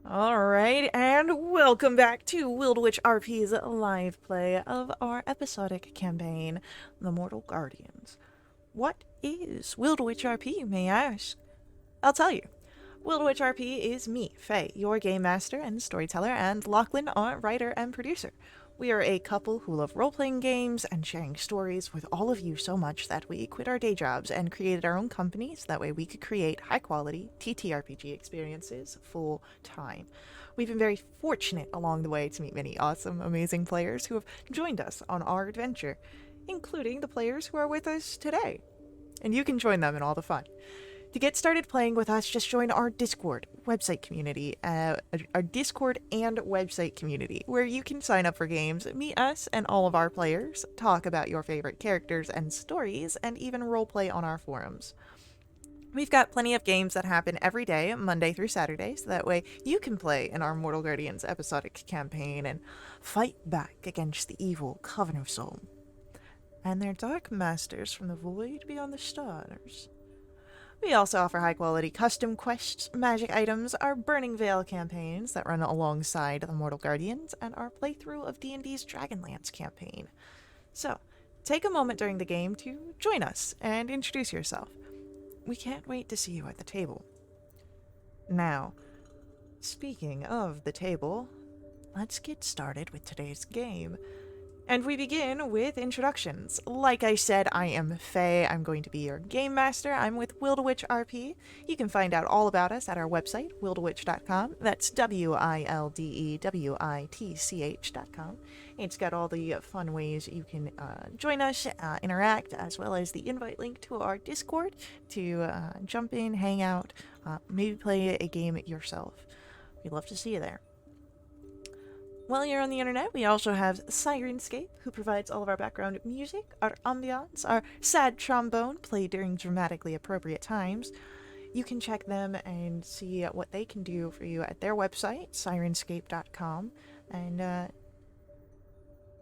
Alright, and welcome back to Wildwitch RP's live play of our episodic campaign, The Mortal Guardians. What is Wildwitch RP, you may ask? I'll tell you. Wildwitch RP is me, Faye, your game master and storyteller, and Lachlan, our writer and producer. We are a couple who love role-playing games and sharing stories with all of you so much that we quit our day jobs and created our own companies. That way we could create high-quality TTRPG experiences full time. We've been very fortunate along the way to meet many awesome, amazing players who have joined us on our adventure, including the players who are with us today. And you can join them in all the fun. To get started playing with us, just join our Discord website community, our Discord and website community, where you can sign up for games, meet us and all of our players, talk about your favorite characters and stories, and even roleplay on our forums. We've got plenty of games that happen every day, Monday through Saturday, so that way you can play in our Mortal Guardians episodic campaign and fight back against the evil Coven of Soul and their dark masters from the void beyond the stars. We also offer high-quality custom quests, magic items, our Burning Veil campaigns that run alongside the Mortal Guardians, and our playthrough of D&D's Dragonlance campaign. So, take a moment during the game to join us and introduce yourself. We can't wait to see you at the table. Now, speaking of the table, let's get started with today's game. And we begin with introductions. Like I said, I am Faye. I'm going to be your game master. I'm with Wildwitch RP. You can find out all about us at our website, wildwitch.com. That's WILDEWITCH.com. It's got all the fun ways you can join us, interact, as well as the invite link to our Discord to jump in, hang out, maybe play a game yourself. We'd love to see you there. While you're on the internet, we also have Sirenscape, who provides all of our background music, our ambiance, our sad trombone played during dramatically appropriate times. You can check them and see what they can do for you at their website, sirenscape.com, and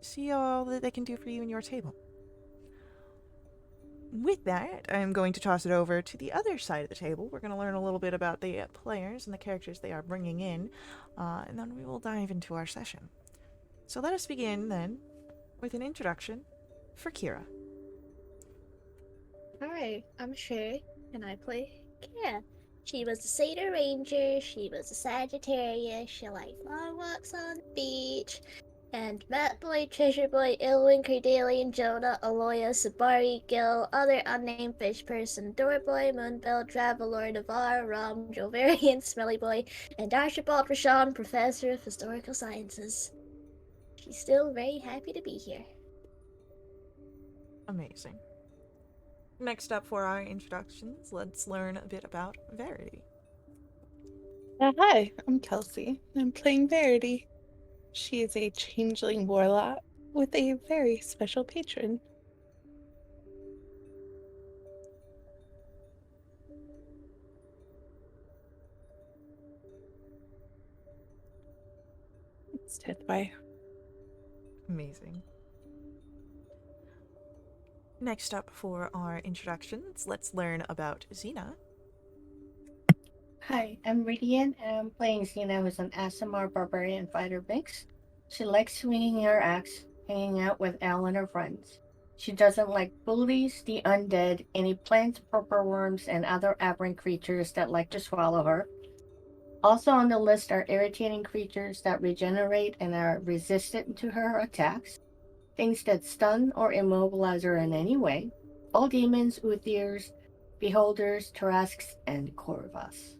see all that they can do for you in your table. With that, I'm going to toss it over to the other side of the table. We're going to learn a little bit about the players and the characters they are bringing in, and then we will dive into our session. So let us begin, then, with an introduction for Kira. Hi, I'm Shay, and I play Kira. She was a Satyr Ranger, she was a Sagittarius, she liked long walks on the beach, and Matt Boy, Treasure Boy, Ilwin, Cordelian, Jonah, Aloya, Sabari, Gil, other unnamed fish person, Doorboy, Moonbell, Travelor, Navarre, Rom, Jovarian, Smelly Boy, and Archibald Rashawn, Professor of Historical Sciences. She's still very happy to be here. Amazing. Next up for our introductions, let's learn a bit about Verity. Hi, I'm Kelsey. I'm playing Verity. She is a changeling warlock with a very special patron. Stand by. Amazing. Next up for our introductions, let's learn about Xena. Hi, I'm Radiant, and I'm playing Xena, who's an ASMR barbarian fighter mix. She likes swinging her axe, hanging out with Al and her friends. She doesn't like bullies, the undead, any plants, purple worms, and other aberrant creatures that like to swallow her. Also on the list are irritating creatures that regenerate and are resistant to her attacks, things that stun or immobilize her in any way, all demons, Uthirs, Beholders, Tarasks, and Corvus.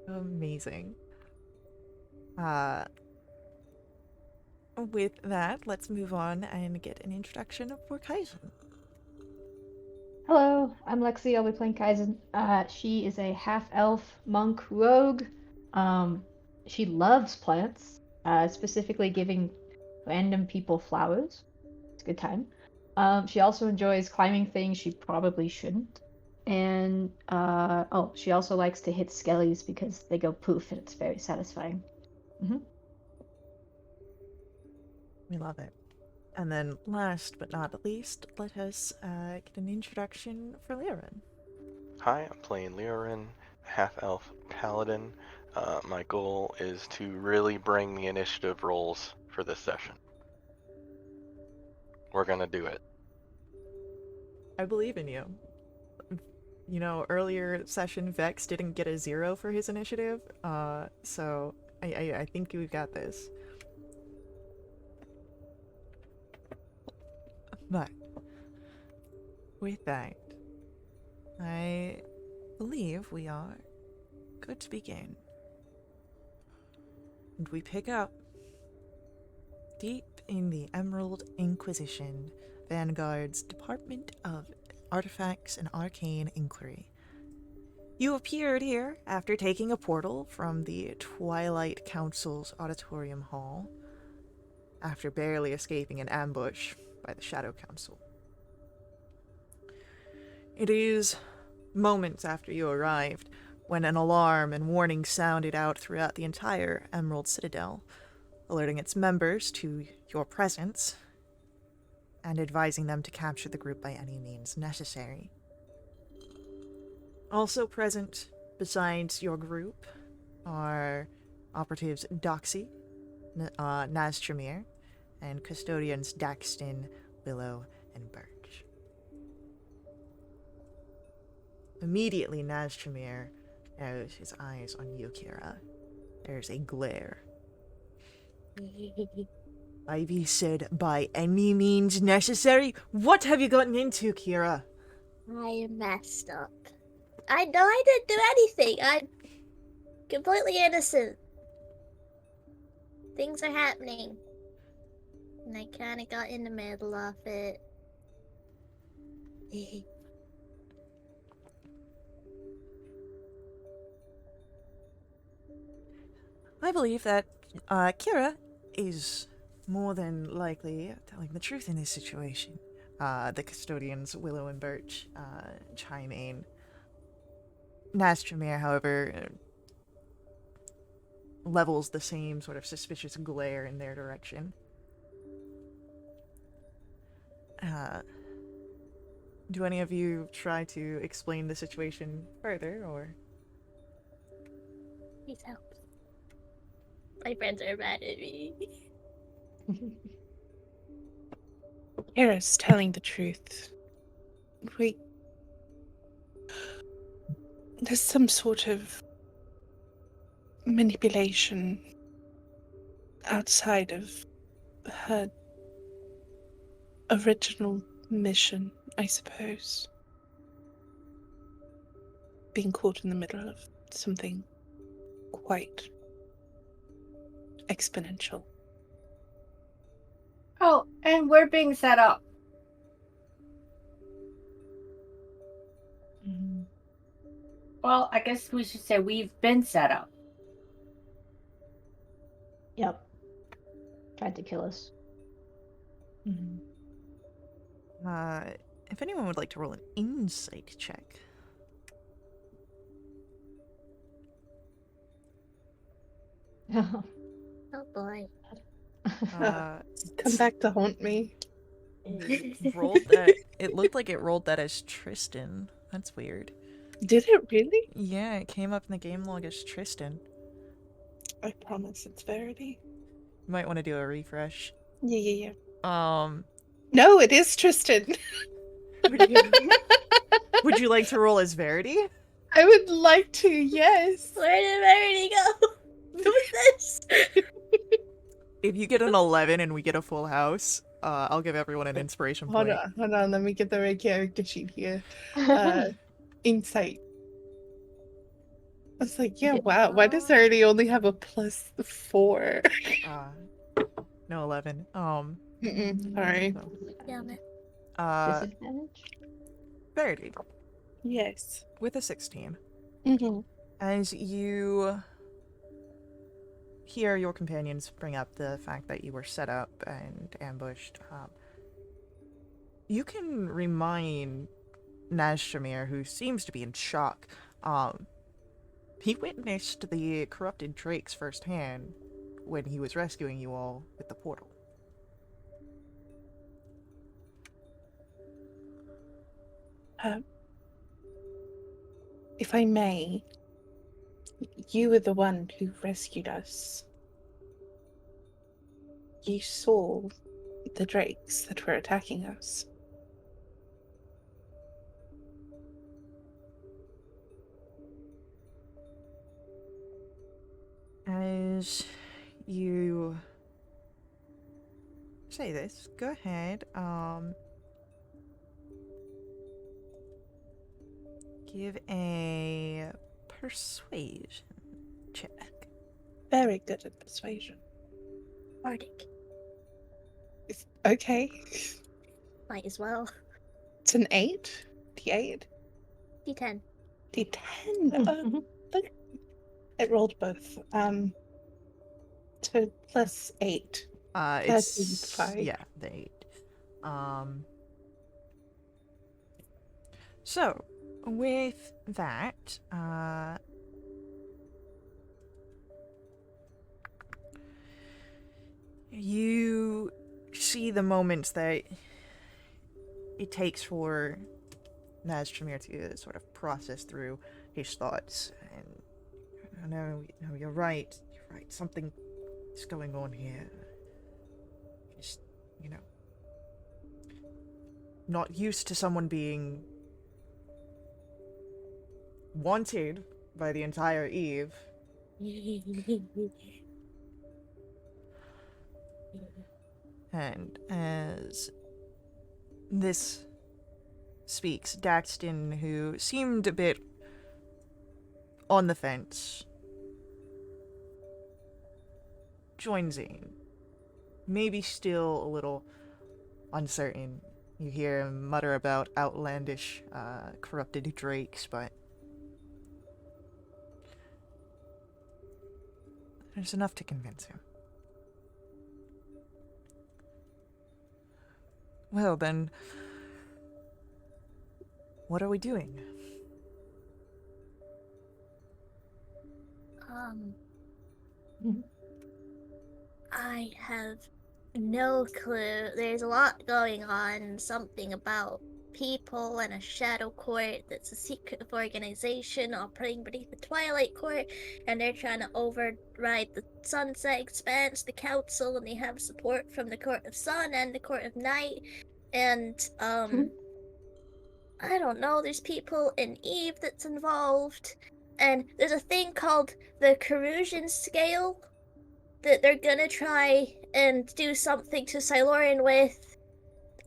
Amazing. With that, let's move on and get an introduction for Kaizen. Hello, I'm Lexi. I'll be playing Kaizen. She is a half-elf monk rogue. She loves plants, specifically giving random people flowers. It's a good time. She also enjoys climbing things she probably shouldn't. And, she also likes to hit skellies because they go poof and it's very satisfying. We love it. And then, last but not least, let us get an introduction for Lyran. Hi, I'm playing Leorin, half-elf paladin. My goal is to really bring the initiative rolls for this session. We're gonna do it. I believe in you. You know, earlier session, Vex didn't get a 0 for his initiative, so I think we got this. But, with that, I believe we are good to begin. And we pick up deep in the Emerald Inquisition, Vanguard's Department of Artifacts and Arcane Inquiry. You appeared here after taking a portal from the Twilight Council's Auditorium Hall, after barely escaping an ambush by the Shadow Council. It is moments after you arrived when an alarm and warning sounded out throughout the entire Emerald Citadel, alerting its members to your presence and advising them to capture the group by any means necessary. Also present, besides your group, are operatives Doxy, Naz Tremere, and custodians Daxton, Willow, and Birch. Immediately, Naz Tremere has his eyes on you, Kira. There's a glare. Ivy said, by any means necessary? What have you gotten into, Kira? I messed up. I know I didn't do anything. I'm completely innocent. Things are happening. And I kinda got in the middle of it. I believe that Kira is more than likely telling the truth in this situation. The custodians, Willow and Birch, chime in. Naz Tremere, however, levels the same sort of suspicious glare in their direction. Do any of you try to explain the situation further, or? Please help. My friends are mad at me. Kira's telling the truth. There's some sort of manipulation outside of her original mission, I suppose. Being caught in the middle of something quite exponential. Oh, and we're being set up. Well, I guess we should say we've been set up. Yep. Tried to kill us. If anyone would like to roll an insight check. Oh boy. Come back to haunt me. Rolled that. It looked like it rolled that as Tristan. That's weird. Did it really? Yeah, it came up in the game log as Tristan. I promise it's Verity. You might want to do a refresh. Yeah. Um, No, it is Tristan. would you like to roll as Verity? I would like to, yes. Where did Verity go? Who's this? If you get an 11 and we get a full house, I'll give everyone an inspiration Hold point. on, let me get the right character sheet here. Insight. I was like, yeah, wow, why does Verity only have a +4? No 11. Sorry. Damn it. Disadvantage? Verity, Yes. with a 16. Mm-hmm. As you hear your companions bring up the fact that you were set up and ambushed, you can remind Nazshamir, who seems to be in shock, he witnessed the corrupted drakes firsthand when he was rescuing you all with the portal. If I may, you were the one who rescued us. You saw the drakes that were attacking us. As you say this, go ahead. Give a persuasion check. Very good at persuasion. Bardic. Okay. Might as well. It's an 8. D8. D10. D10. Mm-hmm. Look. It rolled both. To plus 8. 13, It's 5. yeah, the 8. So with that, you see the moments that it takes for Naz Tremere to sort of process through his thoughts. And no, you're right. You're right. Something is going on here. Just, not used to someone being wanted by the entire Eve. And as this speaks, Daxton, who seemed a bit on the fence, joins in. Maybe still a little uncertain. You hear him mutter about outlandish, corrupted drakes, but there's enough to convince him. Well, then, what are we doing? I have no clue. There's a lot going on. Something about people and a shadow court that's a secret organization operating beneath the Twilight Court, and they're trying to override the Sunset Expanse, the Council, and they have support from the Court of Sun and the Court of Night. And I don't know, there's people in Eve that's involved. And there's a thing called the Carusian Scale that they're gonna try and do something to Silurian with.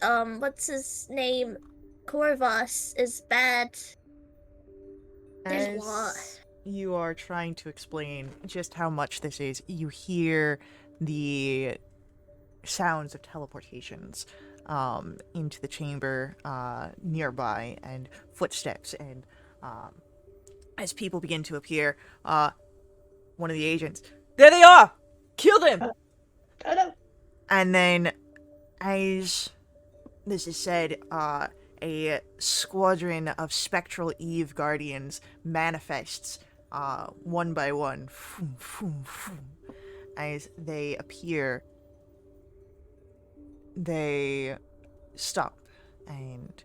What's his name? Corvus is bad. There's a lot. As you are trying to explain just how much this is, you hear the sounds of teleportations into the chamber nearby, and footsteps, and as people begin to appear, one of the agents, there they are! Kill them! And then, as this is said, a squadron of spectral Eve guardians manifests one by one, as they appear. They stop, and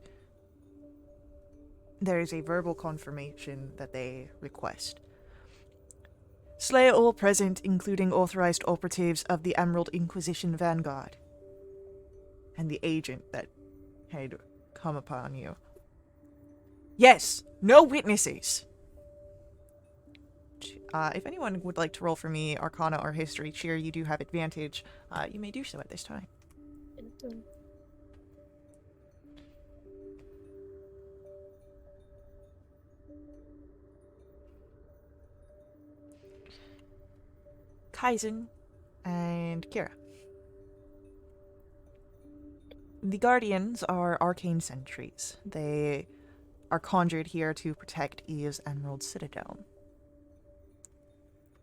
there is a verbal confirmation that they request. Slay all present, including authorized operatives of the Emerald Inquisition Vanguard and the agent that had come upon you. Yes, no witnesses. If anyone would like to roll for me Arcana or History cheer, you do have advantage. You may do so at this time. Kaizen and Kira. The Guardians are arcane sentries. They are conjured here to protect Eve's Emerald Citadel.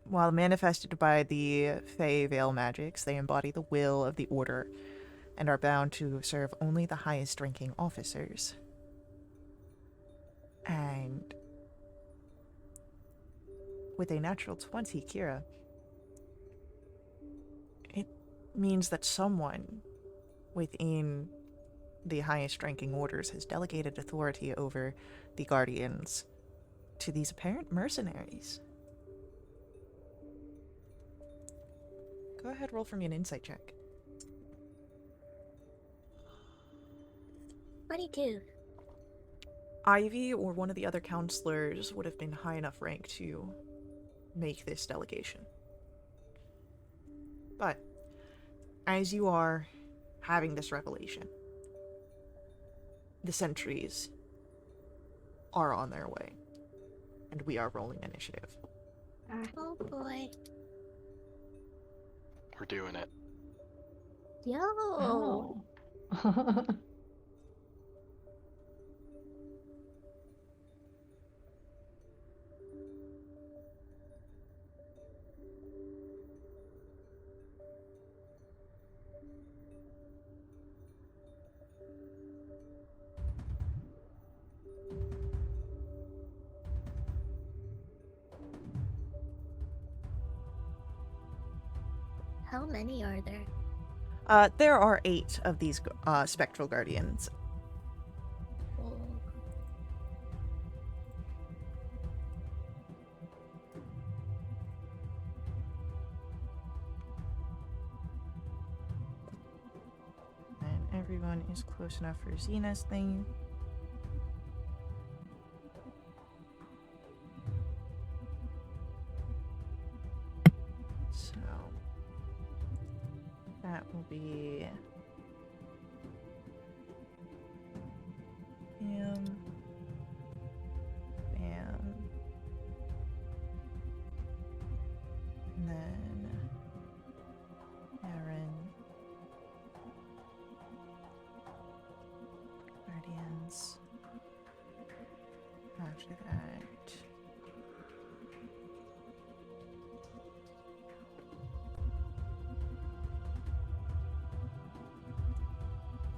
While manifested by the Fey Veil magics, they embody the will of the Order and are bound to serve only the highest ranking officers. And with a natural 20, Kira, it means that someone within the highest ranking orders, has delegated authority over the Guardians to these apparent mercenaries. Go ahead, roll for me an insight check. 22. Ivy or one of the other counselors would have been high enough rank to make this delegation. But as you are having this revelation, the sentries are on their way, and we are rolling initiative. Oh boy. We're doing it. Yo. Oh. How many are there? There are 8 of these spectral guardians. Oh. And everyone is close enough for Xena's thing. So that will be him, Bam, and then Aaron, Guardians. After that,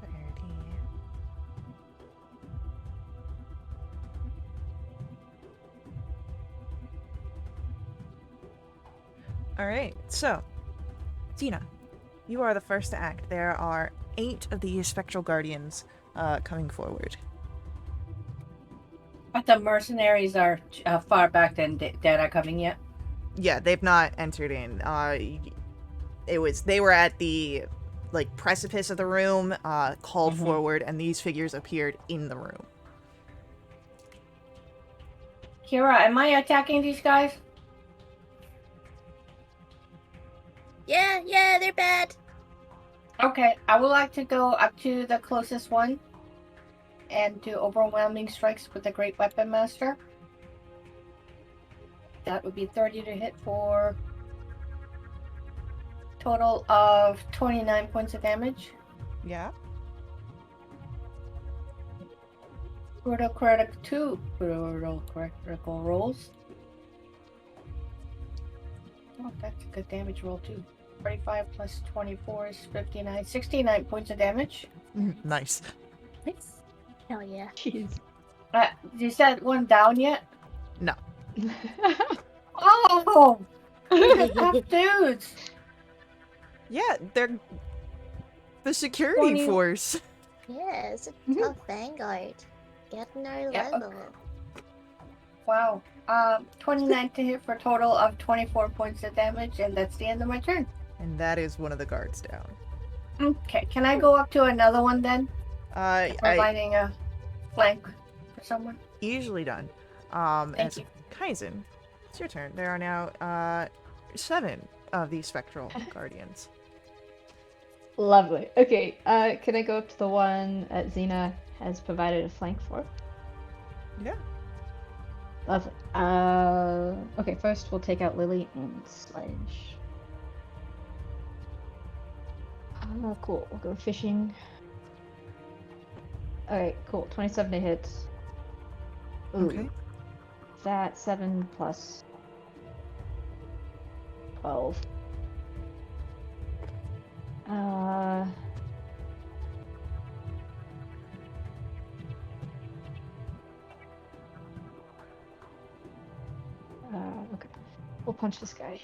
Verity. Alright, so, Tina, you are the first to act. There are 8 of these spectral guardians coming forward. But the mercenaries are far back than that are coming yet. Yeah, they've not entered in. They were at the precipice of the room, called forward, and these figures appeared in the room. Kira, am I attacking these guys? Yeah, they're bad. Okay, I would like to go up to the closest one and do overwhelming strikes with the Great Weapon Master. That would be 30 to hit for total of 29 points of damage. Yeah. Critical rolls. Oh, that's a good damage roll too. 45 plus 24 is 59. 69 points of damage. Nice. Nice. Hell yeah. Jeez. Is that one down yet? No. Oh! Tough dudes! Yeah, they're the security 20 force. Yeah, it's a tough vanguard. Getting our Yeah. level. Wow. 29 to hit for a total of 24 points of damage, and that's the end of my turn. And that is one of the guards down. Okay, can I go up to another one then? Providing a flank for someone. Easily done. Thank as you. Kaizen, it's your turn. There are now 7 of these spectral guardians. Lovely. Okay, can I go up to the one that Xena has provided a flank for? Yeah. Lovely. Okay, first we'll take out Lily and Sledge. Cool. We'll go fishing. Alright, cool. 27 to hit. Ooh. Okay. That 7 plus 12. Okay. We'll punch this guy.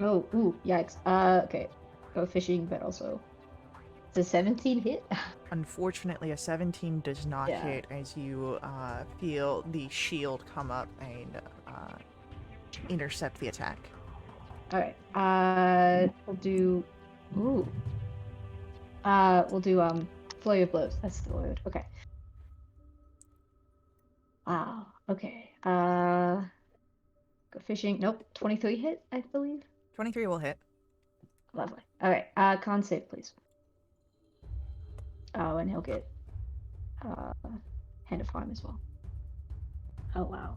Oh, ooh, yikes. Okay. Go fishing, but also Does 17 hit? Unfortunately, a 17 does not Yeah. hit as you feel the shield come up and intercept the attack. Alright. We'll do. Ooh. We'll do flurry of blows. That's the word. Okay. Wow. Okay. Go fishing. Nope. 23 hit, I believe. 23 will hit. Lovely. Alright. Con save, please. Oh, and he'll get Hand of Harm as well. Oh wow.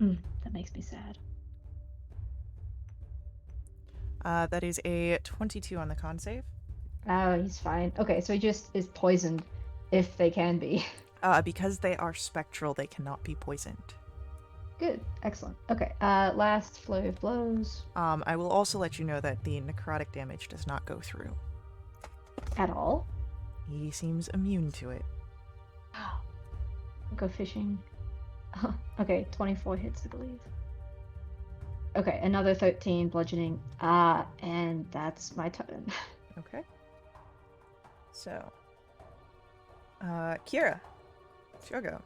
That makes me sad. That is a 22 on the con save. Oh, he's fine. Okay, so he just is poisoned, if they can be. Because they are spectral, they cannot be poisoned. Good. Excellent. Okay. Last flurry of blows. I will also let you know that the necrotic damage does not go through. At all. He seems immune to it. Go fishing. Okay, 24 hits, I believe. Okay, another 13 bludgeoning. And that's my turn. Okay. So, Kira, it's your go.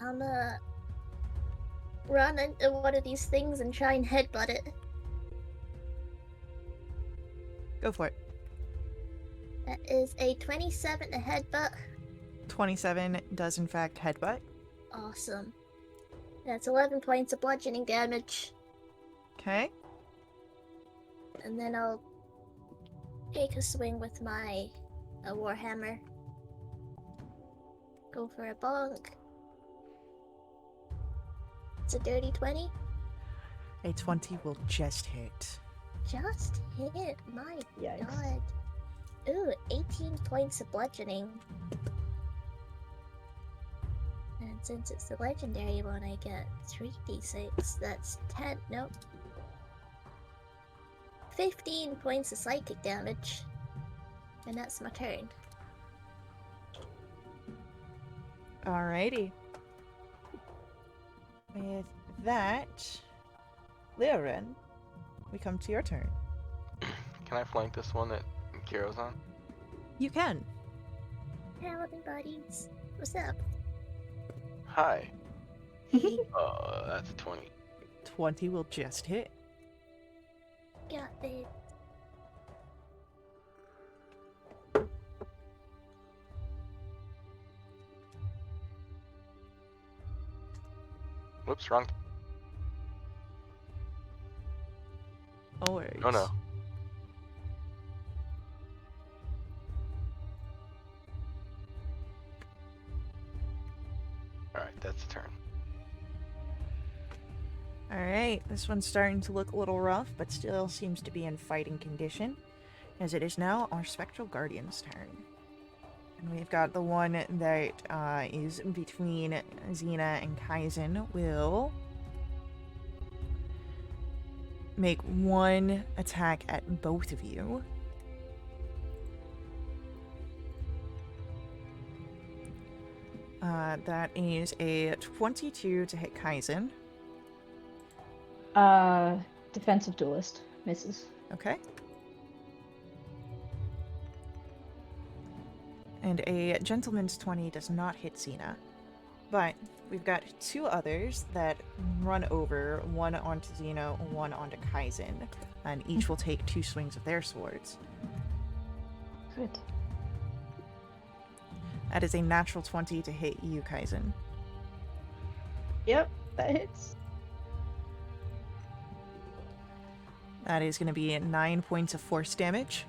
I'm run into one of these things and try and headbutt it. Go for it. That is a 27 to headbutt. 27 does in fact headbutt. Awesome. That's 11 points of bludgeoning damage. Okay. And then I'll take a swing with my warhammer. Go for a bonk. It's a dirty 20. A 20 will just hit. Just hit. My Yikes. god. Ooh, 18 points of bludgeoning. And since it's the legendary one, I get 3d6. That's 10. Nope. 15 points of psychic damage. And that's my turn. Alrighty. With that, Leorin, we come to your turn. Can I flank this one that Kira's on? You can. Paladin buddies. What's up? Hi. That's a 20. 20 will just hit. Got it. Whoops, wrong. No worries. Oh no. Alright, that's a turn. Alright, this one's starting to look a little rough, but still seems to be in fighting condition, as it is now our Spectral Guardian's turn. And we've got the one that is between Xena and Kaizen will make one attack at both of you. That is a 22 to hit Kaizen. Defensive duelist misses. Okay. And a gentleman's 20 does not hit Xena. But we've got two others that run over, one onto Xena, one onto Kaizen, and each will take 2 swings of their swords. Good. That is a natural 20 to hit you, Kaizen. Yep, that hits. That is going to be 9 points of force damage.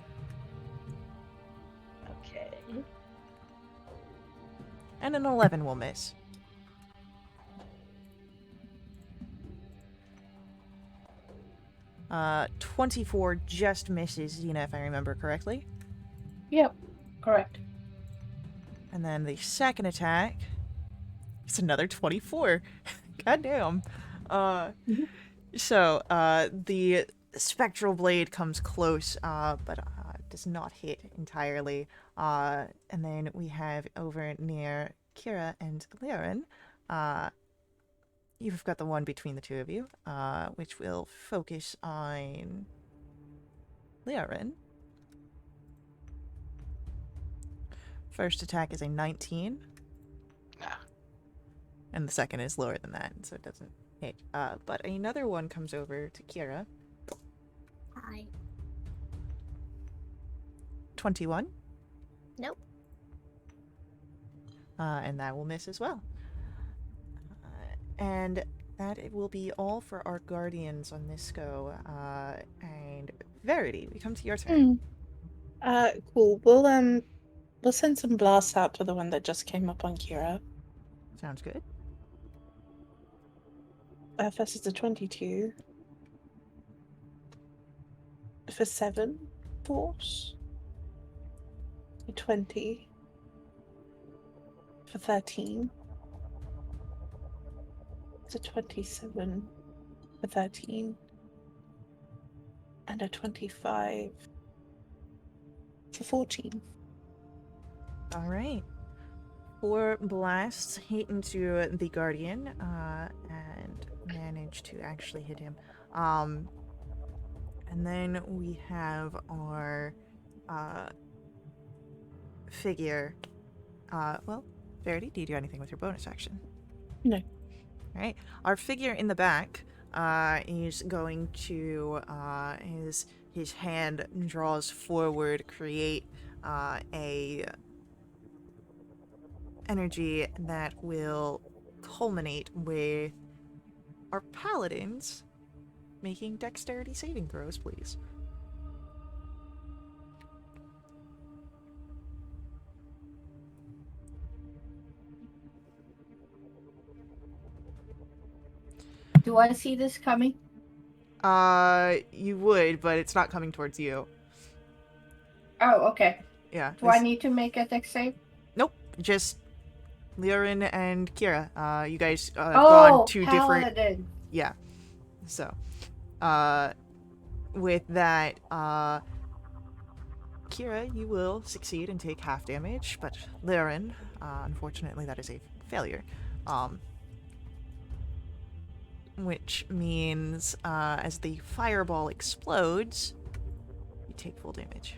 Okay. And an 11 will miss. Uh, 24 just misses Xena, if I remember correctly. Yep, correct. And then the second attack, it's another 24. Goddamn. So, the spectral blade comes close, but does not hit entirely. And then we have over near Kira and Leorin, you've got the one between the two of you, which will focus on Leorin. First attack is a 19, Nah. and the second is lower than that, so it doesn't hit. But another one comes over to Kira. Hi. 21. Nope. And that will miss as well. And that it will be all for our guardians on this go. And Verity, we come to your turn. Cool. We'll send some blasts out to the one that just came up on Kira. Sounds good. First is a 22. For 7 force. A 20. For 13. It's a 27 for 13. And a 25 for 14. All right. 4 blasts hit into the guardian, and manage to actually hit him. And then we have our figure. Well, Verity, do you do anything with your bonus action? No. All right. Our figure in the back is going to, his hand draws forward, create a energy that will culminate with our paladins making dexterity saving throws, please. Do I see this coming? You would, but it's not coming towards you. Oh, okay. Yeah. Do I need to make a dex save? Nope. Just Leorin and Kira. You guys have Oh, gone two different. paladin. Yeah. So, with that, Kira, you will succeed and take half damage, but Leorin, unfortunately, that is a failure. Which means, as the fireball explodes, you take full damage.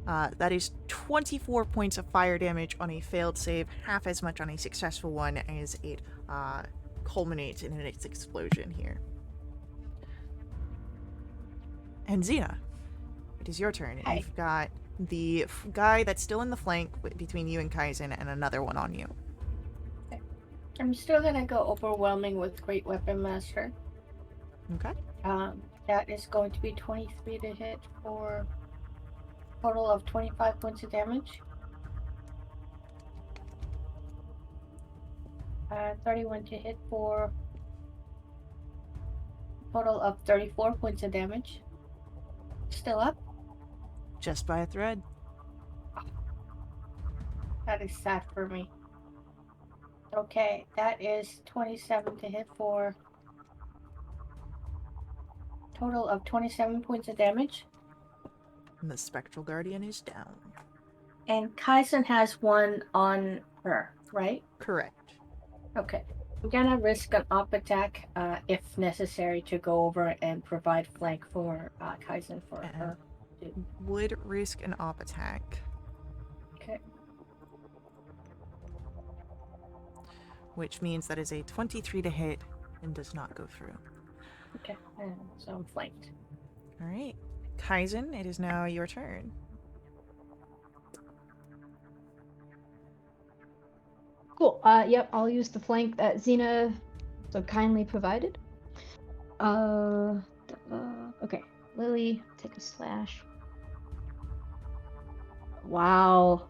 That is 24 points of fire damage on a failed save, half as much on a successful one as it culminates in its explosion here. And Xena, it is your turn. Hi. You've got the guy that's still in the flank between you and Kaizen, and another one on you. I'm still gonna go overwhelming with Great Weapon Master. Okay. That is going to be 23 to hit for a total of 25 points of damage. 31 to hit for a total of 34 points of damage. Still up? Just by a thread. That is sad for me. Okay, that is 27 to hit for a total of 27 points of damage. And the Spectral Guardian is down. And Kaizen has one on her, right? Correct. Okay. I'm gonna risk an up attack if necessary to go over and provide flank for Kaizen for her. Would risk an op attack. Okay. Which means that is a 23 to hit and does not go through. Okay. So I'm flanked. Alright. Kaizen, it is now your turn. Cool. Yep, I'll use the flank that Xena so kindly provided. Okay. Lily, take a slash. Wow.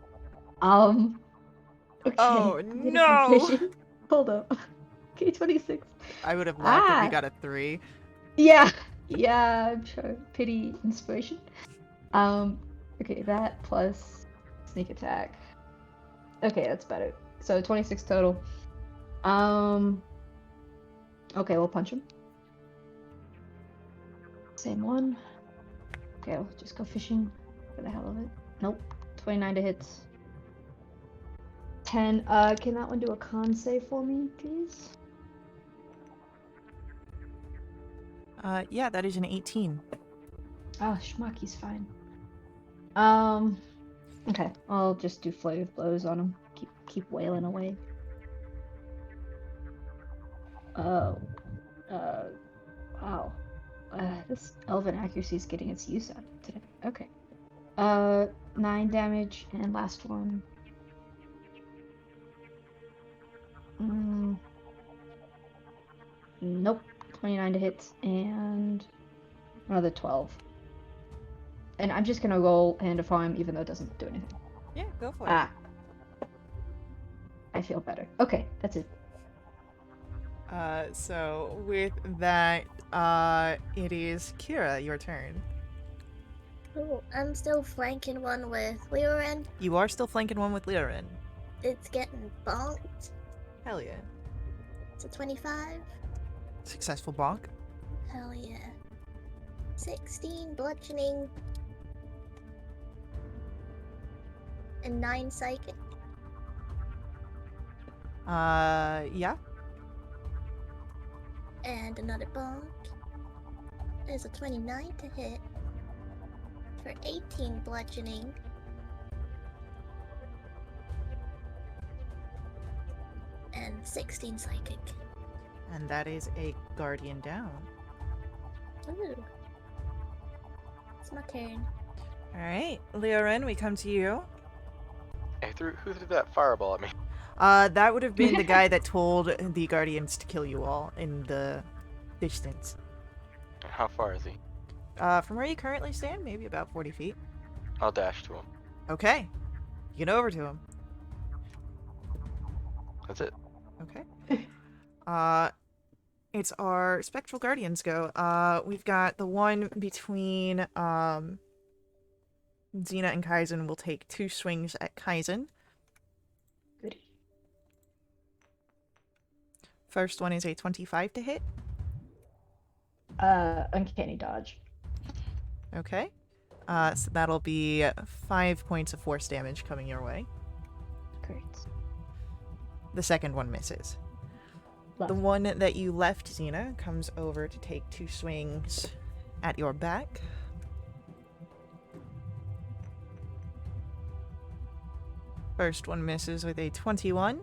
Okay. Oh, I'm gonna no! be fishing. Hold up. Okay, 26. I would have laughed if we Ah. got a 3. Yeah. Yeah, I'm sure. Pity inspiration. Okay, that plus sneak attack. Okay, that's better. So 26 total. Okay, we'll punch him. Same one. Okay, I'll just go fishing for the hell of it. Nope. 29 to hit. 10. Can that one do a con save for me, please? Yeah, that is an 18. Oh, schmuck, he's fine. Okay, I'll just do flight of blows on him. Keep wailing away. Oh, wow. This elven accuracy is getting its use out of today. Okay. 9 damage, and last one. Nope. 29 to hit, and another 12. And I'm just gonna roll Hand of Harm, even though it doesn't do anything. Yeah, go for it. Ah. I feel better. Okay, that's it. So with that, it is Kira, your turn. Cool. I'm still flanking one with Leoren. You are still flanking one with Liren. It's getting bonked. Hell yeah. It's a 25. Successful bonk. Hell yeah. 16 bludgeoning. And 9 psychic. Yeah. And another bonk. There's a 29 to hit. For 18 bludgeoning. And 16 psychic. And that is a guardian down. Ooh. It's my turn. Alright, Leoren, we come to you. Hey, who threw that fireball at me? That would have been the guy that told the guardians to kill you all in the distance. How far is he? From where you currently stand, maybe about 40 feet. I'll dash to him. Okay. You get over to him. That's it. Okay. It's our spectral guardians go. We've got the one between, Xena and Kaizen will take 2 swings at Kaizen. Goody. First one is a 25 to hit. Uncanny dodge. Okay. So that'll be 5 points of force damage coming your way. Great. The second one misses. Left. The one that you left, Xena, comes over to take 2 swings at your back. First one misses with a 21.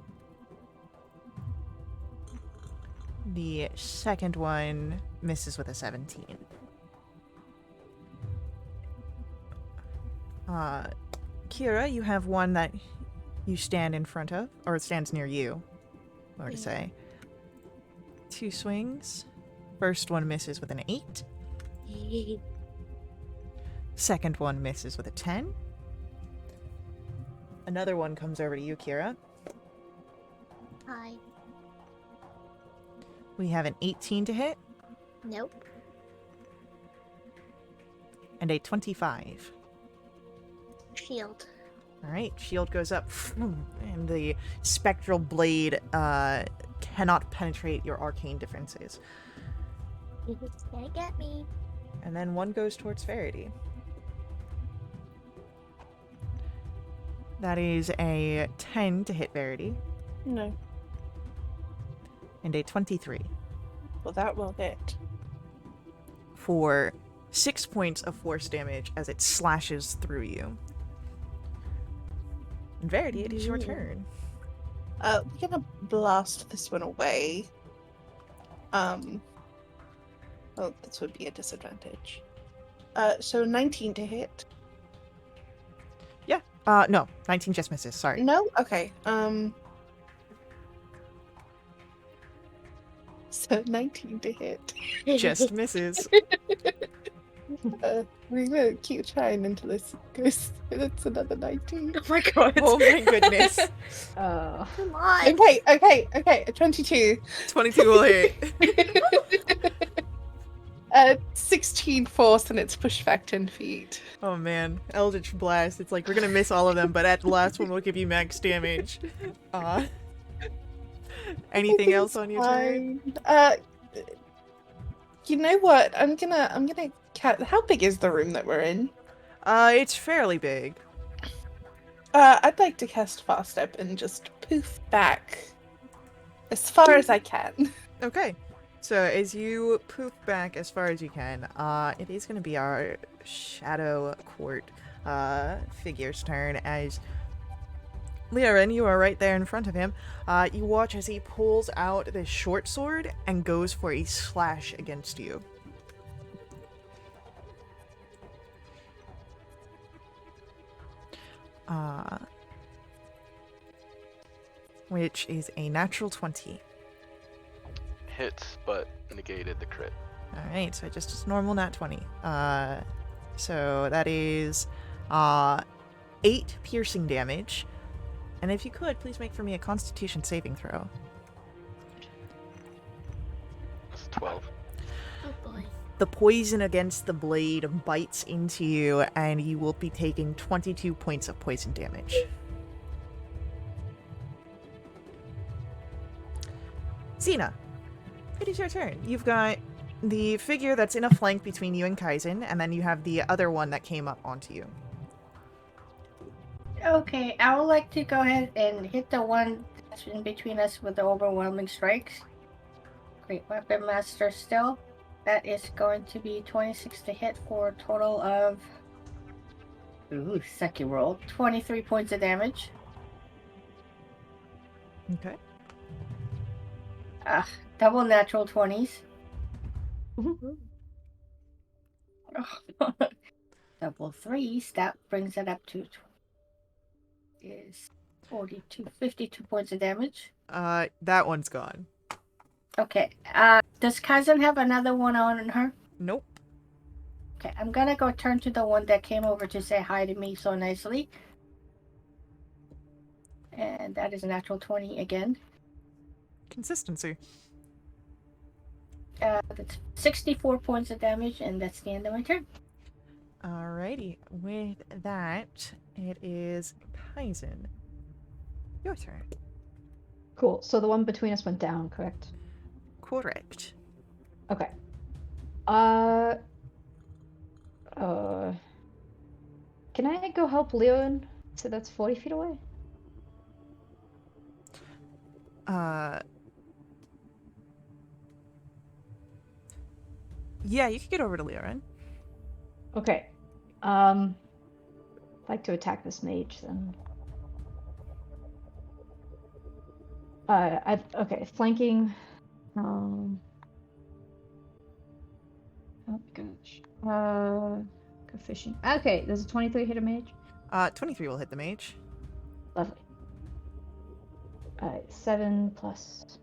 The second one misses with a 17. Kira, you have one that you stand in front of, or it stands near you, or to say. 2 swings. First one misses with an 8. Second one misses with a 10. Another one comes over to you, Kira. Hi. We have an 18 to hit Nope. and a 25. Shield. Alright, shield goes up, and the spectral blade cannot penetrate your arcane defenses. Can't get me. And then one goes towards Verity. That is a 10 to hit Verity, No. and a 23 Well, that will hit. for 6 points of force damage as it slashes through you. And Verity, it is your Ooh. turn. We're gonna blast this one away. Oh, this would be a disadvantage. So 19 to hit. No, 19 just misses, sorry. No? Okay. So 19 to hit. Just misses. We're gonna keep trying until this goes. That's another 19. Oh my god. Oh my goodness. Oh. Come on. Okay. A 22. 22 will hit. 16 force, and it's pushed back 10 feet. Oh man. Eldritch Blast. It's like, we're gonna miss all of them, but at the last one we'll give you max damage. Anything else on your turn? You know what? I'm gonna how big is the room that we're in? It's fairly big. I'd like to cast Fast Step and just poof back as far as I can. Okay. So as you poof back as far as you can, it is going to be our Shadow Court figure's turn. As Leorin, you are right there in front of him. You watch as he pulls out this short sword and goes for a slash against you. Which is a natural 20. Hits, but negated the crit. Alright, so just a normal nat 20. So that is 8 piercing damage. And if you could, please make for me a Constitution saving throw. It's 12. Oh boy. The poison against the blade bites into you, and you will be taking 22 points of poison damage. Xena, it is your turn. You've got the figure that's in a flank between you and Kaizen, and then you have the other one that came up onto you. Okay, I would like to go ahead and hit the one that's in between us with the overwhelming strikes. Great weapon master still. That is going to be 26 to hit for a total of, ooh, second roll, 23 points of damage. Okay. Double natural 20s. Double 3s, that brings it up to is 52 points of damage. That one's gone. Okay, does Kaizen have another one on her? Nope. Okay, I'm gonna go turn to the one that came over to say hi to me so nicely. And that is a natural 20 again. Consistency. That's 64 points of damage, and that's the end of my turn. Alrighty. With that, it is Kaizen. Your turn. Cool. So the one between us went down, correct? Correct. Okay. Can I go help Leon? So that's 40 feet away? Yeah, you can get over to Leorin. Okay. I'd like to attack this mage then. Okay, flanking. Oh my gosh. Go fishing. Okay, there's a 23 hit a mage. 23 will hit the mage. Lovely. Alright, 7 plus.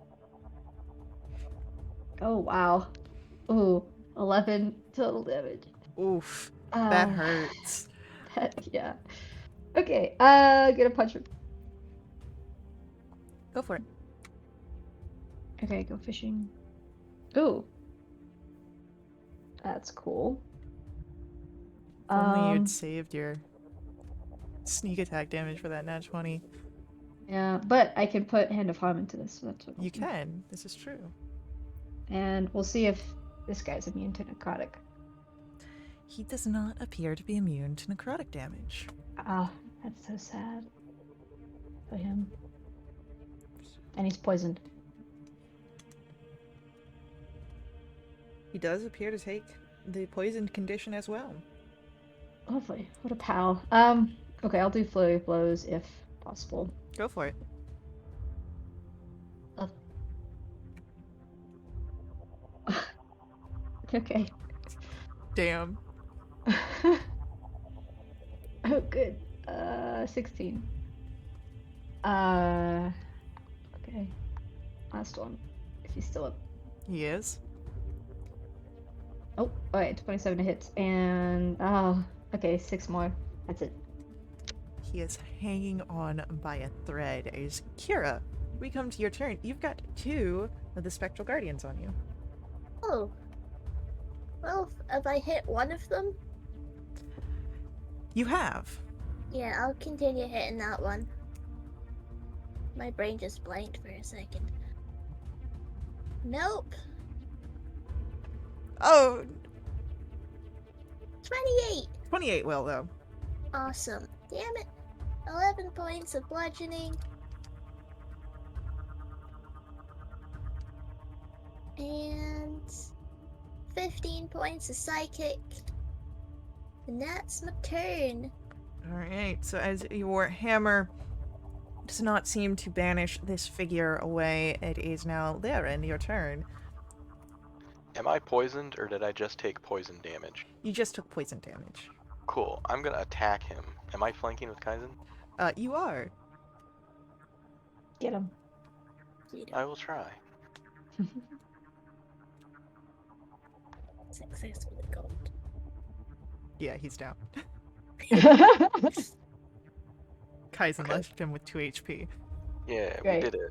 Oh wow. Ooh, 11 total damage. Oof. That hurts. Yeah. Okay, gonna punch him. Go for it. Okay, go fishing. Ooh. That's cool. If only you'd saved your sneak attack damage for that nat 20. Yeah, but I can put Hand of Harm into this, so that's what I'll You do. can. This is true. And we'll see if this guy's immune to necrotic. He does not appear to be immune to necrotic damage. Ah, that's so sad for him. And he's poisoned. He does appear to take the poisoned condition as well. Lovely. What a pal. Okay, I'll do flurry of blows if possible. Go for it. Okay. Damn. Oh, good. 16. Okay. Last one. If he's still up. He is. Oh, alright, 27 hits. And, okay, 6 more. That's it. He is hanging on by a thread. As Kira, we come to your turn. You've got 2 of the Spectral Guardians on you. Oh. Well, have I hit one of them? You have. Yeah, I'll continue hitting that one. My brain just blanked for a second. Nope. Oh, 28! 28 will, though. Awesome. Damn it. 11 points of bludgeoning. And 15 points of psychic. And that's my turn. Alright, so as your hammer does not seem to banish this figure away, it is now Laren, your turn. Am I poisoned, or did I just take poison damage? You just took poison damage. Cool. I'm gonna attack him. Am I flanking with Kaizen? You are. Get him. I will try. Successfully got. Yeah, he's down. Kaizen Okay. left him with 2 HP. Yeah, Great. we did it.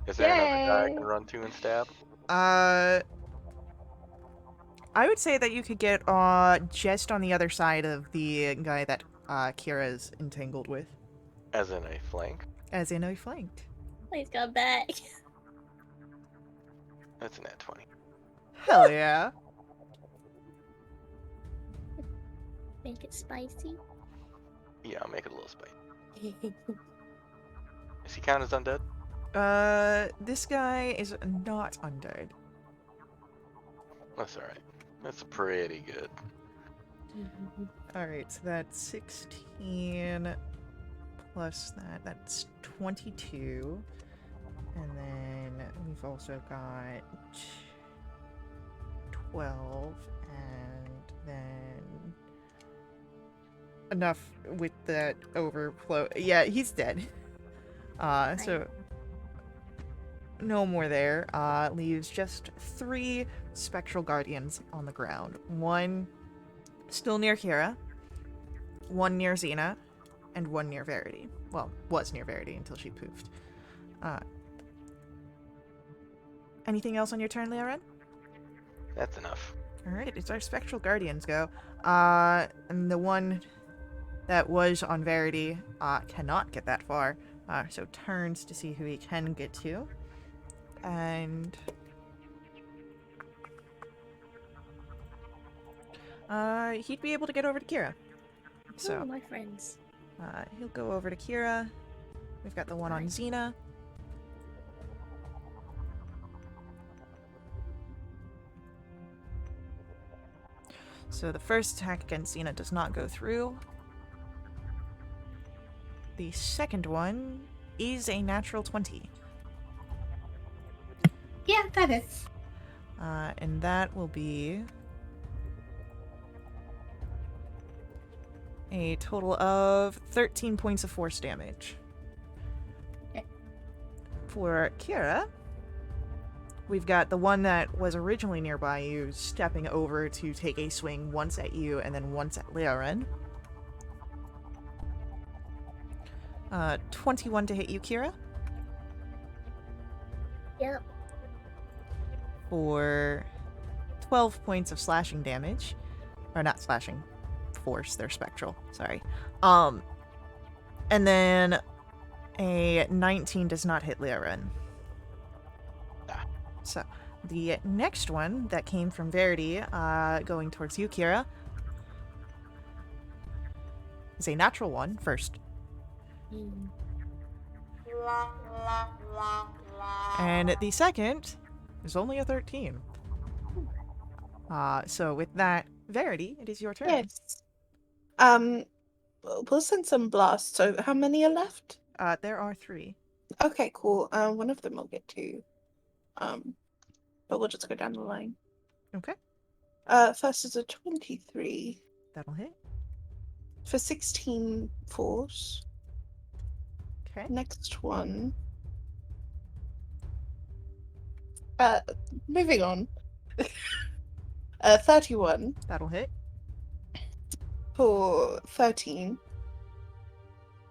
Is there another guy I Yay. can run to and stab? I would say that you could get just on the other side of the guy that Kira's entangled with, As in a flank? as in a flanked. Please come back. That's a nat 20. Hell yeah. Make it spicy. Yeah, I'll make it a little spicy. Does he count as undead? This guy is not undead. That's alright. That's pretty good. Alright, so that's 16 plus that. That's 22. And then we've also got 12, and then enough with that overflow. Yeah, he's dead. So no more there. Leaves just 3 spectral guardians on the ground. One still near Kira, one near Xena, and one near Verity. Well, was near Verity until she poofed. Anything else on your turn, Leoren? That's enough. Alright, it's our spectral guardians go. And the one that was on Verity cannot get that far. So turns to see who he can get to. And he'd be able to get over to Kira. Oh, So my friends. he'll go over to Kira. We've got the one on Xena. So the first attack against Xena does not go through. The second one is a natural 20. Yeah, that is. And that will be a total of 13 points of force damage. Okay. For Kira, we've got the one that was originally nearby you stepping over to take a swing once at you and then once at Leoren. 21 to hit you, Kira. Yep. For 12 points of slashing damage. Or not slashing. Force, they're spectral. Sorry. And then a 19 does not hit Leoren. So, the next one that came from Verity, going towards you, Kira, is a natural one first. And the second is only a 13. So with that, Verity, it is your turn. Yes. We'll send some blasts. So how many are left? There are 3. Okay, cool. One of them will get to. But we'll just go down the line. Okay, First is a 23 that'll hit. for 16 force. Okay, Next one. Moving on. 31 that'll hit. for 13.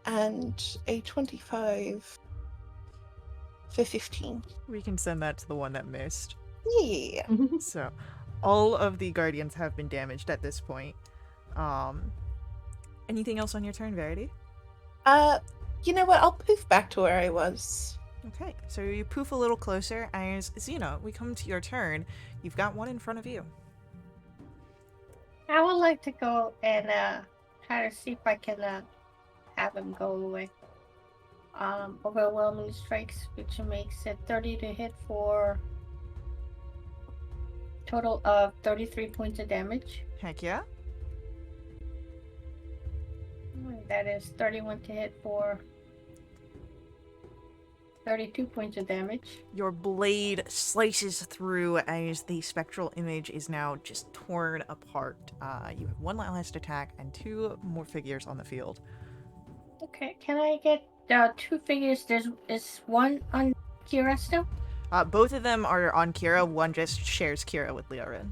And a 25 for 15. We can send that to the one that missed. Yeah. So, all of the guardians have been damaged at this point. Anything else on your turn, Verity? You know what? I'll poof back to where I was. Okay, so you poof a little closer as Xena, we come to your turn. You've got one in front of you. I would like to go and try to see if I can have him go away. Overwhelming strikes, which makes it 30 to hit for total of 33 points of damage. Heck yeah. That is 31 to hit for 32 points of damage. Your blade slices through as the spectral image is now just torn apart. You have one last attack and 2 more figures on the field. Okay, can I get 2 figures? Is one on Kira still? Both of them are on Kira. One just shares Kira with Leorin.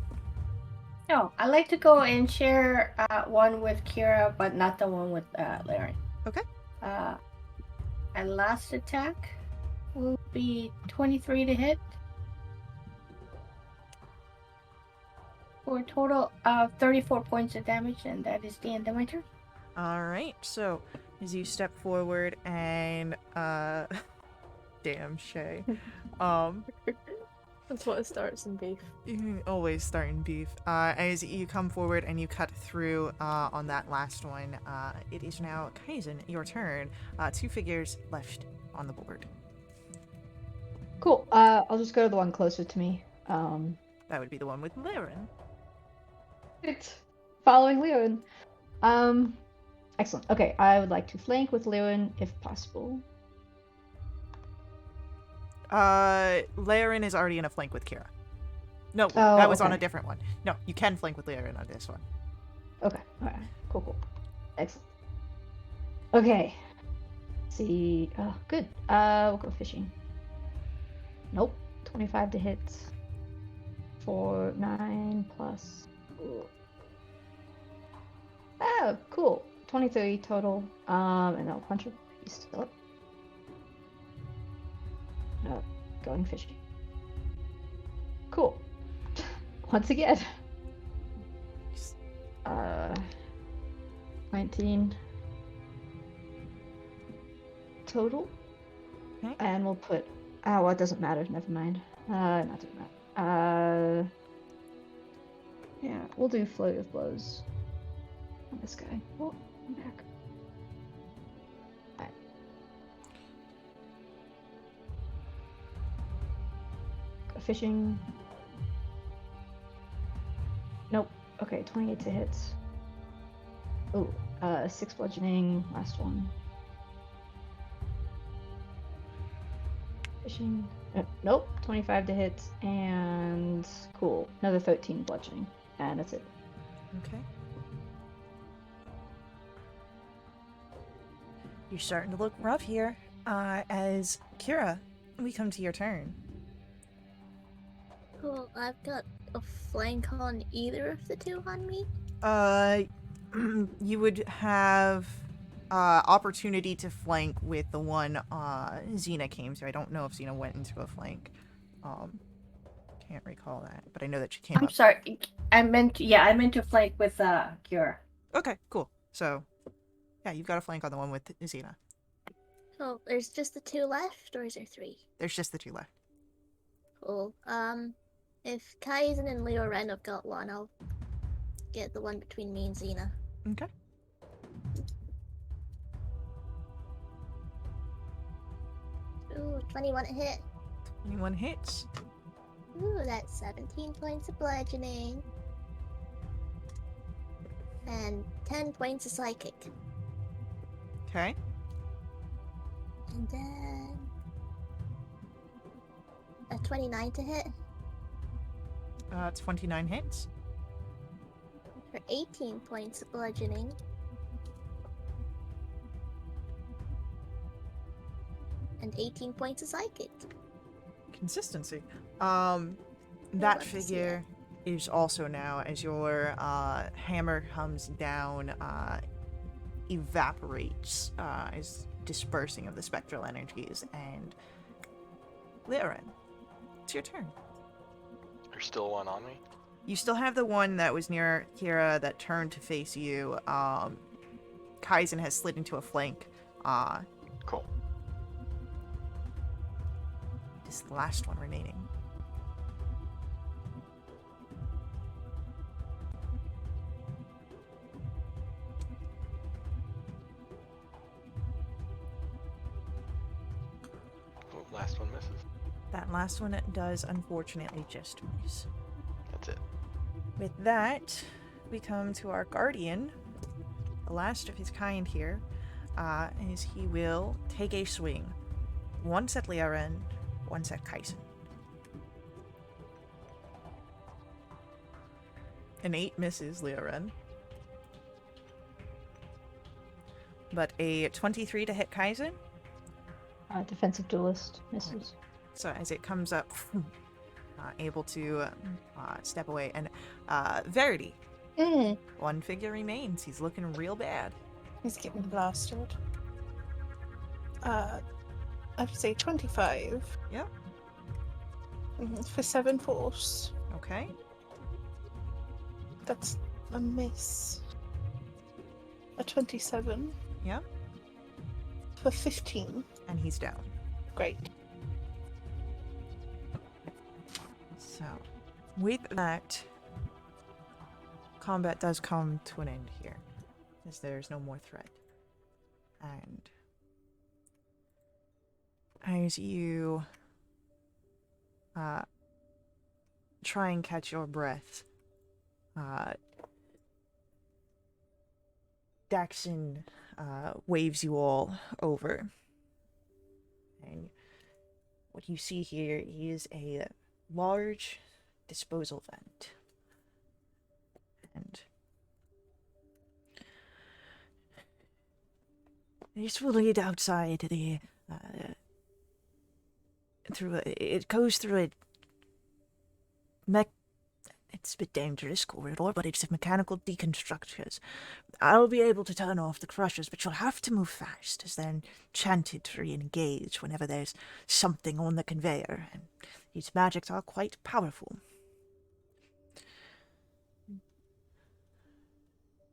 No, I'd like to go and share one with Kira, but not the one with Larry. Okay. My last attack will be 23 to hit. For a total of 34 points of damage, and that is the end of my turn. Alright, so as you step forward and damn Shay. That's what it starts in beef. Always starting beef. As you come forward and you cut through on that last one, it is now Kaizen, your turn. 2 figures left on the board. Cool. I'll just go to the one closer to me. That would be the one with Laren. It's following Leon. Excellent. Okay, I would like to flank with Leon if possible. Laren is already in a flank with Kira. No, Oh, that was on a okay. different one. No, you can flank with Laren on this one. Okay. Alright. Cool. Excellent. Okay. Let's see. Oh, good. We'll go fishing. Nope. 25 to hit. For 9 plus. Ooh. Oh, cool. 23 total. And I'll punch him. He's still up. No, going fishing. Cool. Once again. 19 total. Okay. And we'll put. Oh, well, it doesn't matter. Never mind. Not doing that. Yeah, we'll do flurry of blows on this guy. Oh, I'm back. Alright. Go fishing. Nope. Okay, 28 to hit. Oh, 6 bludgeoning. Last one. Fishing. Nope. 25 to hit. And cool. Another 13 bludgeoning. And that's it. Okay. You're starting to look rough here. As Kira, we come to your turn. Cool, I've got a flank on either of the 2 on me. You would have opportunity to flank with the one Xena came to. I don't know if Xena went into a flank. Can't recall that, but I know that she came I'm up. sorry. I meant to flank with Kira. Okay, cool. So, yeah, you've got a flank on the one with Xena. So there's just the 2 left, or is there 3? There's just the 2 left. Cool. If Kaizen and Leo Ren have got one, I'll get the one between me and Xena. Okay. Ooh, 21 to hit. 21 hits. Ooh, that's 17 points of bludgeoning. And 10 points of psychic. Okay. And then a 29 to hit 29 hits. for 18 points of bludgeoning. And 18 points of psychic. Consistency. love That to see figure is also now, as your hammer comes down, evaporates, is dispersing of the spectral energies, and Liren, it's your turn. There's still one on me. You still have the one that was near Kira that turned to face you. Kaizen has slid into a flank. Cool. This is the last one remaining. Last one misses. That last one does unfortunately just miss. That's it. With that, we come to our guardian, the last of his kind here, as he will take a swing. Once at Liaren, once at Kaisen. An 8 misses Liaren. But a 23 to hit Kaisen. Defensive duelist misses. So as it comes up, able to step away. And Verity, one figure remains. He's looking real bad. He's getting blasted. I would say 25. Yep. For 7 force. Okay. That's a miss. A 27. Yep. For 15. And he's down. Great. So, with that, combat does come to an end here, as there's no more threat. And as you try and catch your breath, Daxon waves you all over. And what you see here is a large disposal vent. And this will lead outside the it goes through a it's a bit dangerous corridor, but it's mechanical deconstructors. I'll be able to turn off the crushers, but you'll have to move fast, as they're enchanted to re-engage whenever there's something on the conveyor, and these magics are quite powerful. That's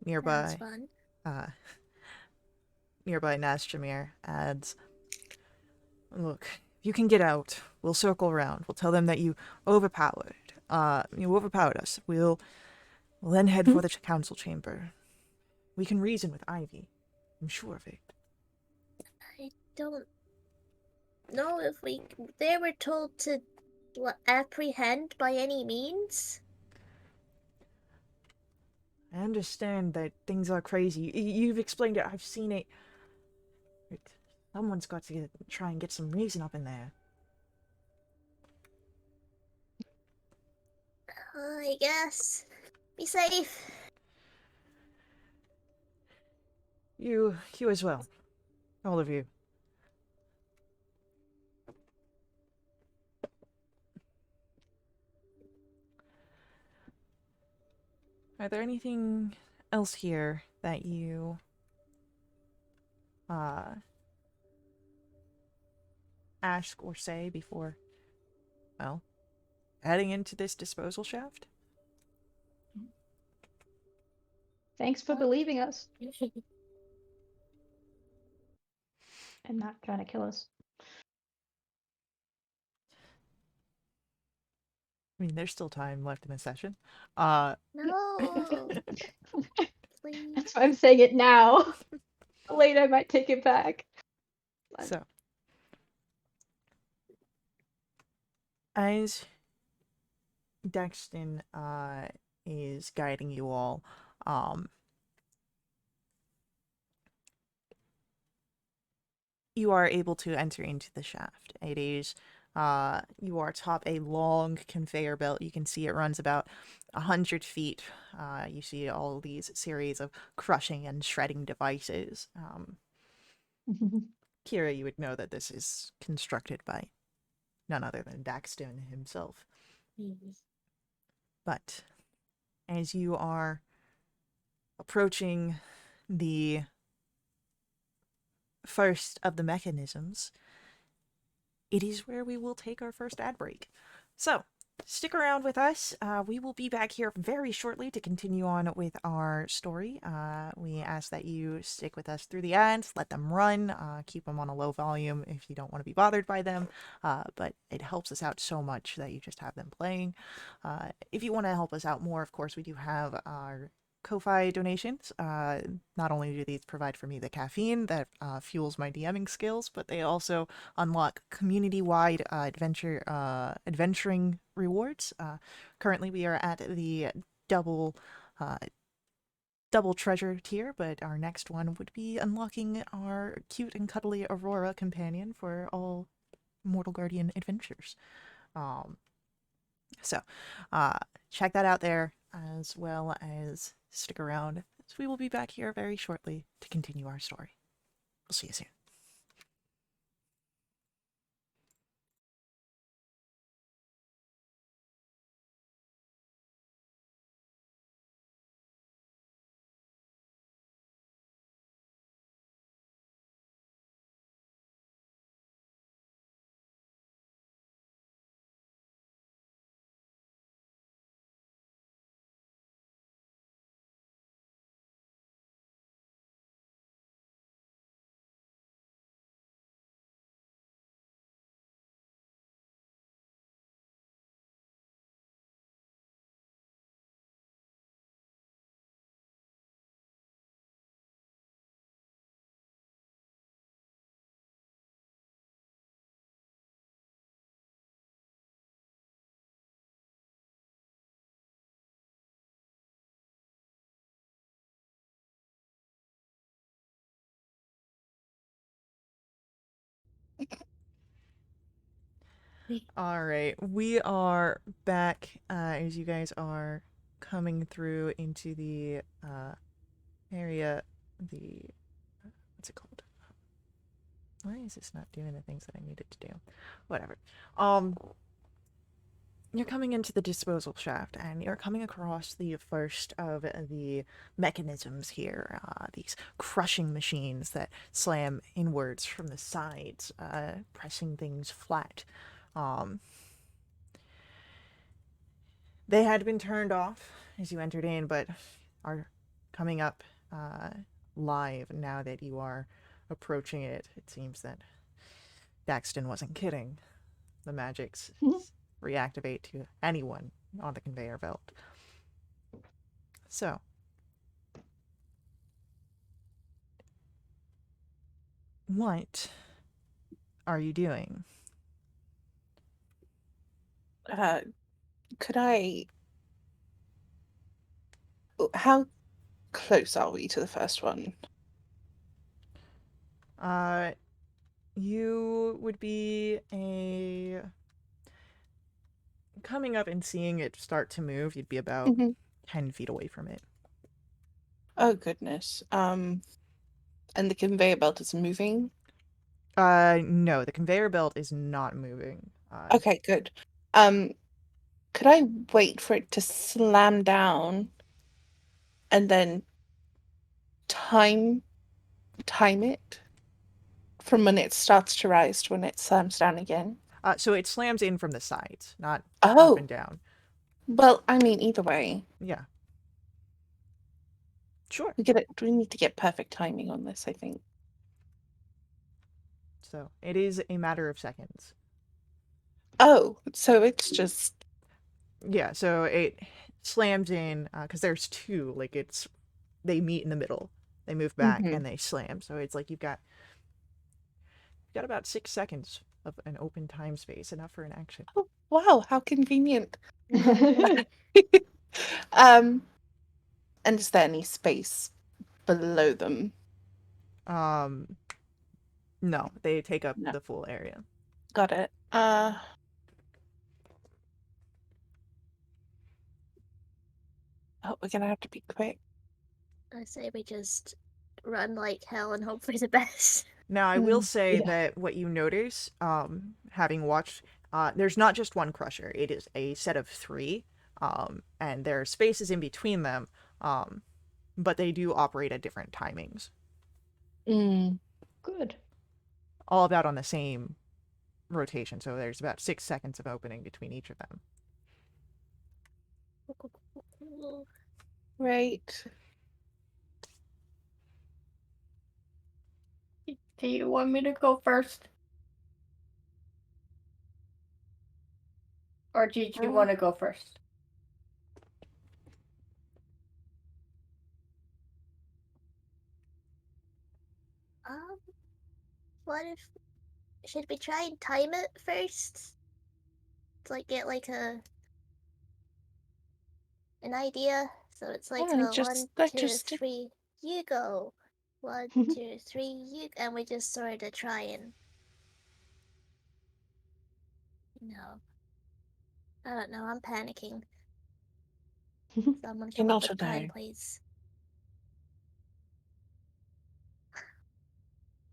Nearby, fun. nearby Nastramir adds, "Look, you can get out. We'll circle around. We'll tell them that you overpowered us. We'll then head for the council chamber. We can reason with Ivy. I'm sure of it." I don't know if they were told to apprehend by any means. I understand that things are crazy. You've explained it. I've seen it. Someone's got to try and get some reason up in there. I guess. Be safe. You as well. All of you. Are there anything else here that you ask or say before, well, heading into this disposal shaft? Thanks for believing us and not trying to kill us. I mean, there's still time left in the session. No. Please. That's why I'm saying it now. Later, I might take it back. So, as Daxton is guiding you all, you are able to enter into the shaft. It is, you are atop a long conveyor belt. You can see it runs about 100 feet. You see all these series of crushing and shredding devices. Kira, you would know that this is constructed by none other than Daxton himself. But as you are approaching the first of the mechanisms, it is where we will take our first ad break. So, stick around with us. We will be back here very shortly to continue on with our story. We ask that you stick with us through the ads, let them run, keep them on a low volume if you don't want to be bothered by them, but it helps us out so much that you just have them playing. If you want to help us out more, of course, we do have our Ko-Fi donations. Not only do these provide for me the caffeine that fuels my DMing skills, but they also unlock community-wide adventuring rewards. Currently, we are at the double double treasure tier, but our next one would be unlocking our cute and cuddly Aurora companion for all Mortal Guardian adventures. Um, so, uh, check that out there, as well as stick around, as we will be back here very shortly to continue our story. We'll see you soon. All right, we are back as you guys are coming through into the area. The what's it called? Why is this not doing the things that I need it to do? Whatever. You're coming into the disposal shaft, and you're coming across the first of the mechanisms here. These crushing machines that slam inwards from the sides, pressing things flat. They had been turned off as you entered in, but are coming up live now that you are approaching it. It seems that Daxton wasn't kidding. The magics reactivate to anyone on the conveyor belt. So, what are you doing? Could I? How close are we to the first one? You would be coming up and seeing it start to move. You'd be about 10 feet away from it. Oh goodness. And the conveyor belt is moving. No, the conveyor belt is not moving. Okay, good. Could I wait for it to slam down and then time it from when it starts to rise to when it slams down again? So it slams in from the sides, not up Oh, and down. well, I mean, either way, Yeah. Sure. we need to get perfect timing on this, I think. So it is a matter of seconds. Oh, so it's just Yeah, so it slams in because there's two. Like they meet in the middle. They move back and they slam. So it's like you've got about 6 seconds of an open time space, enough for an action. Oh, wow, how convenient. Um, and is there any space below them? No, they take up No. the full area. Got it. Oh, we're gonna have to be quick. I say we just run like hell and hope for the best. Now, I will Mm, say yeah. that what you notice, having watched, there's not just one crusher. It is a set of three, and there are spaces in between them, but they do operate at different timings, mm. Good. all about on the same rotation. So there's about 6 seconds of opening between each of them. Right. Do you want me to go first? Or did you want to go first? Um, what if should we try and time it first? To like get like a an idea? So it's like Yeah, one, I two, just three, you go. 1, 2, 3, you, and we just sort of try and, I don't know. I'm panicking. Someone you're come up not with a plan, alone. please.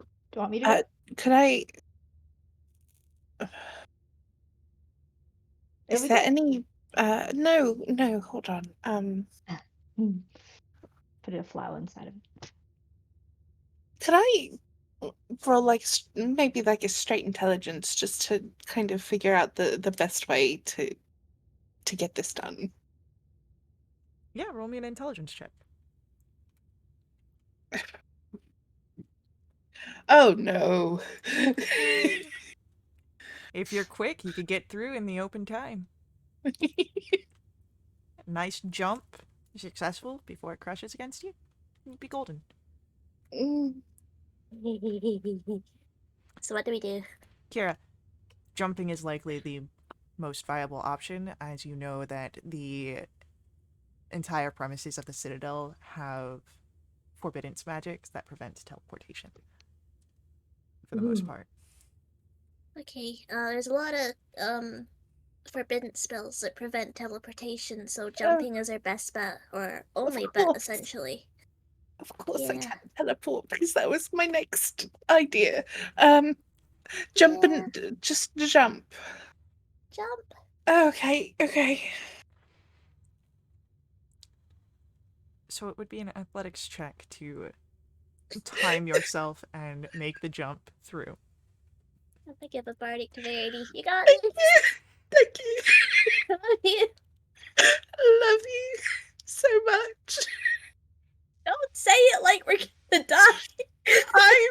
Do you want me to do it? Could I? There Is we there go. any? No. Hold on. Put a flower inside of it. Could I roll like maybe like a straight intelligence just to kind of figure out the best way to get this done? Yeah, roll me an intelligence check. Oh no. If you're quick, you could get through in the open time. Nice jump, successful before it crashes against you. You'd be golden. Mm, So what do we do? Kira, jumping is likely the most viable option, as you know that the entire premises of the Citadel have forbiddance magics that prevent teleportation, for the most part. Okay, there's a lot of forbidden spells that prevent teleportation, so oh, jumping is our best bet, or of only bet, course. essentially. Of course I Yeah. can teleport because that was my next idea. Jump Yeah. and just jump. Jump. Okay. So it would be an athletics check to time yourself and make the jump through. I'm gonna give a bardic to Verity. You got Thank this. you. Thank you. Come on, you. I love you so much. Don't say it like we're gonna die. I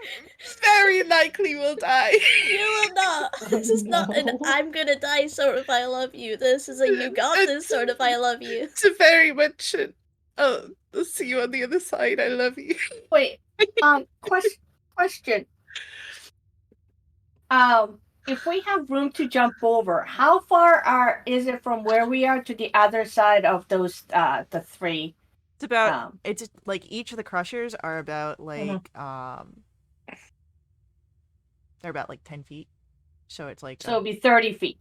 very likely will die. You will not. This is not an No. I'm gonna die sort of I love you. This is a you got this sort of I love you. It's a very much. I'll see you on the other side. I love you. Wait. Question. If we have room to jump over, how far is it from where we are to the other side of those the three? It's about Um, it's like each of the crushers are about like they're about like 10 feet. So it's like so it'll be 30 feet.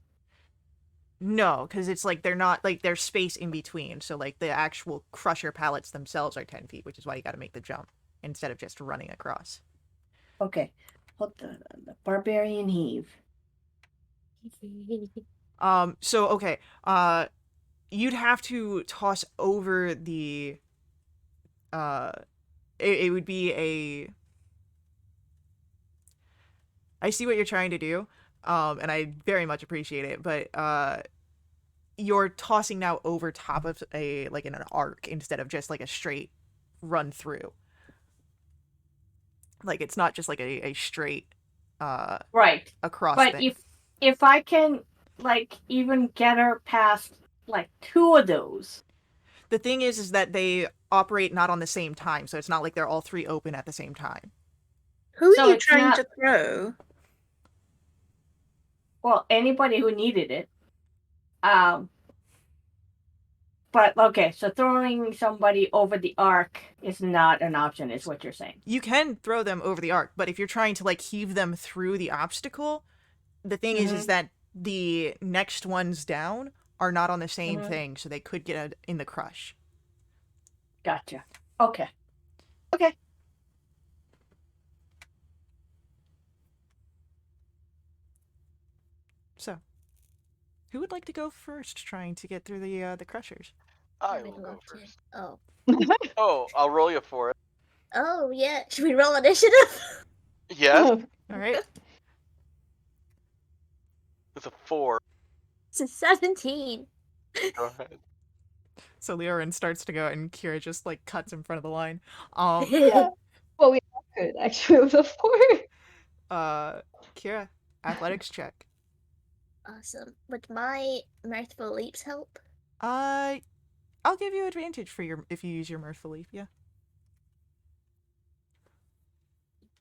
no, because it's like they're not like there's space in between. So like the actual crusher pallets themselves are 10 feet, which is why you got to make the jump instead of just running across. Okay. Hold the barbarian heave. So okay, you'd have to toss over the uh it would be a I see what you're trying to do, and I very much appreciate it, but you're tossing now over top of a like in an arc instead of just like a straight run through. Like it's not just like a straight Right. across But thing. if I can like even get her past like two of those. The thing is that they operate not on the same time, so it's not like they're all three open at the same time. Who So are you it's trying not- to throw? Well, anybody who needed it. But okay, so throwing somebody over the arc is not an option, is what you're saying. You can throw them over the arc, but if you're trying to like heave them through the obstacle, the thing is that the next ones down are not on the same thing, so they could get in the crush. Gotcha. Okay. So, who would like to go first, trying to get through the crushers? I would will go love to. first. Oh. Oh, I'll roll you for it. Oh, yeah. Should we roll initiative? Yes, All right. it's a 4. It's a 17. Go ahead. So Leorin starts to go, and Kira just like cuts in front of the line. Yeah. Well, we could actually before. Kira, athletics check. Awesome. Would my mirthful leaps help? I'll give you advantage for your if you use your mirthful leap. Yeah,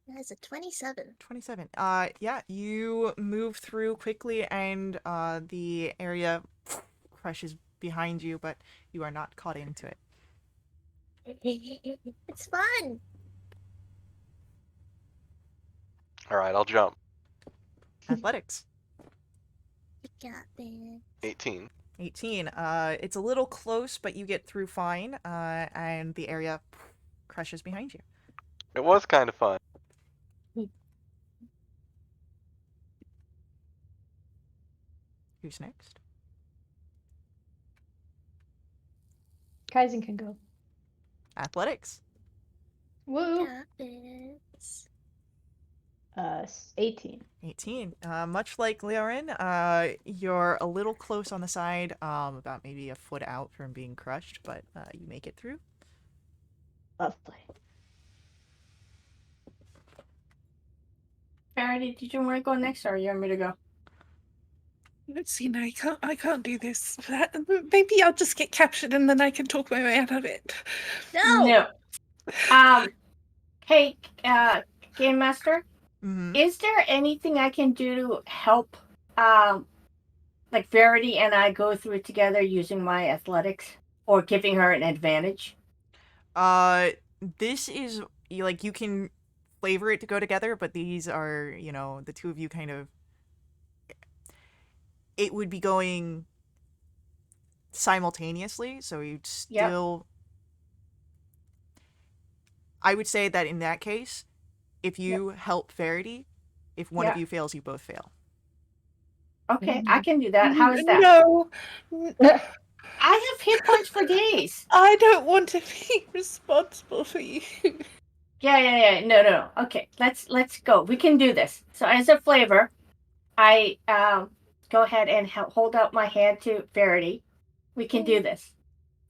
That is a 27. 27. Yeah, you move through quickly, and the area crushes behind you, but you are not caught into it. It's fun. All right, I'll jump. Athletics. You got this. 18. 18. It's a little close, but you get through fine, and the area crushes behind you. It was kind of fun. Who's next? Kaizen can go. Athletics. Woo! Got this. 18. 18. Much like Leorin, you're a little close on the side, about maybe a foot out from being crushed, but you make it through. Lovely. Verity, did you want to go next, or you want me to go? See, no, I can't do this. Maybe I'll just get captured and then I can talk my way out of it. No. Hey, Game Master, Mm-hmm. is there anything I can do to help, like Verity and I go through it together using my athletics, or giving her an advantage? This is, like, you can flavor it to go together, but these are, the two of you kind of, it would be going simultaneously, so you'd still, I would say that in that case, if you help Verity, if one of you fails, you both fail. Okay, I can do that. How is that? No, I have hit points for days. I don't want to be responsible for you. Yeah. No. Okay, let's go. We can do this. So as a flavor, I go ahead and hold out my hand to Verity. We can do this.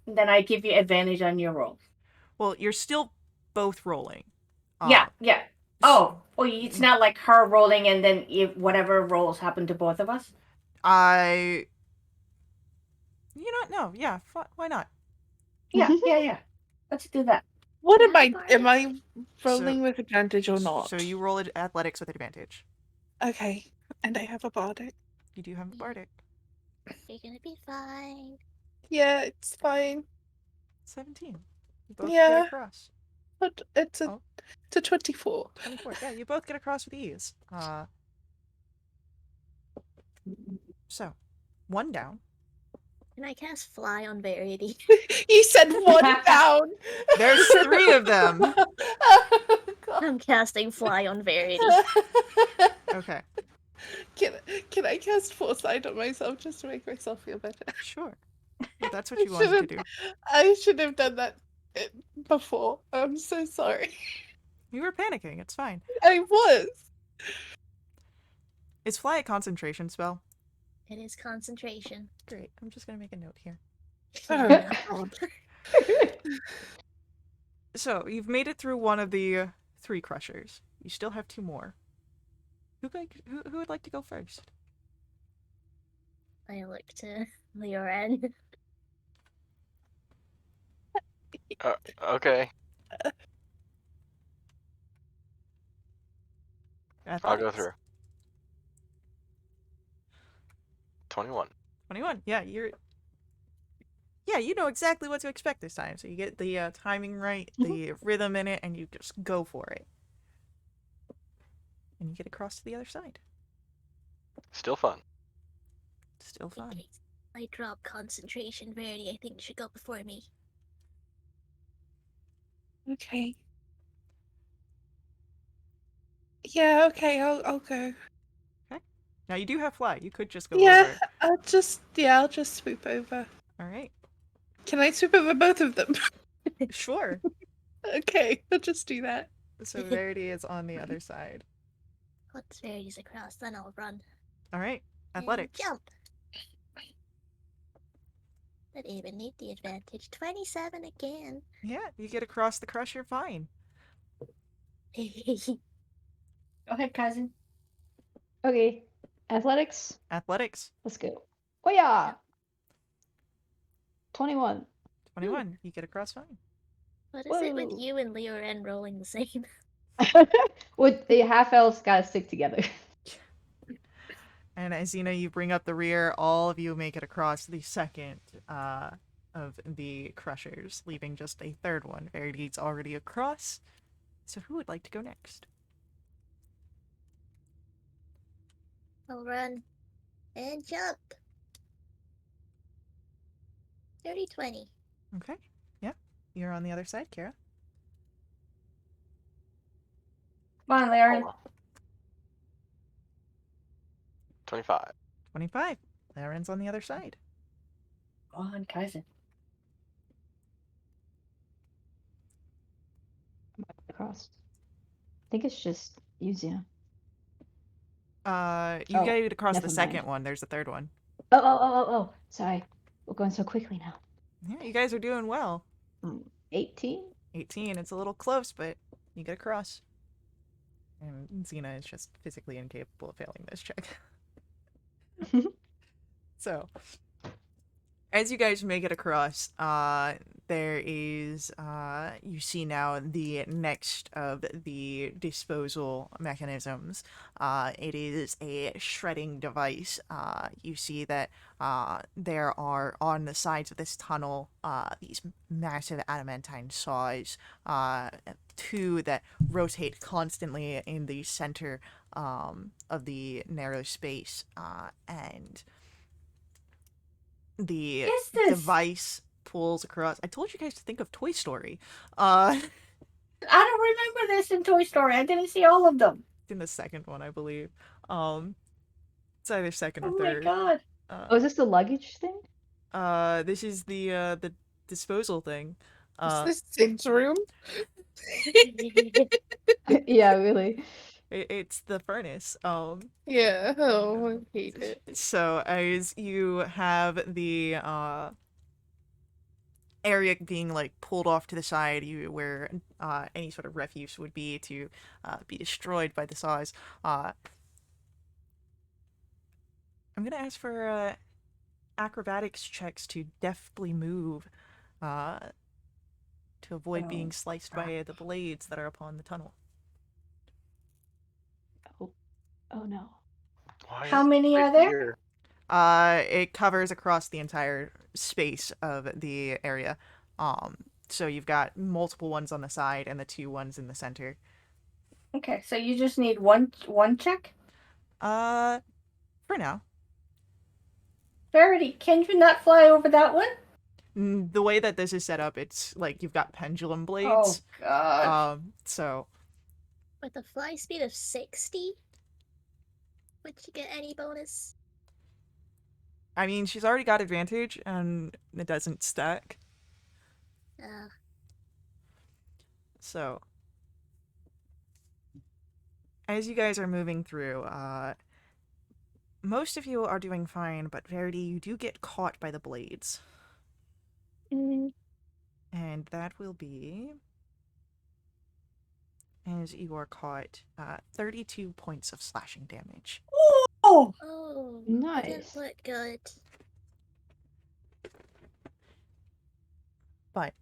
And then I give you advantage on your roll. Well, you're still both rolling. Yeah. Oh, it's not like her rolling and then if whatever rolls happen to both of us? No, yeah, why not? Yeah. Let's do that. What Can am I I? Am I rolling So- with advantage or not? So you roll athletics with advantage. Okay, and I have a bardic. You do have a bardic. You're gonna be fine. Yeah, it's fine. 17. You both Yeah. get across. But it's a Oh. it's a 24. 24. Yeah, you both get across with ease. So, one down. Can I cast Fly on Verity? You said one down. There's 3 of them. Oh, God. I'm casting Fly on Verity. Okay, Can I cast foresight on myself just to make myself feel better? sure. If that's what you wanted to do. I should have done that before. I'm so sorry. You were panicking. It's fine. I was. Is Fly a concentration spell? It is concentration. Great. I'm just going to make a note here. Oh, God. So, you've made it through one of the 3 crushers. You still have 2 more. Who would like to go first? I look to Leoren. Okay, I'll go Athletics. through. 21. 21. Yeah, you know exactly what to expect this time. So you get the timing right, the rhythm in it, and you just go for it. And you get across to the other side. Still fun. Still fun. Okay, I drop concentration. Verity, I think you should go before me. Okay. Yeah, okay, I'll go. Now you do have Fly. You could just go Yeah, over. I'll just swoop over. All right. Can I swoop over both of them? Sure. Okay, I'll just do that. So Verity is on the other side. Once Verity's across, then I'll run. All right. and Athletics. Jump. Didn't even need the advantage. 27 again. Yeah, you get across the crusher fine. Go ahead, cousin. Okay. Athletics. Athletics. Let's go. Oh yeah. 21. 21. You get across fine. What is it with Whoa. you and Leoren rolling the same? With the half elves gotta stick together. And as you know, you bring up the rear, all of you make it across the second of the crushers, leaving just a third one. Verity's already across. So who would like to go next? I'll run and jump. 30-20. Okay. Yeah. You're on the other side, Kara. Come on, Laren. 25. 25. Laren's on the other side. Go on, Kaizen. Across. I think it's just Yuzia. You Oh, get it across the never second mind. one. There's a third one. Oh. Sorry. We're going so quickly now. Yeah, you guys are doing well. 18? 18. It's a little close, but you get across. And Xena is just physically incapable of failing this check. So, as you guys make it across, there is, you see now the next of the disposal mechanisms. It is a shredding device. You see that there are on the sides of this tunnel these massive adamantine saws, two that rotate constantly in the center of the narrow space, and the Is this? device pulls across. I told you guys to think of Toy Story. I don't remember this in Toy Story. I didn't see all of them. In the second one, I believe. It's either second or Oh my third. god. Oh, is this the luggage thing? This is the disposal thing. Is this Sid's room? Yeah, really. It's the furnace. Yeah. Oh, I hate it. So as you have the area being like pulled off to the side, where any sort of refuse would be to be destroyed by the saws. I'm gonna ask for acrobatics checks to deftly move, to avoid being sliced by the blades that are upon the tunnel. Oh no. Why How is it many right are there? here? It covers across the entire space of the area. So you've got multiple ones on the side and the two ones in the center. Okay, so you just need one check? For now. Verity, can you not fly over that one? The way that this is set up, it's like you've got pendulum Oh blades. god. So With a fly speed of 60? Would you get any bonus? I mean, she's already got advantage, and it doesn't stack. So, as you guys are moving through, most of you are doing fine, but Verity, you do get caught by the blades. And that will be, as you are caught, 32 points of slashing damage. Oh! Oh, Nice. that didn't look good. But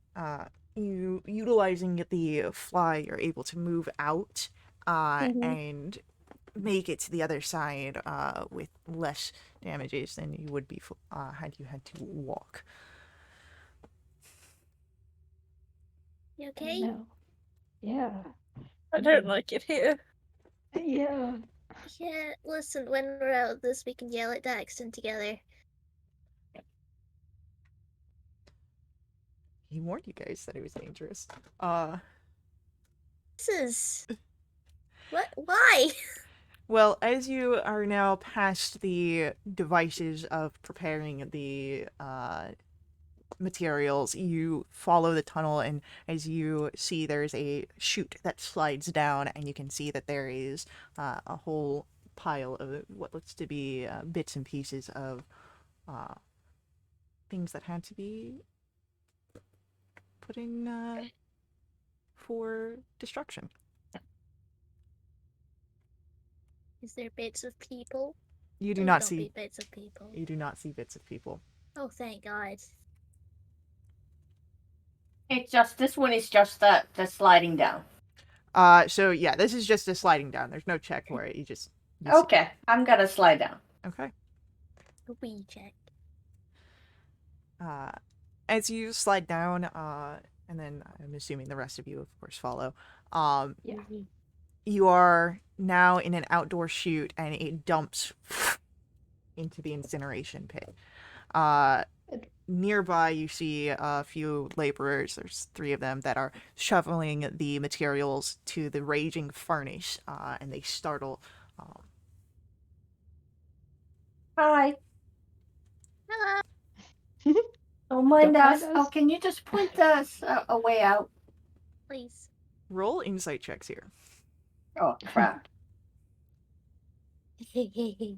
you utilizing the fly, you're able to move out and make it to the other side with less damages than you would be had you had to walk. You okay? No. Yeah. I don't like it here. Yeah. Yeah, listen, when we're out of this, we can yell at Daxton together. He warned you guys that it was dangerous. This is... What? Why? Well, as you are now past the devices of preparing the materials, you follow the tunnel, and as you see, there's a chute that slides down, and you can see that there is a whole pile of what looks to be bits and pieces of things that had to be put in for destruction. Is there bits of people? You do Please not don't see. be bits of people. You do not see bits of people. Oh, thank God. It's just this one is just the sliding down. So yeah, this is just a sliding down. There's no check for it. You just Okay, I'm gonna slide down. Okay. A wee check. As you slide down, and then I'm assuming the rest of you, of course, follow. Yeah. You are now in an outdoor chute, and it dumps into the incineration pit. Nearby, you see a few laborers. There's 3 of them that are shoveling the materials to the raging furnace, and they startle. Hi. Hello. Don't mind Don't mind us. Oh, us. can you just point us a way out? Please. Roll insight checks here. Oh, crap. Kira.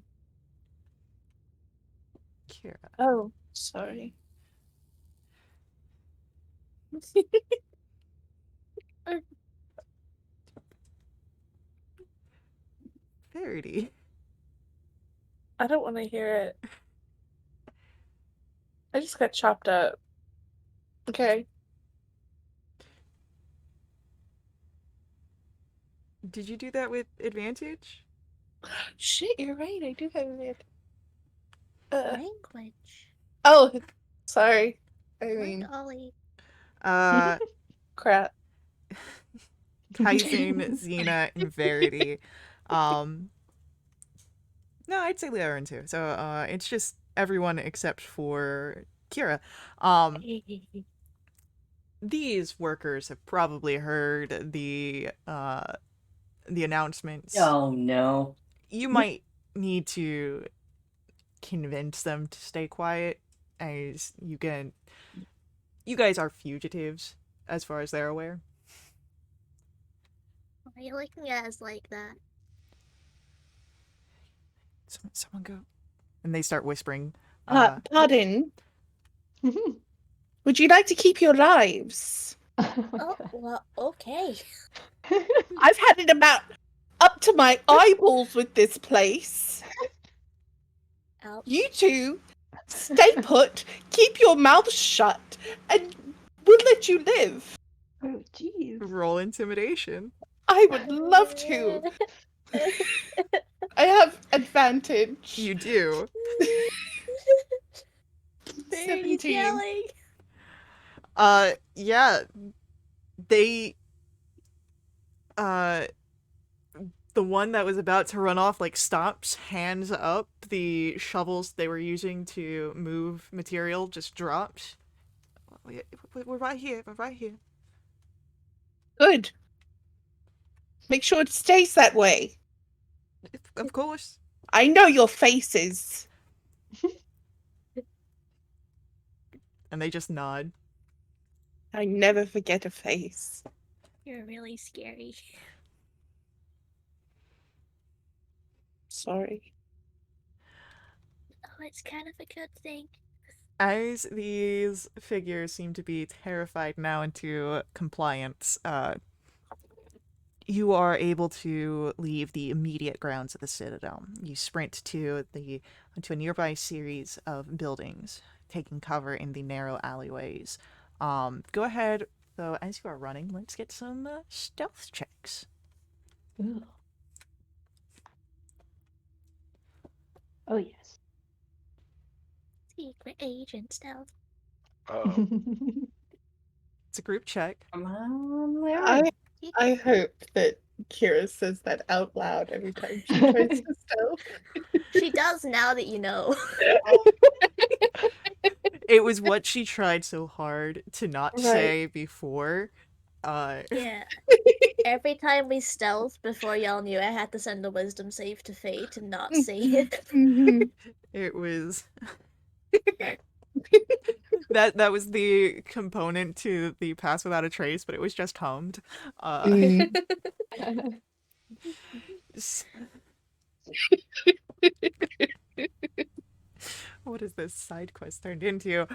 Oh, sorry. Verity. I don't want to hear it. I just got chopped up. Okay. Did you do that with advantage? Shit, you're right. I do have it. Language. Oh, sorry. I Word mean, Ollie. crap. Tyson, Xena, and Verity. No, I'd say Leorin too. So it's just everyone except for Kira. These workers have probably heard the announcements. Oh, no. You might need to convince them to stay quiet, as you guys are fugitives as far as they're aware. Why are you looking at us like that? Someone go. And they start whispering. Pardon. Would you like to keep your lives? Oh my Oh, god. well, okay. I've had it about up to my eyeballs with this place. Ouch. You two, stay put, keep your mouth shut, and we'll let you live. Oh jeez. Roll intimidation. I would love to. I have advantage. You do. Verity's 17. yelling. Yeah. They the one that was about to run off stops, hands up. The shovels they were using to move material just drops. We're right here. We're right here. Good. Make sure it stays that way. Of course. I know your faces. And they just nod. I never forget a face. You're really scary. Sorry. Oh, it's kind of a good thing. As these figures seem to be terrified now into compliance, you are able to leave the immediate grounds of the Citadel. You sprint to a nearby series of buildings, taking cover in the narrow alleyways. Go ahead, though, as you are running, let's get some stealth checks. Ugh. Oh yes. Secret agent stealth. Oh, It's a group check. Come on, Larry. I hope that Kira says that out loud every time she tries to stealth. She does now that you know. It was what she tried so hard to not Right. say before. Yeah. Every time we stealth before y'all knew, I had to send a wisdom save to Faye to not say it. Mhm. It was that was the component to the pass without a trace, but it was just hummed. Mm. S- what is this side quest turned into?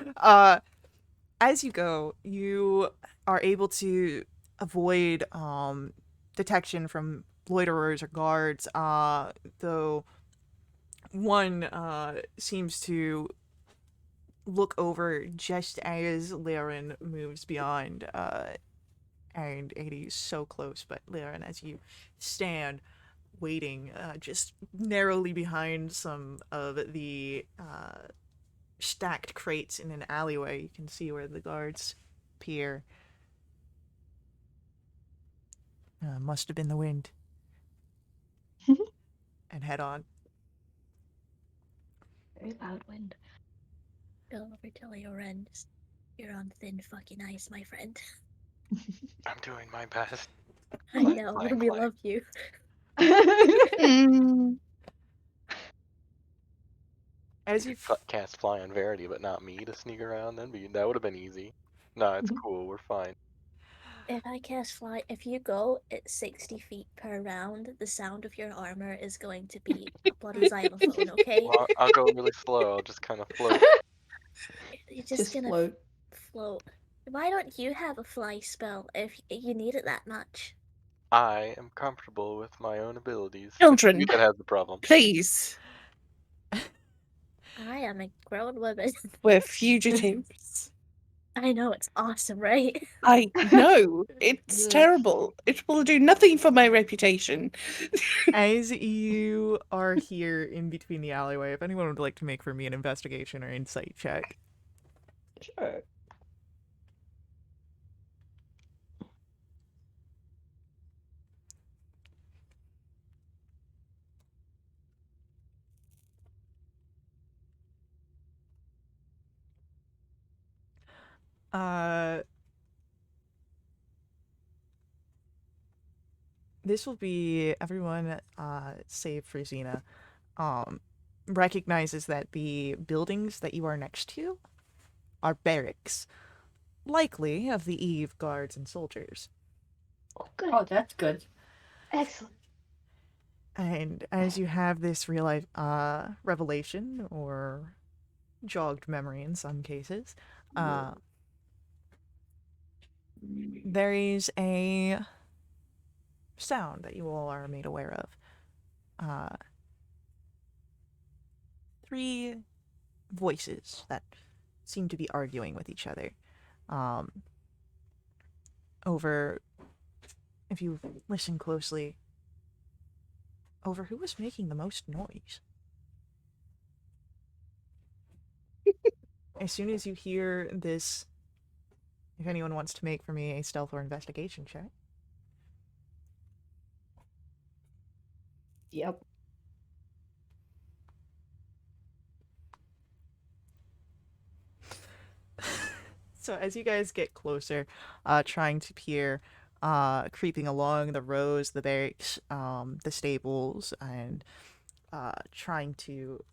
As you go, you are able to avoid detection from loiterers or guards. Though one seems to look over just as Laren moves beyond, and it is so close. But Laren, as you stand, waiting, just narrowly behind some of the stacked crates in an alleyway. You can see where the guards appear. Must have been the wind. And head on. Very loud wind. Go over to Leoren. You're on thin fucking ice, my friend. I'm doing my best. I know, Fine, we Clay. love you. Mm. As You you could cast Fly on Verity, but not me to sneak around. That would have been easy. No, it's cool. We're fine. If I cast fly, if you go at 60 feet per round, the sound of your armor is going to be a bloody xylophone, okay? Well, I'll go really slow. I'll just kind of float. You're just gonna float. float. Why don't you have a fly spell if you need it that much? I am comfortable with my own abilities. Children. It's you that has the problem. Please, I am a grown woman. we're fugitives. I know, it's awesome, right? I know it's Ugh. terrible. It will do nothing for my reputation. As you are here in between the alleyway, if anyone would like to make for me an investigation or insight check. Sure. This will be everyone, save for Xena, recognizes that the buildings that you are next to are barracks, likely of the Eve guards and soldiers. Oh, good. Oh, that's good. Excellent. And as you have this real revelation, or jogged memory in some cases, there is a sound that you all are made aware of. 3 voices that seem to be arguing with each other. Over, if you listen closely, over who was making the most noise. As soon as you hear this, if anyone wants to make for me a stealth or investigation check. Yep. So as you guys get closer, trying to peer, creeping along the rows, the barracks, the stables, and trying to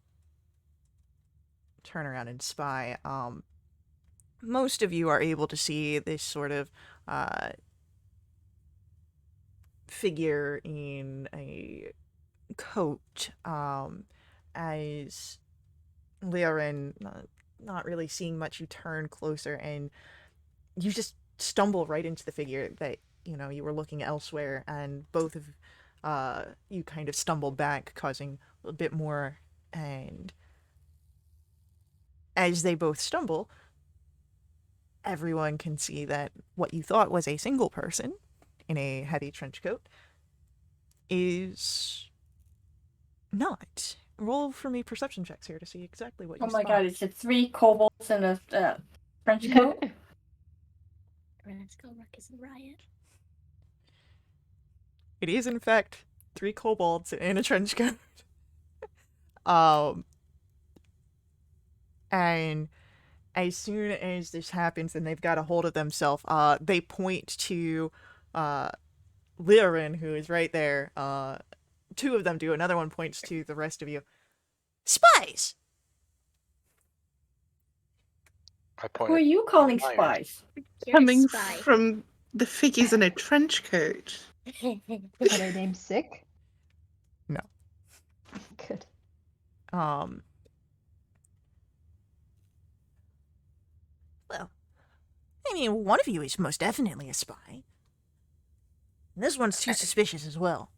turn around and spy, most of you are able to see this sort of figure in a coat, as Leorin, not really seeing much, you turn closer and you just stumble right into the figure that, you were looking elsewhere, and both of you kind of stumble back, causing a bit more, and as they both stumble, everyone can see that what you thought was a single person in a heavy trench coat is not. Roll for me perception checks here to see exactly what you Oh my spot. god, it's 3 kobolds in a French coat? Let's go ruckus and riot. It is, in fact, 3 kobolds in a trench coat. And as soon as this happens and they've got a hold of themselves, they point to Leorin, who is right there. 2 of them do. Another one points to the rest of you. Spies! I Who are pointed. you calling Liars. spies? You're Coming a spy. from the figures in a trench coat. Are they named Sick? No. Good. Well, I mean, one of you is most definitely a spy. And this one's too suspicious as well.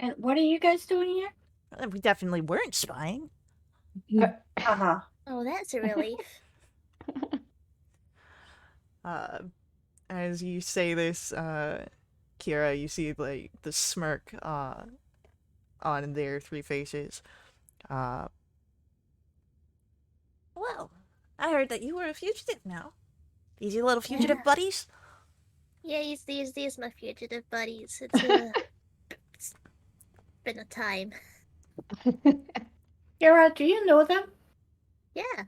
And what are you guys doing here? We definitely weren't spying. Uh-huh. Oh, that's a relief. As you say this, Kira, you see like the smirk on their three faces. Uh, well, I heard that you were a fugitive now. These your little fugitive Yeah. buddies? Yeah, these my fugitive buddies. It's been a time. Kira, do you know them? Yeah,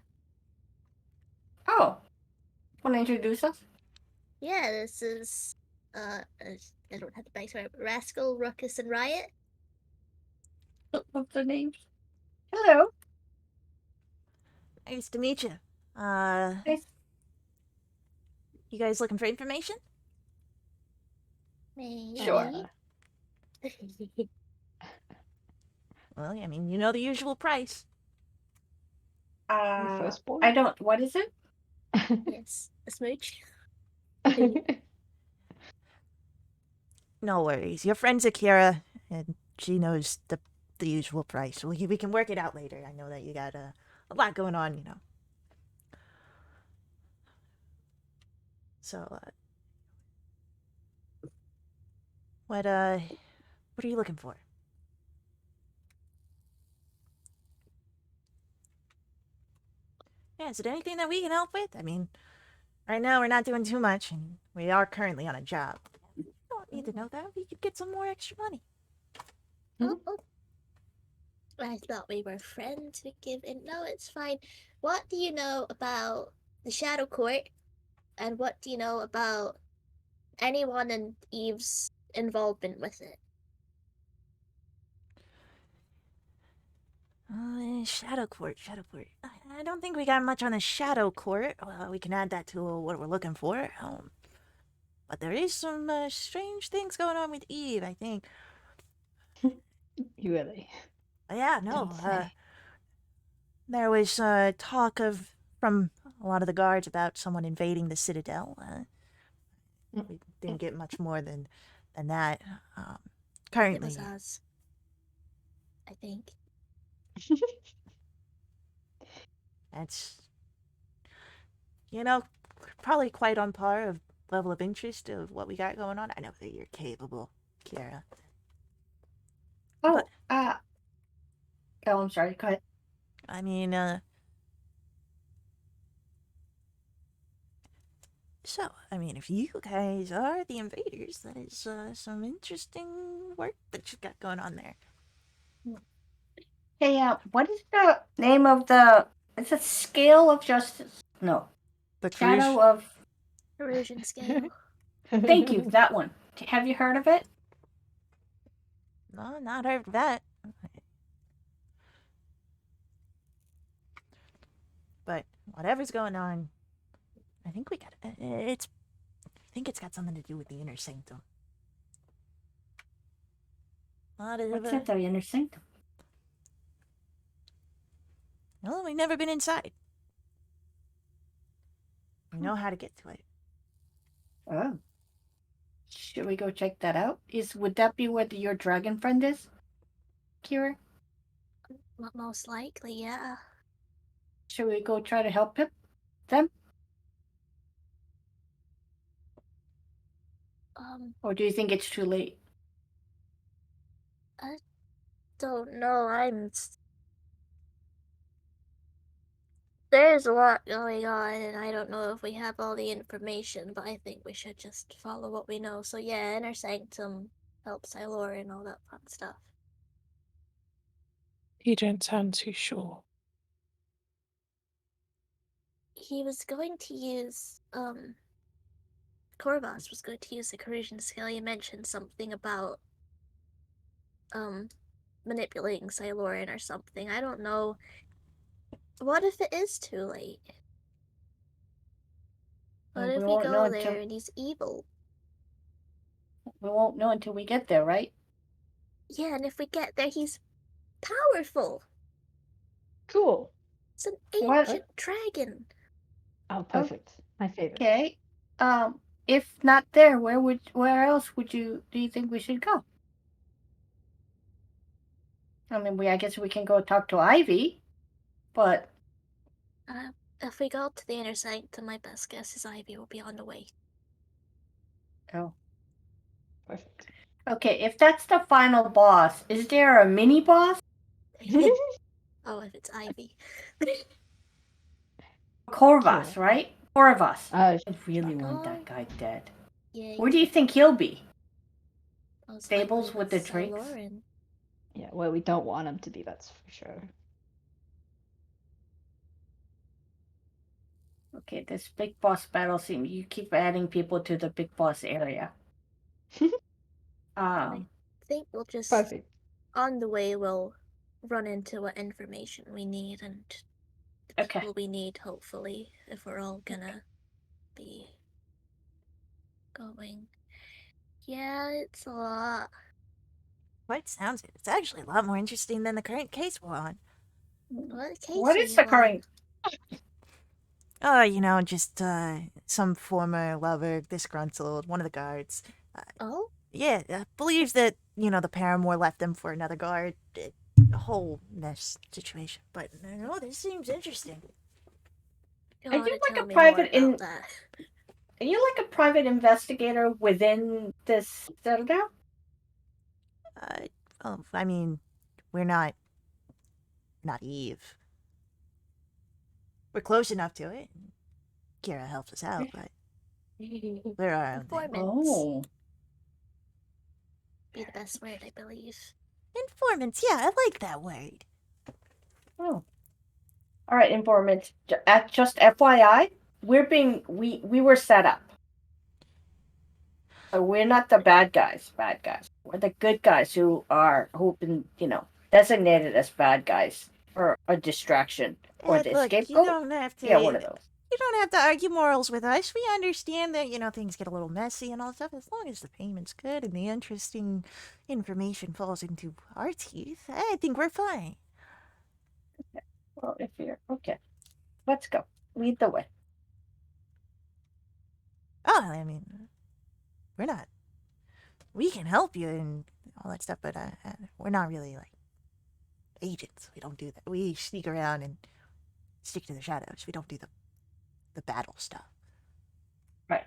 Oh, want to introduce us? yeah. This is I don't have the backstory. Rascal, Ruckus, and Riot. Love the names. Hello. Nice to meet you. Nice. You guys looking for information? Sure. Maybe. Well, I mean, you know the usual price. Your firstborn? I don't. What is it? Yes, a smooch. No worries. Your friend's Akira, and she knows the usual price. We can work it out later. I know that you got a lot going on, you know. So, what are you looking for? Yeah, is it anything that we can help with? I mean, right now we're not doing too much, and we are currently on a job. You don't need to know that. We could get some more extra money. Oh, I thought we were friends. We give in. No, it's fine. What do you know about the Shadow Court? And what do you know about anyone in Eve's involvement with it? Shadow Court, Shadow Court. I don't think we got much on the Shadow Court. We can add that to what we're looking for. But there is some strange things going on with Eve, I think. Really? Yeah, no. Don't say. There was talk of from a lot of the guards about someone invading the Citadel. We didn't get much more than that. It Currently, was us. I think. that's probably quite on par of level of interest of what we got going on. I know that you're capable, Kiara. Oh, But oh, I'm sorry. Go ahead. I mean, so I mean, if you guys are the invaders, that is some interesting work that you got going on there. Hey, what is the name of the? It's a scale of justice. No, The shadow Carouge? of. Erosion scale. Thank you. That one. Have you heard of it? No, not heard of that. But whatever's going on, I think we got it's. I think it's got something to do with the inner sanctum. A lot of What's at the inner sanctum? well, we've never been inside. We know how to get to it. Oh, should we go check that out? Would that be where your dragon friend is, Kira? Most likely, yeah. Should we go try to help them? Or do you think it's too late? I don't know. There's a lot going on, and I don't know if we have all the information, but I think we should just follow what we know. So yeah, Inner Sanctum helps Silora and all that fun stuff. You don't sound too sure. He was going to use, Corvus was going to use the corrosion scale. He mentioned something about, manipulating Siloran or something. I don't know. What if it is too late? What Well, if we we won't know go there and he's evil? We won't know until we get there, right? Yeah, and if we get there, he's powerful. Cool. It's an What? ancient dragon. Oh, perfect. My favorite. Okay. If not there, where else do you think we should go? I mean, I guess we can go talk to Ivy, but If we go to the Inner Sanctum, my best guess is Ivy will be on the way. oh, Perfect. Okay, if that's the final boss, is there a mini boss? Oh, if it's Ivy. Corvus, Kira. right? Corvus. Uh, I really not- want that guy dead. Yeah. Where do you think he'll be? Most Stables likely with the drinks? Lauren. yeah, well, we don't want him to be, that's for sure. Okay, this big boss battle scene. You keep adding people to the big boss area. I think we'll just Perfect. on the way we'll run into what information we need and the Okay. people we need, hopefully, if we're all gonna be going. Yeah, it's a lot. Quite sounds it. It's actually a lot more interesting than the current case we're on. What case What are is you the on? current? Just some former lover, disgruntled, one of the guards. Oh? Yeah, believes that, the paramour left him for another guard. A whole mess situation. But, this seems interesting. You Are ought you to like tell a me more private about that. Are you like a private investigator within this citadel? I mean, we're not naive. We're close enough to it. Kira helps us out, but we're our own thing. Informants. Oh. Be the best word, I believe. Informants, yeah, I like that word. Oh. All right, informants. Just FYI, we were set up. We're not the bad guys. Bad guys. We're the good guys who've been designated as bad guys for a distraction or Ed, the look, scapegoat. Yeah, one of those. You don't have to argue morals with us. We understand that, things get a little messy and all that stuff. As long as the payment's good and the interesting information falls into our teeth, I think we're fine. Well, if you're okay, let's go. Lead the way. Oh, I mean, we're not. We can help you and all that stuff, but we're not really, like, agents. We don't do that. We sneak around and stick to the shadows. We don't do the battle stuff. Right.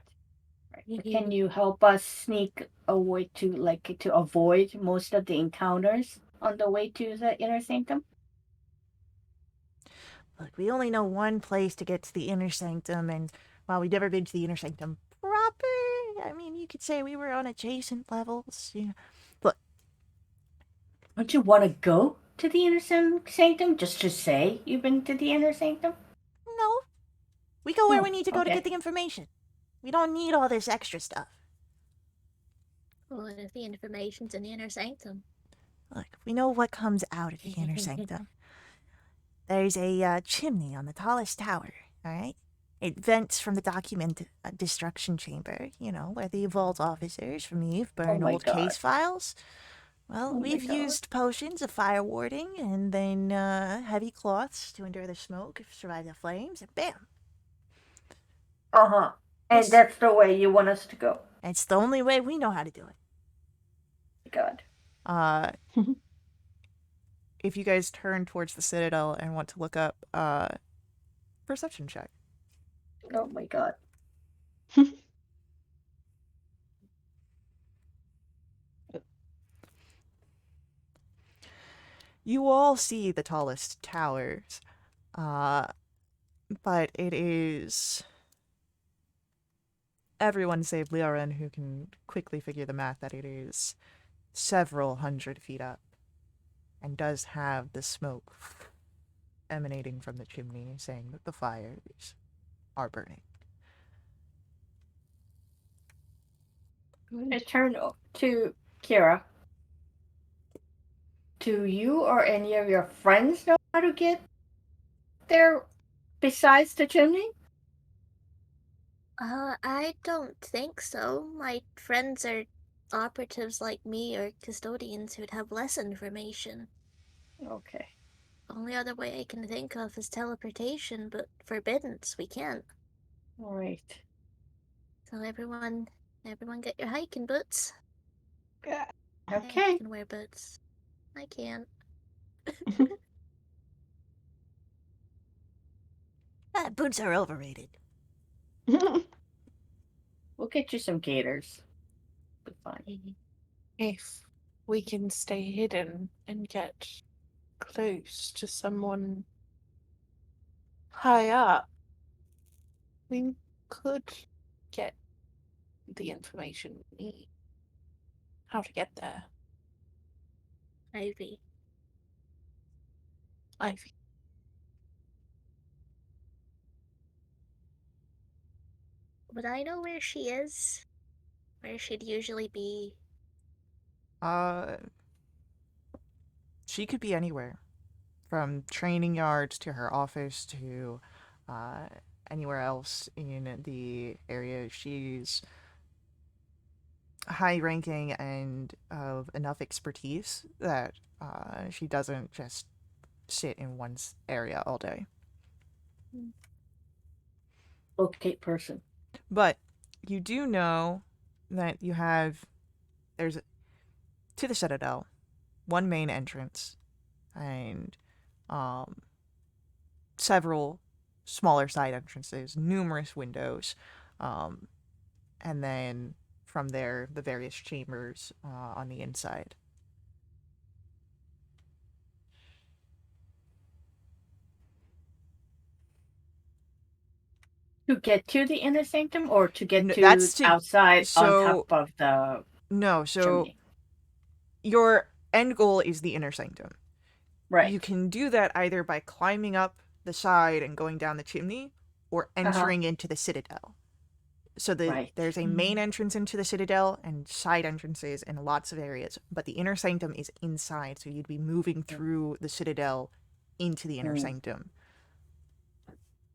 Right. Can you help us sneak away to avoid most of the encounters on the way to the inner sanctum? Look, we only know one place to get to the inner sanctum, and while we've never been to the inner sanctum proper, I mean, you could say we were on adjacent levels. Look, Don't you want to go to the inner sanctum just to say you've been to the inner sanctum? no, we go where Oh, we need to go to okay. get the information. We don't need all this extra stuff. What if the information's in the inner sanctum? Look, we know what comes out of the inner sanctum. There's a chimney on the tallest tower, all right? It vents from the document destruction chamber, where the vault officers from Eve burn my old God. case files. Well, Oh my we've God. used potions of fire warding and then heavy cloths to endure the smoke, survive the flames, and bam! Uh-huh. And Yes. that's the way you want us to go. It's the only way we know how to do it. God. If you guys turn towards the Citadel and want to look up, perception check. Oh my God. You all see the tallest towers, but it is everyone save Leoren who can quickly figure the math that it is several hundred feet up and does have the smoke emanating from the chimney saying that the fires are burning. I turn to Kira. Do you or any of your friends know how to get there besides the chimney? I don't think so. My friends are operatives like me or custodians who'd have less information. Okay. Only other way I can think of is teleportation, but forbiddance, we can't. All right. So everyone get your hiking boots. I Okay. can wear boots. I can't. Boots are overrated. We'll get you some gaiters. be fine. If we can stay hidden and get close to someone high up, we could get the information we need. How to get there, Ivy. Ivy. Would I know where she is? Where she'd usually be? She could be anywhere, from training yards to her office to uh, anywhere else in the area. She's high ranking and of enough expertise that she doesn't just sit in one area all day. Okay, person. But you do know that there's to the Citadel one main entrance and um, several smaller side entrances, numerous windows, um, and then from there the various chambers on the inside. To get to the inner sanctum or to get No, to that's to outside on so top of the no so chimney? your end goal is the inner sanctum. Right. You can do that either by climbing up the side and going down the chimney or entering into the Citadel. So Right. there's a main entrance into the Citadel and side entrances in lots of areas, but the inner sanctum is inside, so you'd be moving through the Citadel into the inner sanctum.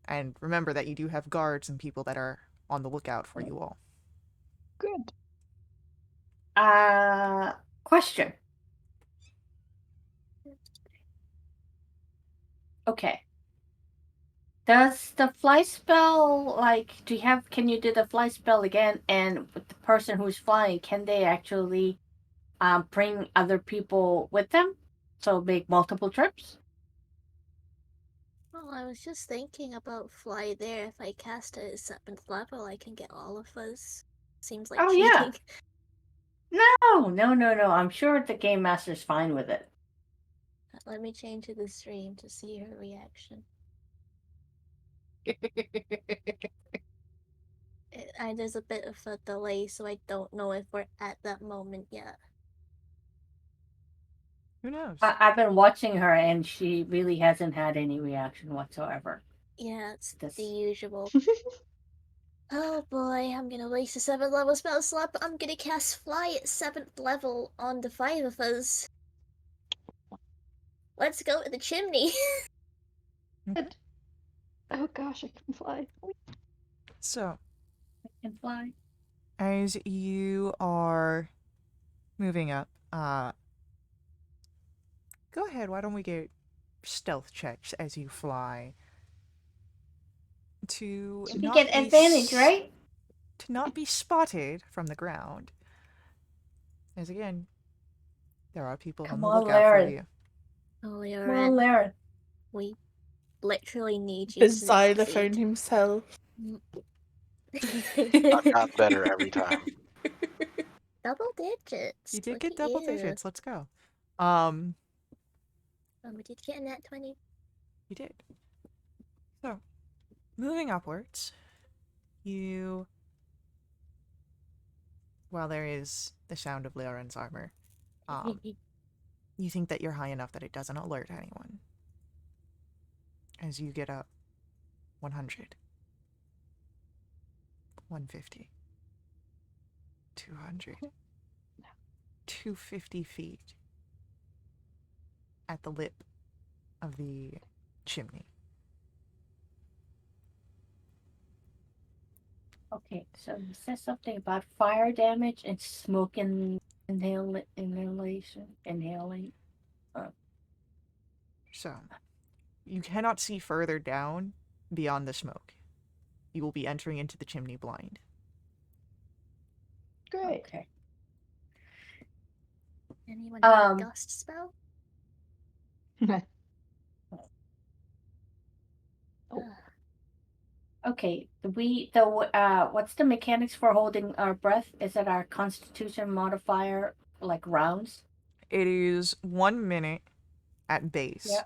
And remember that you do have guards and people that are on the lookout for you all. Good. Question. Okay. Does the fly spell, like, can you do the fly spell again? And with the person who's flying, can they actually bring other people with them? So make multiple trips? Well, I was just thinking about fly there. If I cast it at 7th level, I can get all of us. Seems like Oh, yeah. cheating. No. I'm sure the game master's fine with it. Let me change to the stream to see her reaction. There's a bit of a delay, so I don't know if we're at that moment yet. Who knows? I've been watching her, and she really hasn't had any reaction whatsoever. Yeah, it's This- the usual. Oh boy, I'm gonna waste a 7th level spell slot, but I'm gonna cast Fly at 7th level on the 5 of us. Let's go to the chimney. Good. Oh gosh, I can fly. So, I can fly. as you are moving up, go ahead, why don't we get stealth checks as you fly to You not get be advantage, right? to not be spotted from the ground. As again, there are people Come on the on, lookout for Laren. you. Oh, Come on, Laren. We literally need you The to xylophone succeed. himself. I've gotten better every time. Double digits. You did Look get at double you. digits. Let's go. We did get a nat 20. You did. So, moving upwards, while there is the sound of Leoren's armor, you think that you're high enough that it doesn't alert anyone. As you get up 100, 150, 200, 250 feet at the lip of the chimney. Okay, so you said something about fire damage and smoke inhaling. So, you cannot see further down beyond the smoke. You will be entering into the chimney blind. Great. Okay. Anyone have a Um, gust spell? Oh. Okay, what's the mechanics for holding our breath? Is it our Constitution modifier, like rounds? It is 1 minute at base, Yeah,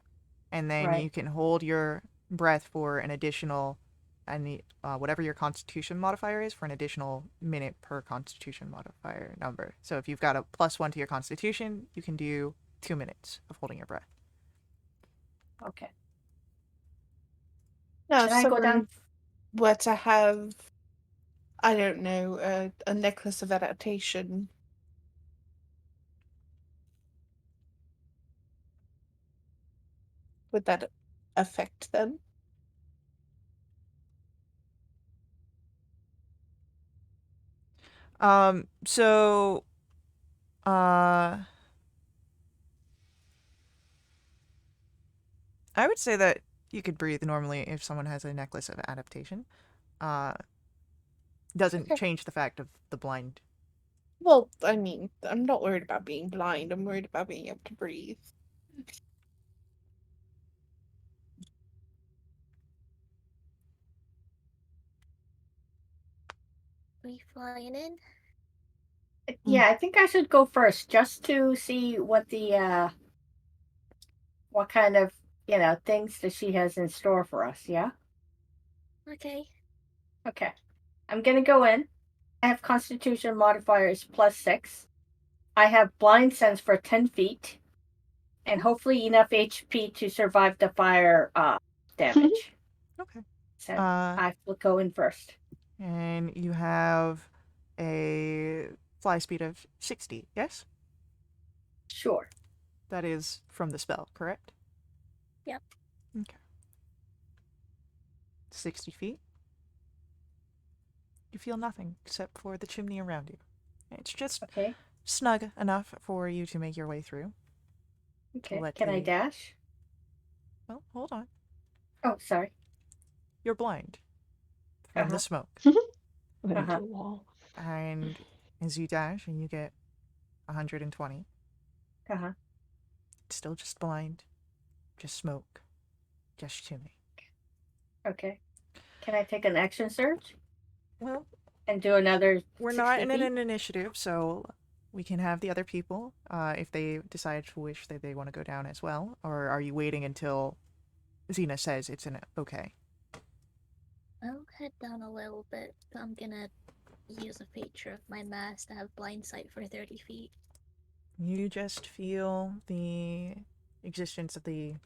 and then right. you can hold your breath for an additional, whatever your Constitution modifier is, for an additional minute per Constitution modifier number. So if you've got a +1 to your Constitution, you can do 2 minutes of holding your breath. Okay. Now, if Can I go down? someone were to have, I don't know, a necklace of adaptation, would that affect them? So, I would say that you could breathe normally if someone has a necklace of adaptation. Uh, doesn't Okay. change the fact of the blind. Well, I mean, I'm not worried about being blind. I'm worried about being able to breathe. We flying in? Yeah, I think I should go first just to see what kind of things that she has in store for us. Yeah. Okay. Okay. I'm gonna go in. I have Constitution modifiers +6. I have blind sense for 10 feet, and hopefully enough HP to survive the fire damage. Okay. So Uh, I will go in first. and you have a fly speed of 60, yes? Sure. That is from the spell, correct? Yep. Okay. 60 feet. You feel nothing except for the chimney around you. It's just Okay. snug enough for you to make your way through. To Okay. let Can I the... dash? Well, hold on. Oh, sorry. You're blind Uh from the huh. smoke. Went Uh huh. into a wall. And as you dash and you get 120, Uh huh. it's still just blind, just smoke, just chimney. Okay. Can I take an action surge Well, and do another we're not 60 in feet? an initiative, so we can have the other people if they decide to wish that they want to go down as well. Or are you waiting until Xena says it's an okay? I'll head down a little bit, but I'm gonna use a feature of my mask to have blind sight for 30 feet. You just feel the existence of the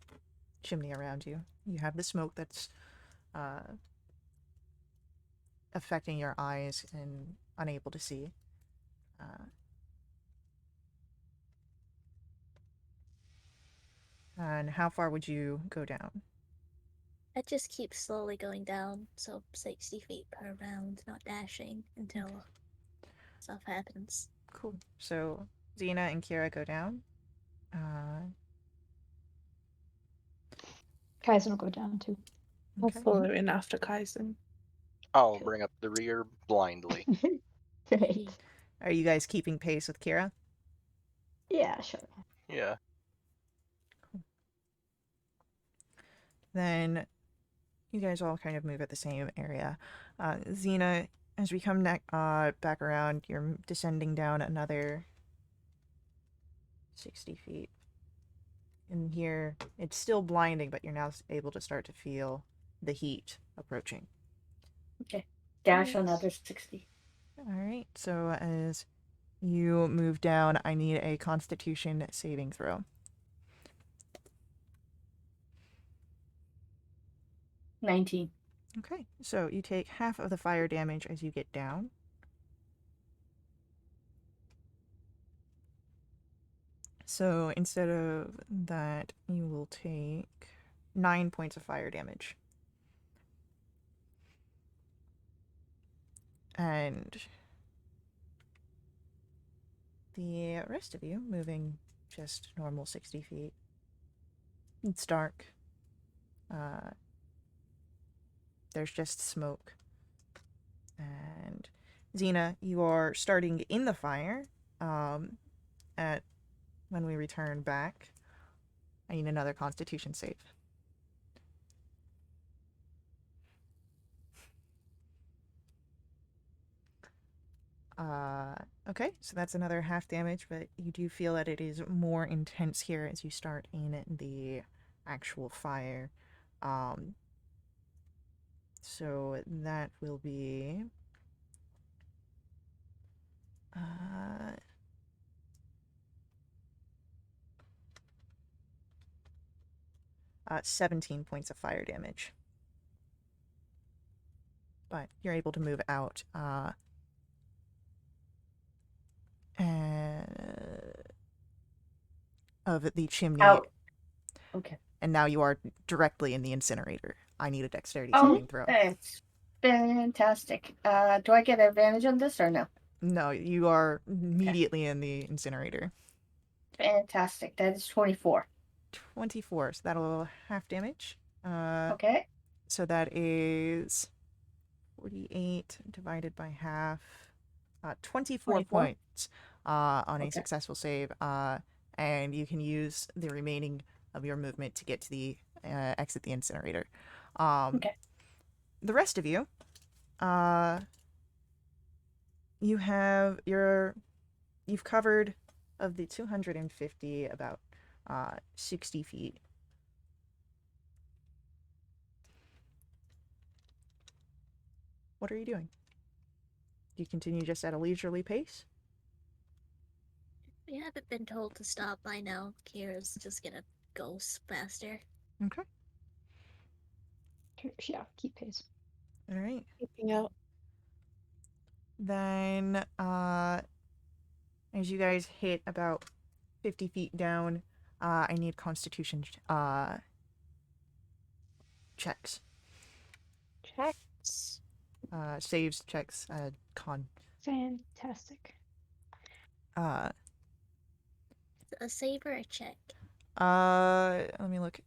chimney around you. You have the smoke that's affecting your eyes and unable to see. And how far would you go down? I just keep slowly going down, so 60 feet per round, not dashing until stuff happens. Cool. So Xena and Kira go down. Kaizen will go down too. I'll Okay. follow in after Kaizen. I'll bring up the rear blindly. Great. Are you guys keeping pace with Kira? Yeah, sure. Yeah. Then you guys all kind of move at the same area. Xena, as we come back around, you're descending down another 60 feet. And here, it's still blinding, but you're now able to start to feel the heat approaching. Okay. Dash Nice. another 60. All right, so as you move down, I need a Constitution saving throw. 19. Okay, so you take half of the fire damage as you get down. So instead of that, you will take 9 points of fire damage. And the rest of you moving just normal 60 feet. It's dark. There's just smoke. And Xena, you are starting in the fire. At when we return back, I need another Constitution save. Okay, so that's another half damage, but you do feel that it is more intense here as you start in the actual fire. So that will be 17 points of fire damage. But you're able to move out. Of the chimney. Out. Okay. And now you are directly in the incinerator. I need a dexterity Oh, saving throw. that's fantastic. Do I get advantage on this or no? No, you are immediately in the incinerator. Fantastic. That is 24. 24, so that'll half damage. Okay. So that is 48 divided by half. 24 24? points on a Okay. successful save. And you can use the remaining of your movement to get to the exit the incinerator. Okay. The rest of you, you've covered of the 250 about 60 feet. What are you doing? Do you continue just at a leisurely pace? We haven't been told to stop by now. Kira's just gonna go faster. Okay. Yeah, keep pace. All right. Keeping out. Then, as you guys hit about 50 feet down, I need constitution checks. Checks. Saves, checks, con. Fantastic. Uh, A save or a check? let me look.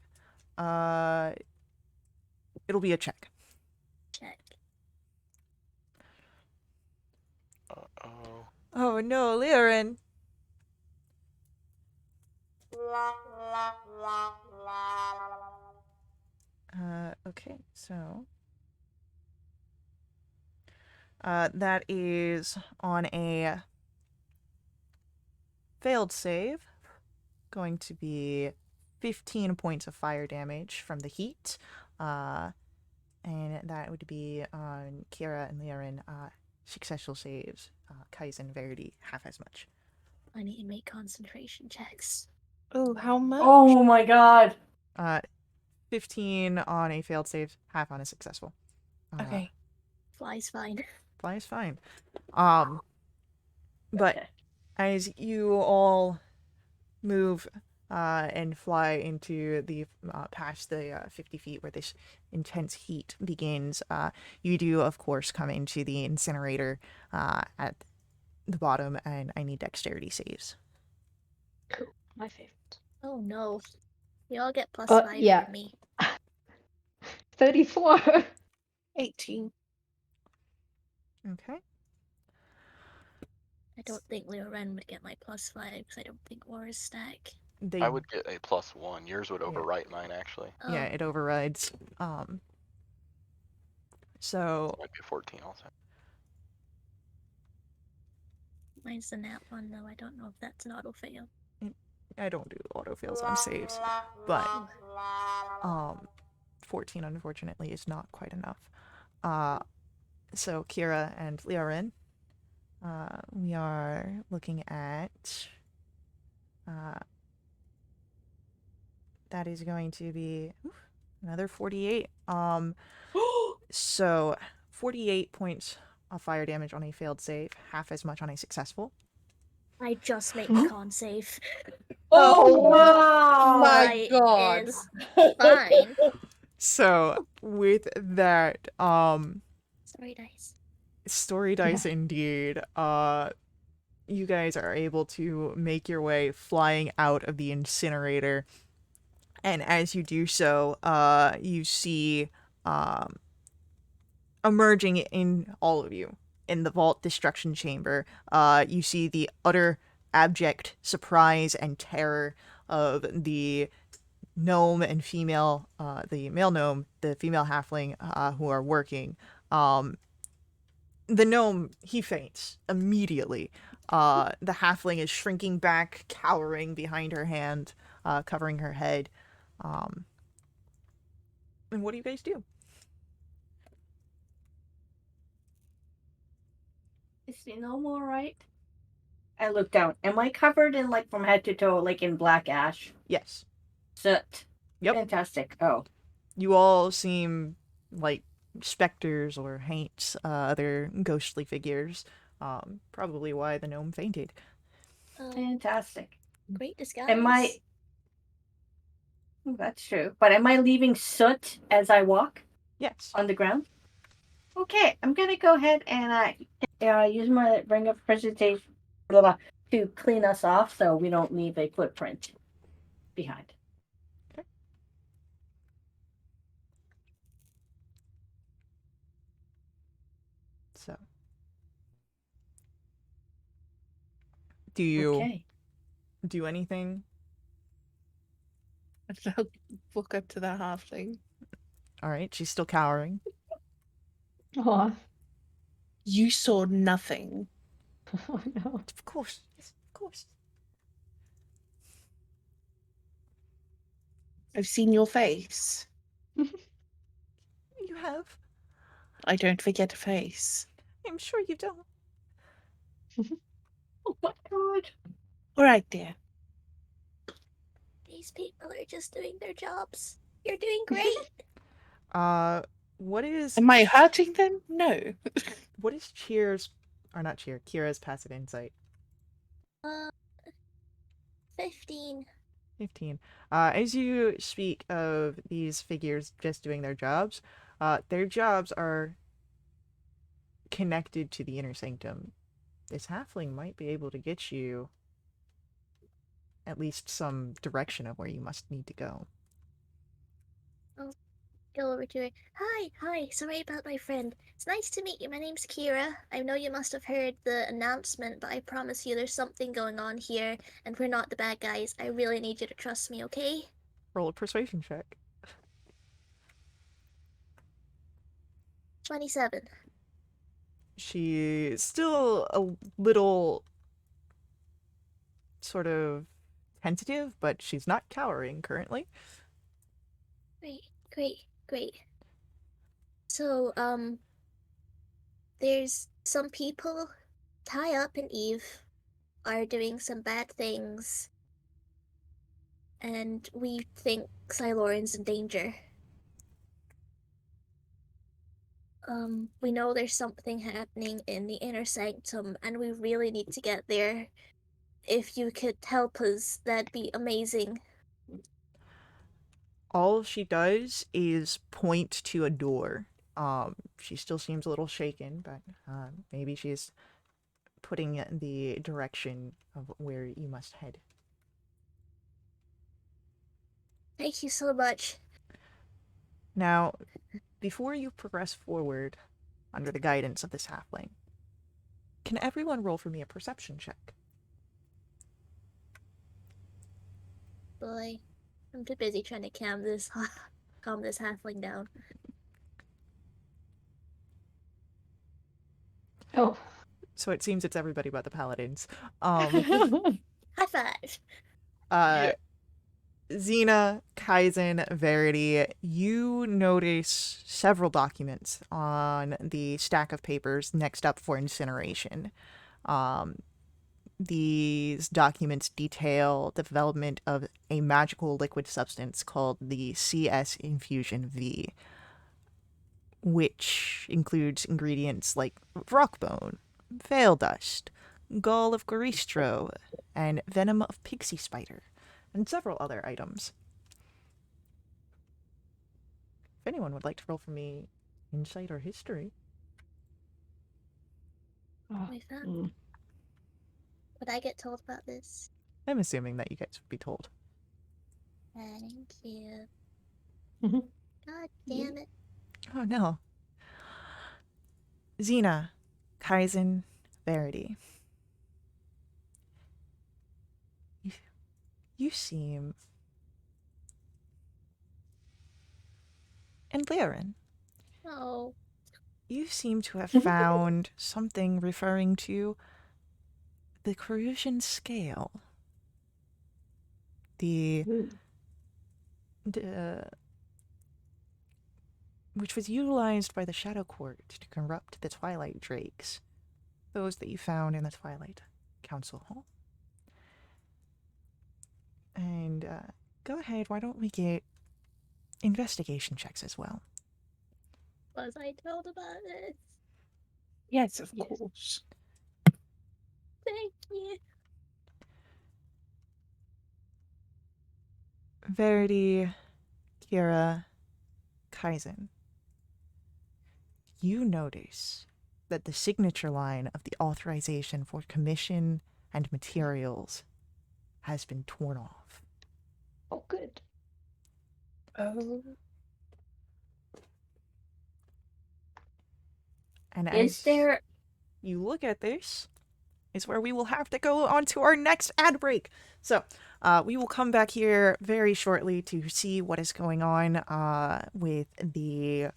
It'll be a check. Check. Uh-oh. Oh no, Liren! Okay, so that is on a failed save, going to be 15 points of fire damage from the heat, and that would be on Kira and Liren. Successful saves, Kaizen Verity, half as much. I need to make concentration checks. Oh, how much? Oh my god. 15 on a failed save, half on a successful. Okay. Fly's fine. Fly is fine. But Okay. as you all move and fly into the past the 50 feet where this intense heat begins, you do of course come into the incinerator at the bottom, and I need dexterity saves. Cool. My favorite. Oh no. You all get plus 5 yeah. from me. 34. 18. Okay. I don't think Liren would get my plus 5 because I don't think Aura's stack. They, I would get a +1. Yours would overwrite mine, actually. Oh, yeah, it overrides. So Might be a 14 also. mine's the nat one though. I don't know if that's an auto fail. I don't do auto fails on saves, but 14 unfortunately is not quite enough. So Kira and Liaren, we are looking at that is going to be another 48. So 48 points of fire damage on a failed save, half as much on a successful. I just make the con save. Oh wow. My I god. is fine. So with that, Sorry, dice. story dice indeed, you guys are able to make your way flying out of the incinerator, and as you do so, you see emerging in all of you in the vault destruction chamber, you see the utter abject surprise and terror of the gnome and female, the male gnome, the female halfling who are working. The gnome, he faints immediately. The halfling is shrinking back, cowering behind her hand, covering her head. And what do you guys do? Is the gnome all right? I look down. Am I covered in like from head to toe, like in black ash? Yes. Soot. Yep. Fantastic. Oh. You all seem like specters or haints, other ghostly figures. Probably why the gnome fainted. Fantastic. Great disguise. Am I? Oh, that's true. But am I leaving soot as I walk Yes. on the ground? Okay, I'm gonna go ahead and use my ring of presentation to clean us off so we don't leave a footprint behind. So, do you Okay. do anything? I'll walk up to the halfling. All right, she's still cowering. Aw. You saw nothing. Oh no. Of course, yes, of course. I've seen your face. You have. I don't forget a face. I'm sure you don't. Oh my god. All right, dear. These people are just doing their jobs. You're doing great. What is Am I hurting them? No. what is Cheers, or not Cheer, Kira's passive insight? 15. 15. As you speak of these figures just doing their jobs are connected to the inner sanctum. This halfling might be able to get you at least some direction of where you must need to go. Go over to her. Hi, sorry about my friend. It's nice to meet you. My name's Kira. I know you must have heard the announcement, but I promise you there's something going on here, and we're not the bad guys. I really need you to trust me, okay? Roll a persuasion check. 27. She's still a little sort of tentative, but she's not cowering currently. Great. So, there's some people, Tie Up and Eve, are doing some bad things, and we think Xyloran's in danger. We know there's something happening in the inner sanctum, and we really need to get there. If you could help us, that'd be amazing. All she does is point to a door. She still seems a little shaken, but maybe she's putting the direction of where you must head. Thank you so much. Now, before you progress forward under the guidance of this halfling, can everyone roll for me a perception check? Boy, I'm too busy trying to calm this halfling down. Oh. So it seems it's everybody but the paladins. High five. Uh, Xena, Kaizen, Verity, you notice several documents on the stack of papers next up for incineration. These documents detail the development of a magical liquid substance called the CS Infusion V, which includes ingredients like rockbone, veil dust, gall of goristro, and venom of pixie spider, and several other items. If anyone would like to roll for me insight or history. My fun. Would I get told about this? I'm assuming that you guys would be told. Thank you. Mhm. God damn it. Oh no. Xena, Kaizen, Verity. You seem... And Laren. Oh, You seem to have found something referring to the Crucian scale. The Ooh. which was utilized by the Shadow Court to corrupt the Twilight Drakes, those that you found in the Twilight Council Hall. And go ahead, why don't we get investigation checks as well? Was I told about this? Yes, of Yes. course. Thank you. Verity, Kira, Kaizen. You notice that the signature line of the authorization for commission and materials has been torn off. Oh, good. Oh. And Is as there you look at this, is where we will have to go on to our next ad break. So, we will come back here very shortly to see what is going on with the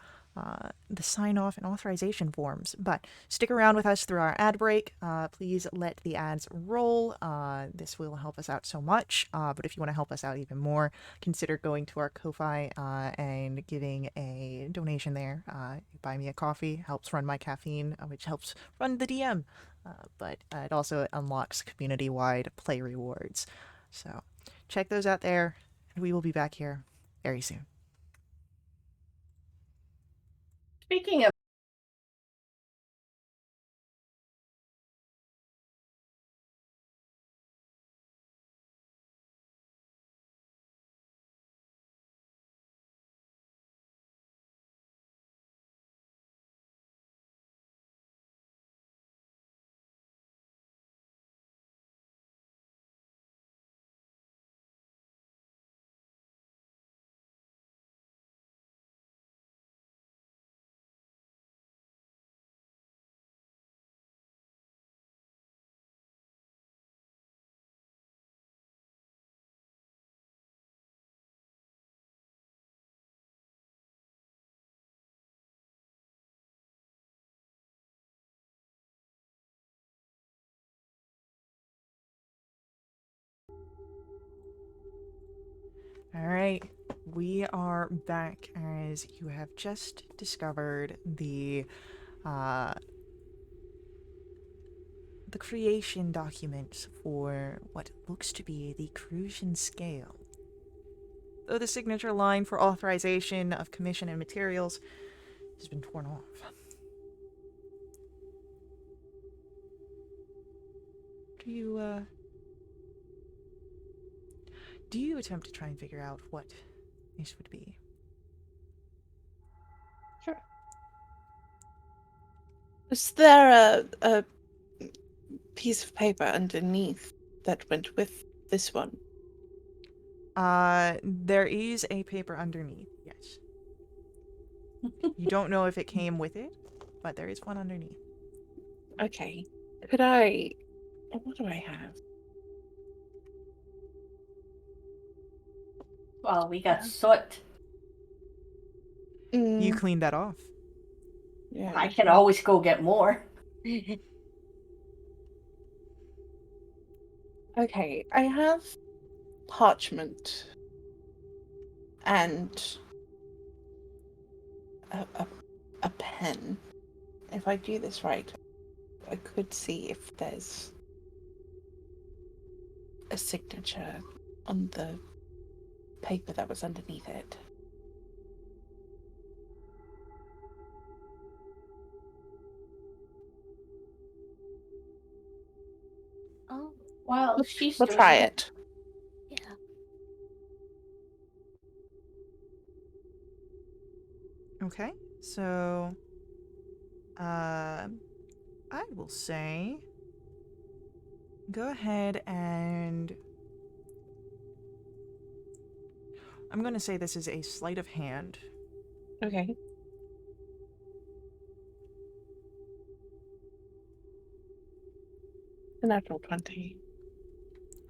sign-off and authorization forms. But stick around with us through our ad break. Please let the ads roll. This will help us out so much. But if you want to help us out even more, consider going to our Ko-Fi and giving a donation there. Buy me a coffee, helps run my caffeine, which helps run the DM. But it also unlocks community-wide play rewards. So check those out there, and we will be back here very soon. speaking of All right, we are back as you have just discovered the creation documents for what looks to be the Crucian scale. Though the signature line for authorization of commission and materials has been torn off. Do you attempt to try and figure out what this would be? Sure. Was there a piece of paper underneath that went with this one? There is a paper underneath, yes. You don't know if it came with it, but there is one underneath. Okay. Could I... What do I have? well, we got soot. You Mm, cleaned that off. yeah. I can always go get more. Okay, I have parchment and a pen. If I do this right, I could see if there's a signature on the paper that was underneath it. Oh, Well, she's We'll doing try it. it. yeah. Okay, so I will say go ahead and I'm going to say this is a sleight of hand. Okay. A natural 20.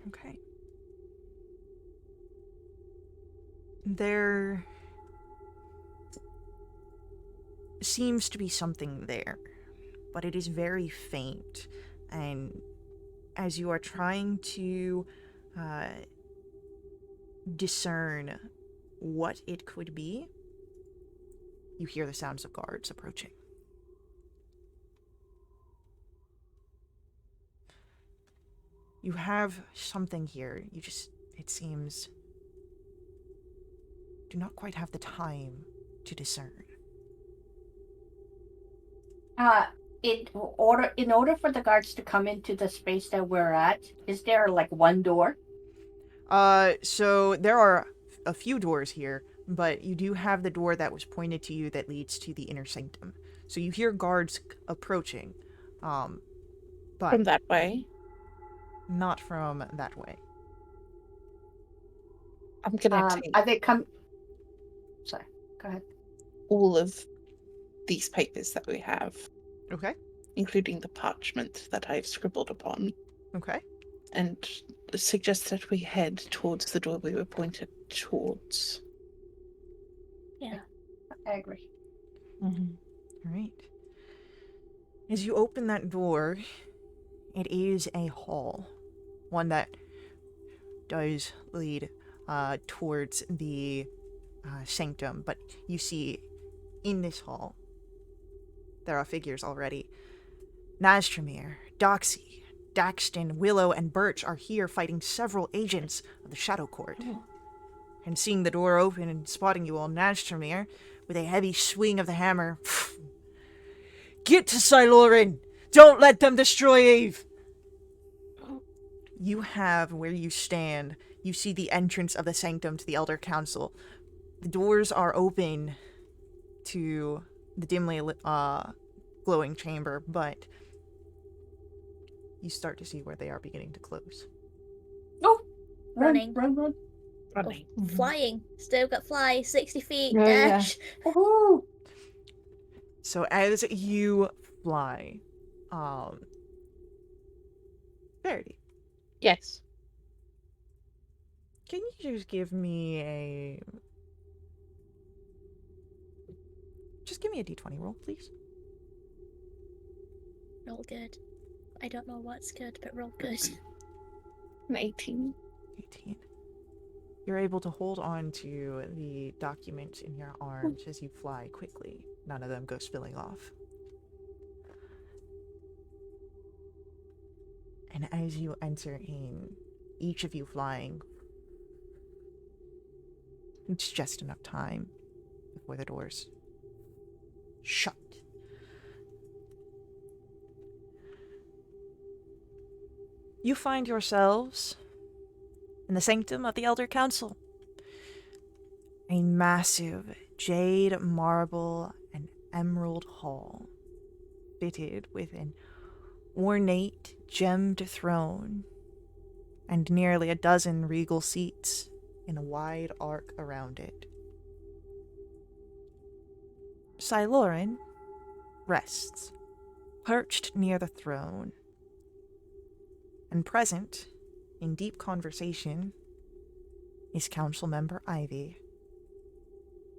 Okay. There seems to be something there, but it is very faint. And as you are trying to discern what it could be, you hear the sounds of guards approaching. You have something here. You just, it seems, do not quite have the time to discern. In order for the guards to come into the space that we're at, is there like one door? So there are a few doors here, but you do have the door that was pointed to you that leads to the inner sanctum. So you hear guards approaching, but From that way. not from that way. I'm gonna take Are they come? Sorry, go ahead. all of these papers that we have, Okay. including the parchment that I've scribbled upon, Okay. and suggest that we head towards the door we were pointed towards. Yeah. I agree. Mm-hmm. All right. As you open that door, it is a hall, one that does lead towards the sanctum, but you see in this hall there are figures already. Nastromir, Doxy, Daxton, Willow, and Birch are here fighting several agents of the Shadow Court. And seeing the door open and spotting you all, Nastromir, with a heavy swing of the hammer, "Get to Silorin! Don't let them destroy Eve!" You have, where you stand, you see the entrance of the sanctum to the Elder Council. The doors are open to the dimly glowing chamber, but you start to see where they are beginning to close. Oh, Running. run. Running. Oh, flying. Still got fly. 60 feet. Oh, yeah. Dash. Woohoo! So as you fly, Verity, Yes. can you just give me a d20 roll, please? Roll good. I don't know what's good, but roll good. An 18. 18. You're able to hold on to the documents in your arms as you fly quickly. None of them go spilling off. And as you enter in, each of you flying, it's just enough time before the doors shut. You find yourselves in the sanctum of the Elder Council. A massive jade, marble, and emerald hall, fitted with an ornate, gemmed throne, and nearly a dozen regal seats in a wide arc around it. Silorin rests, perched near the throne, and present, in deep conversation, is Council Member Ivy,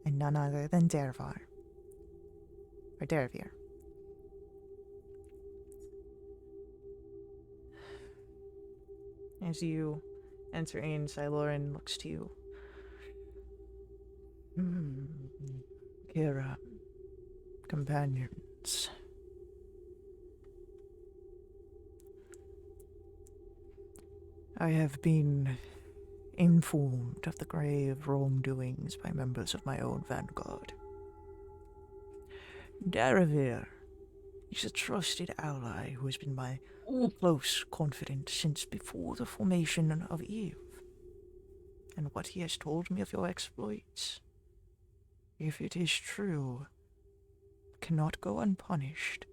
and none other than Derevir. As you enter in, Silorin looks to you. Kira, companions. I have been informed of the grave wrongdoings by members of my own vanguard. Derevir is a trusted ally who has been my close confidant since before the formation of Eve. And what he has told me of your exploits, if it is true, cannot go unpunished.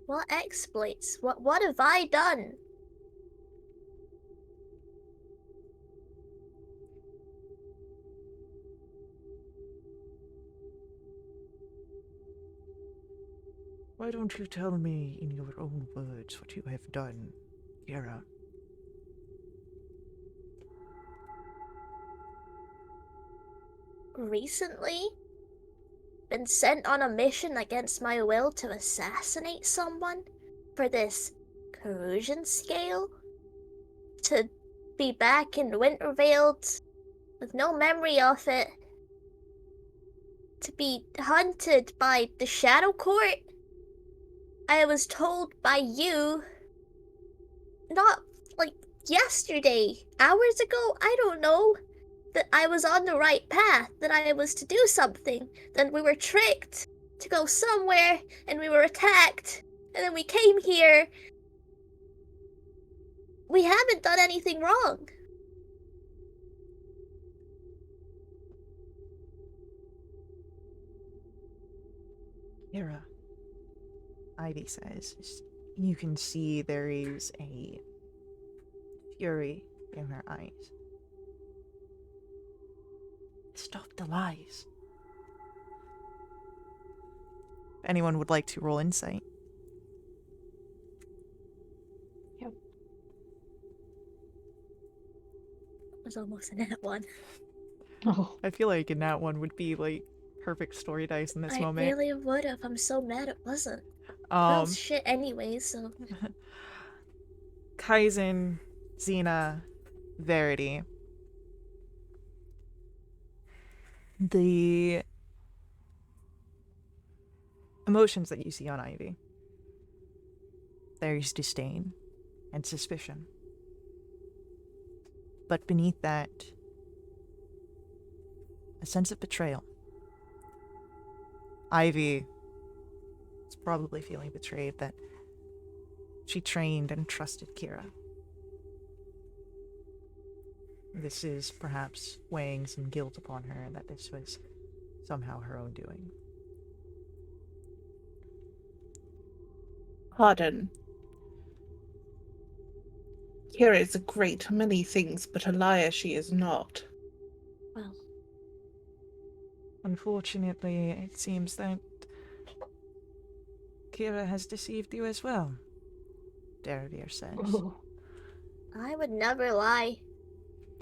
What exploits? What have I done? Why don't you tell me in your own words what you have done, Kira? recently been sent on a mission against my will to assassinate someone for this corrosion scale. To be back in Wintervale with no memory of it. To be hunted by the Shadow Court. I was told by you, not like yesterday, hours ago, I don't know, that I was on the right path, that I was to do something. Then we were tricked to go somewhere, and we were attacked, and then we came here. We haven't done anything wrong. Kira, Ivy says, you can see there is a fury in her eyes. Stop the lies. If anyone would like to roll insight. Yep. It was almost a net one. Oh. I feel like in that one would be like perfect story dice in this I moment. really would have. I'm so mad it wasn't. Well, shit anyway, so. Kaizen, Xena, Verity. The emotions that you see on Ivy. There's disdain and suspicion. But beneath that, a sense of betrayal. Ivy is probably feeling betrayed that she trained and trusted Kira. This is perhaps weighing some guilt upon her that this was somehow her own doing. Pardon. Kira is a great many things, but a liar she is not. Well, Unfortunately, it seems that Kira has deceived you as well, Deravir says. Ooh. I would never lie.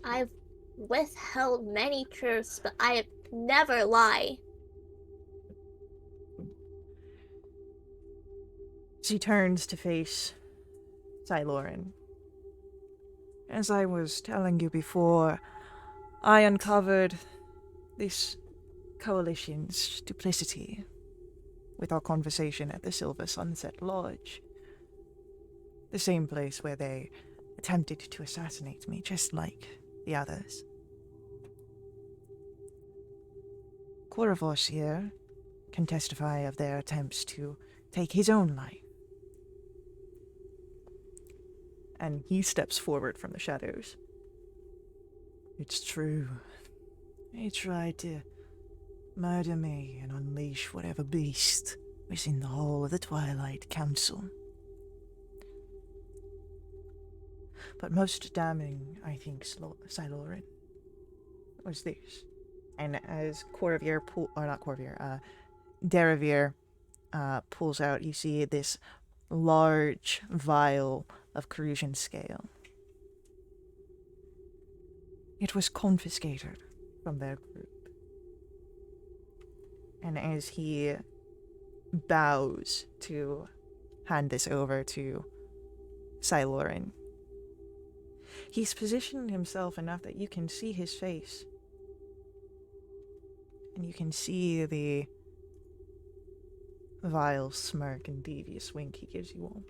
I've withheld many truths, but I never lie. She turns to face Siloran. As I was telling you before, I uncovered this coalition's duplicity with our conversation at the Silver Sunset Lodge. The same place where they attempted to assassinate me, just like the others. Corvus here can testify of their attempts to take his own life. And he steps forward from the shadows. It's true. They tried to murder me and unleash whatever beast was in the hall of the Twilight Council. But most damning, I think, Siloran, was this. And as Deravir pulls out, you see this large vial of corrosion scale. It was confiscated from their group. And as he bows to hand this over to Siloran, he's positioned himself enough that you can see his face. And you can see the vile smirk and devious wink he gives you all.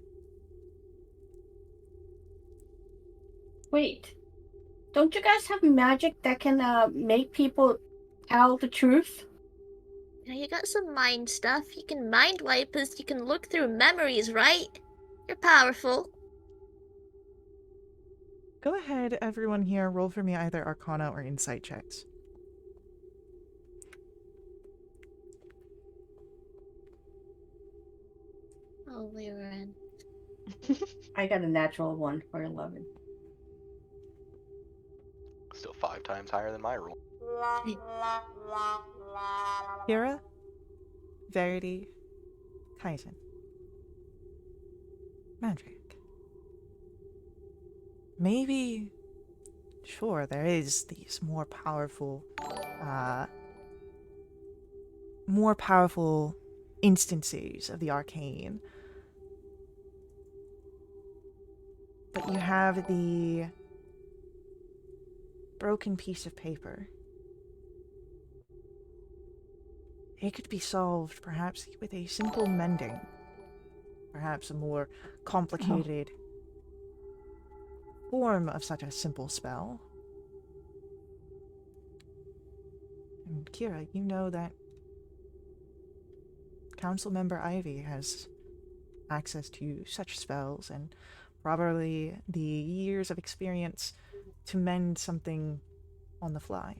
Wait, don't you guys have magic that can make people tell the truth? You know, you got some mind stuff. You can mind wipe us. You can look through memories, right? You're powerful. Go ahead, everyone here, roll for me either Arcana or Insight checks. Oh, Liren. I got a natural 1 for 11. Still 5 times higher than my roll. Kira, Verity, Kaizen. Magic. Maybe, sure, there is these more powerful more powerful instances of the arcane. But you have the broken piece of paper. It could be solved perhaps with a simple mending. Perhaps a more complicated form of such a simple spell. And Kira, you know that Council Member Ivy has access to such spells and probably the years of experience to mend something on the fly.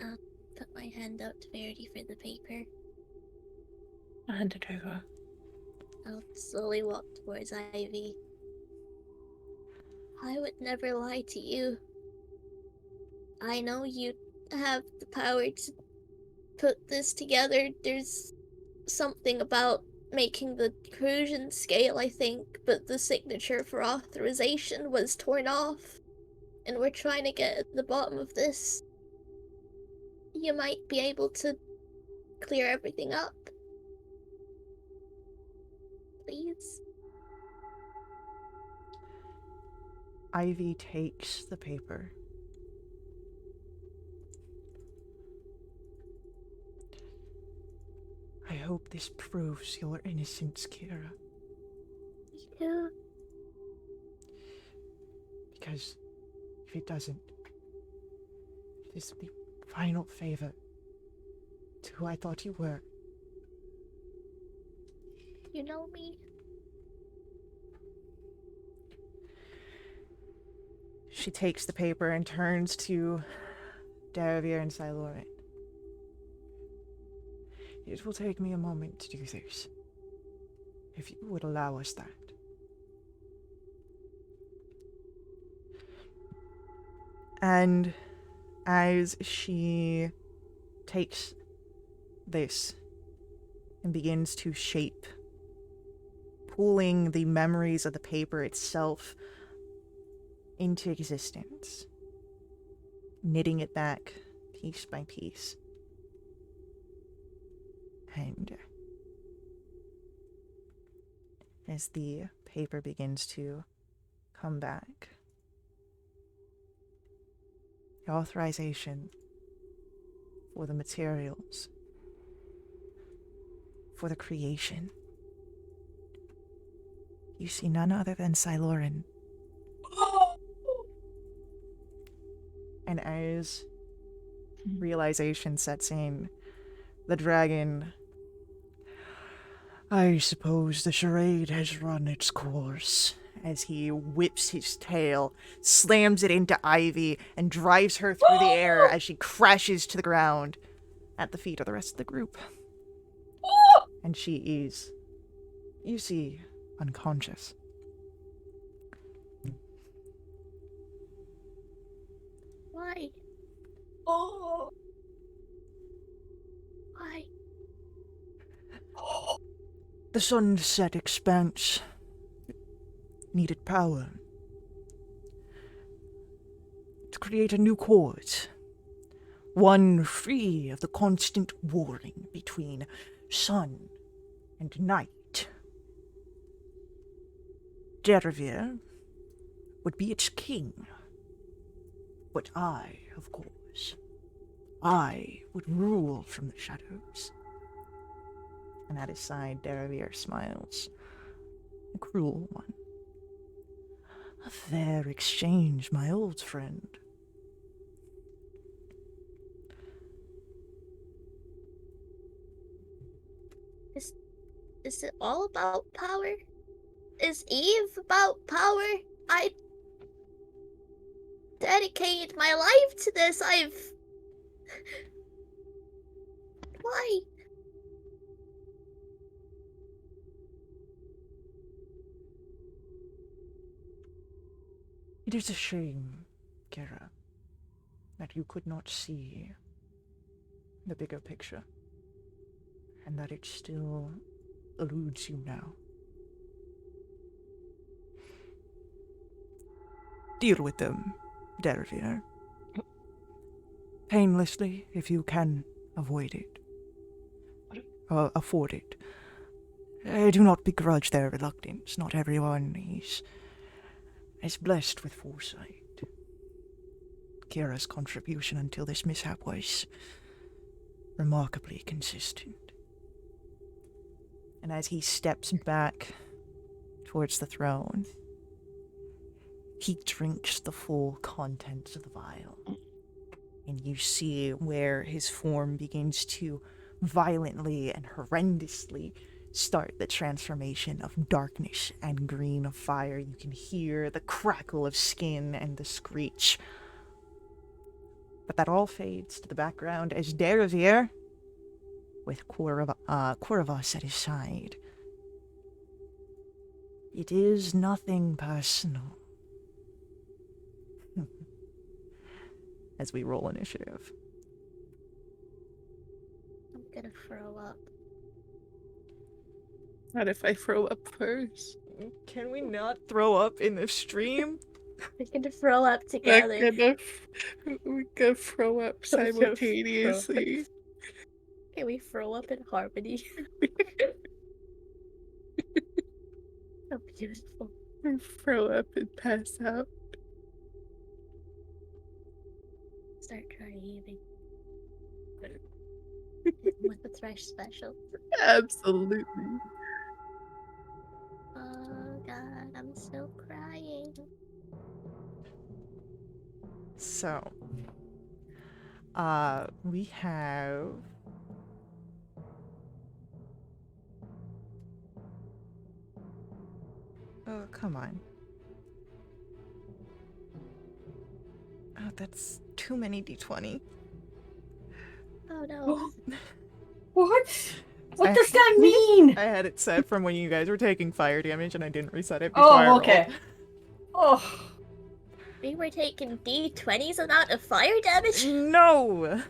I'll put my hand out to Verity for the paper. I'll hand it over. I'll slowly walk towards Ivy. I would never lie to you. I know you have the power to put this together. There's something about making the corrosion scale, I think, but the signature for authorization was torn off. And we're trying to get at the bottom of this. You might be able to clear everything up. Please? Ivy takes the paper. I hope this proves your innocence, Kira. Me too. Because if it doesn't, it is the final favor to who I thought you were. You know me? She takes the paper and turns to Daravir and Siloran. It will take me a moment to do this, if you would allow us that. And as she takes this and begins to shape, pulling the memories of the paper itself into existence, knitting it back piece by piece. And as the paper begins to come back, the authorization for the materials, for the creation, you see none other than Siloran. And as realization sets in, the dragon... I suppose the charade has run its course, as he whips his tail, slams it into Ivy, and drives her through the air as she crashes to the ground at the feet of the rest of the group. And she is, you see, unconscious. Why? Oh. Why? The sunset expanse needed power to create a new court, one free of the constant warring between sun and night. Deravir would be its king, but I, of course, I would rule from the shadows. And at his side, Deravir smiles. A cruel one. A fair exchange, my old friend. Is it all about power? Is Eve about power? I dedicated my life to this. Why? It is a shame, Kira, that you could not see the bigger picture, and that it still eludes you now. Deal with them, Deravir. Painlessly, if you can avoid it. Afford it. I do not begrudge their reluctance. Not everyone is blessed with foresight. Kira's contribution until this mishap was remarkably consistent. And as he steps back towards the throne, he drinks the full contents of the vial. And you see where his form begins to violently and horrendously start the transformation of darkness and green of fire. You can hear the crackle of skin and the screech. But that all fades to the background as Deravir, with Korvas at his side. It is nothing personal. As we roll initiative. I'm gonna throw up. What if I throw up first? Can we not throw up in the stream? We're gonna throw up We're together. gonna throw up simultaneously. Can we throw up in harmony? So beautiful. We throw up and pass out. Start crying. With the thresh special. Absolutely. Oh god, I'm still crying. So, we have... Oh, come on. Oh, that's too many d20. Oh no. What? What I- does that mean? I had it set from when you guys were taking fire damage, and I didn't reset it before I Oh, okay. rolled. Oh, We were taking D20s amount of fire damage? No!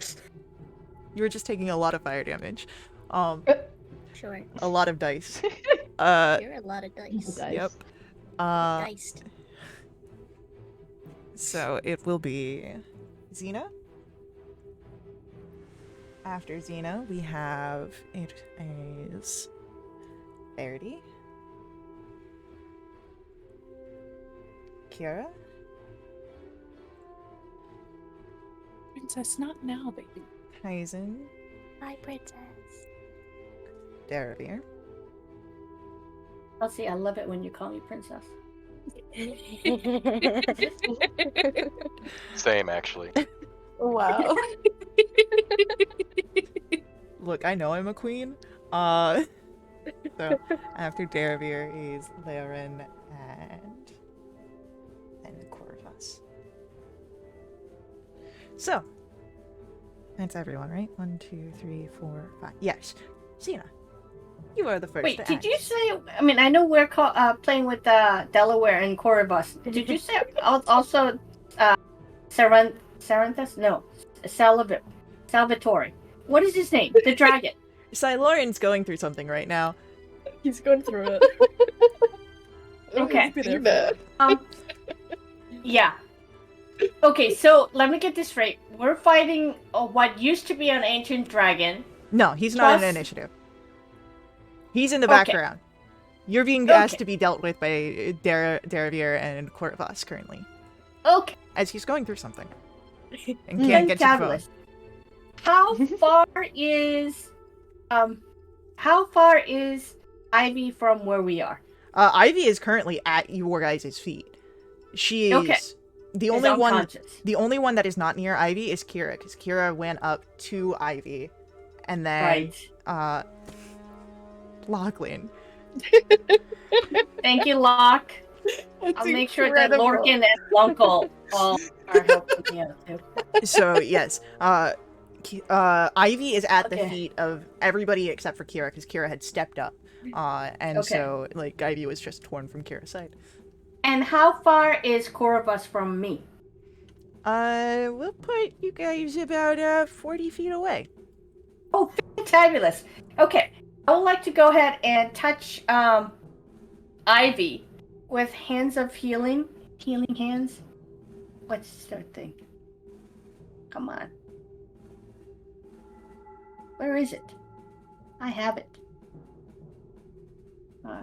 You were just taking a lot of fire damage. Sure. A lot of dice. You're a lot of dice. Dice. Yep. Diced. So it will be Xena. After Xena, we have it is Verity, Kira, Princess, not now, baby. Kaizen, Hi, princess. Deravir, Elsie, I love it when you call me princess. Same, actually. Wow. Look, I know I'm a queen. So after Deravir is Laren and Korvas. So that's everyone, right? 1, 2, 3, 4, 5. Yes, Xena, you are the first. Wait, to did act. you say? I mean, I know we're playing with Delaware and Corvus. Did you say also Saranthus? No, Salvatore. What is his name? The dragon. Lauren's going through something right now. He's going through it. Okay. He's been Yeah. Okay, so let me get this straight. We're fighting what used to be an ancient dragon. No, he's not in Plus- initiative. He's in the Okay. background. You're being Okay. asked to be dealt with by Deravir and Korvas currently, Okay. as he's going through something and can't get to the phone. Fabulous. How far is Ivy from where we are? Ivy is currently at your guys' feet. She is Okay. the Is only one. unconscious. The only one that is not near Ivy is Kira, because Kira went up to Ivy, and then Right. Lachlan. Thank you, Locke. I'll make sure that Lorcan and Lunkel all are helping me out too. So yes, Ivy is at the Okay. feet of everybody except for Kira, because Kira had stepped up, and Okay. so like Ivy was just torn from Kira's side. And how far is Corvus from me? We'll put you guys about 40 feet away. Oh, fabulous. Okay, I would like to go ahead and touch Ivy with hands of healing hands. What's the thing? Come on. Where is it? I have it.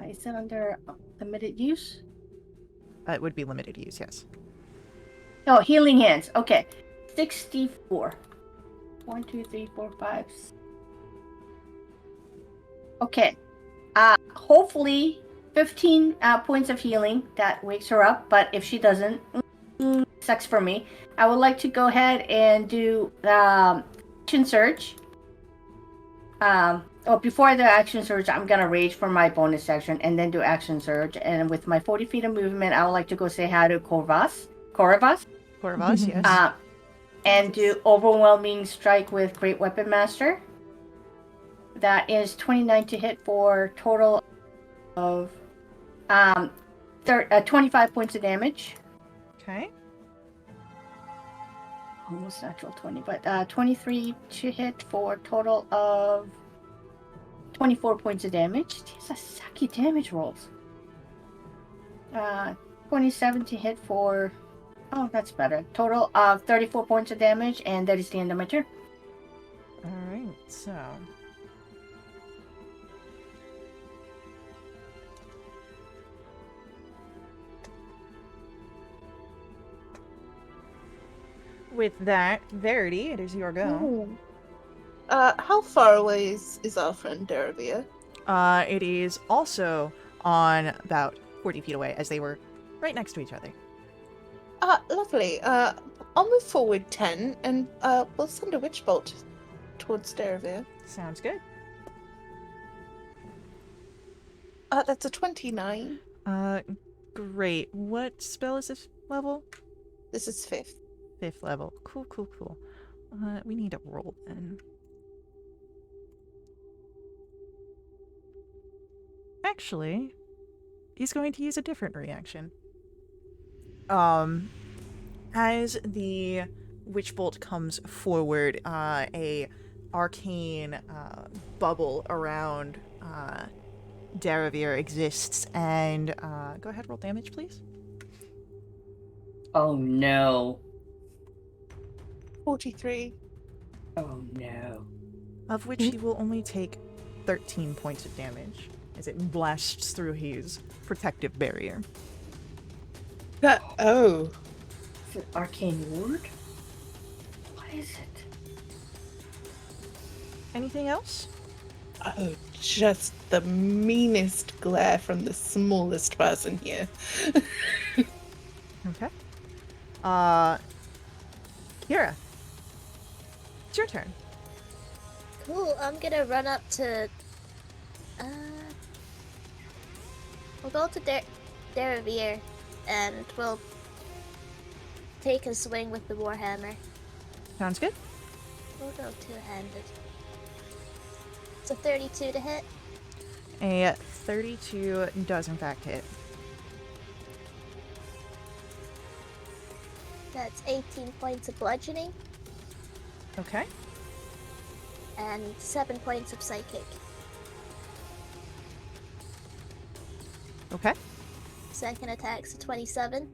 Is it under limited use? It would be limited use, yes. Oh, healing hands. Okay. 64. 1, 2, 3, 4, 5. Okay. Hopefully 15 points of healing. That wakes her up. But if she doesn't, sucks for me. I would like to go ahead and do action surge. Before the action surge, I'm gonna rage for my bonus action and then do action surge. And with my 40 feet of movement, I would like to go say hi to Korvas. Corvus, yes. And do overwhelming strike with Great Weapon Master. That is 29 to hit for total of 25 points of damage. Okay. Almost natural 20, but 23 to hit for total of 24 points of damage. These are sucky damage rolls. 27 to hit for... Oh, that's better. Total of 34 points of damage, and that is the end of my turn. Alright, so. With that, Verity, it is your go. How far away is our friend Deravia? It is also on about 40 feet away, as they were right next to each other. Lovely. I'll move forward 10, and we'll send a witch bolt towards Deravia. Sounds good. That's a 29. Great. What spell is this level? This is 5th. 5th level. Cool, cool, cool. We need a roll then. Actually, he's going to use a different reaction. As the witch bolt comes forward, a arcane bubble around Deravir exists, and go ahead, roll damage, please. Oh no. 43. Oh no. Of which he will only take 13 points of damage as it blasts through his protective barrier. Oh. Is it arcane ward? What is it? Anything else? Oh, just the meanest glare from the smallest person here. Okay. Kira. It's your turn. Cool, I'm gonna run up to... we'll go to Deravir, and we'll take a swing with the Warhammer. Sounds good. We'll go two-handed. It's a 32 to hit. A 32 does in fact hit. That's 18 points of bludgeoning, Okay. and 7 points of psychic. Okay. Second attack's a 27.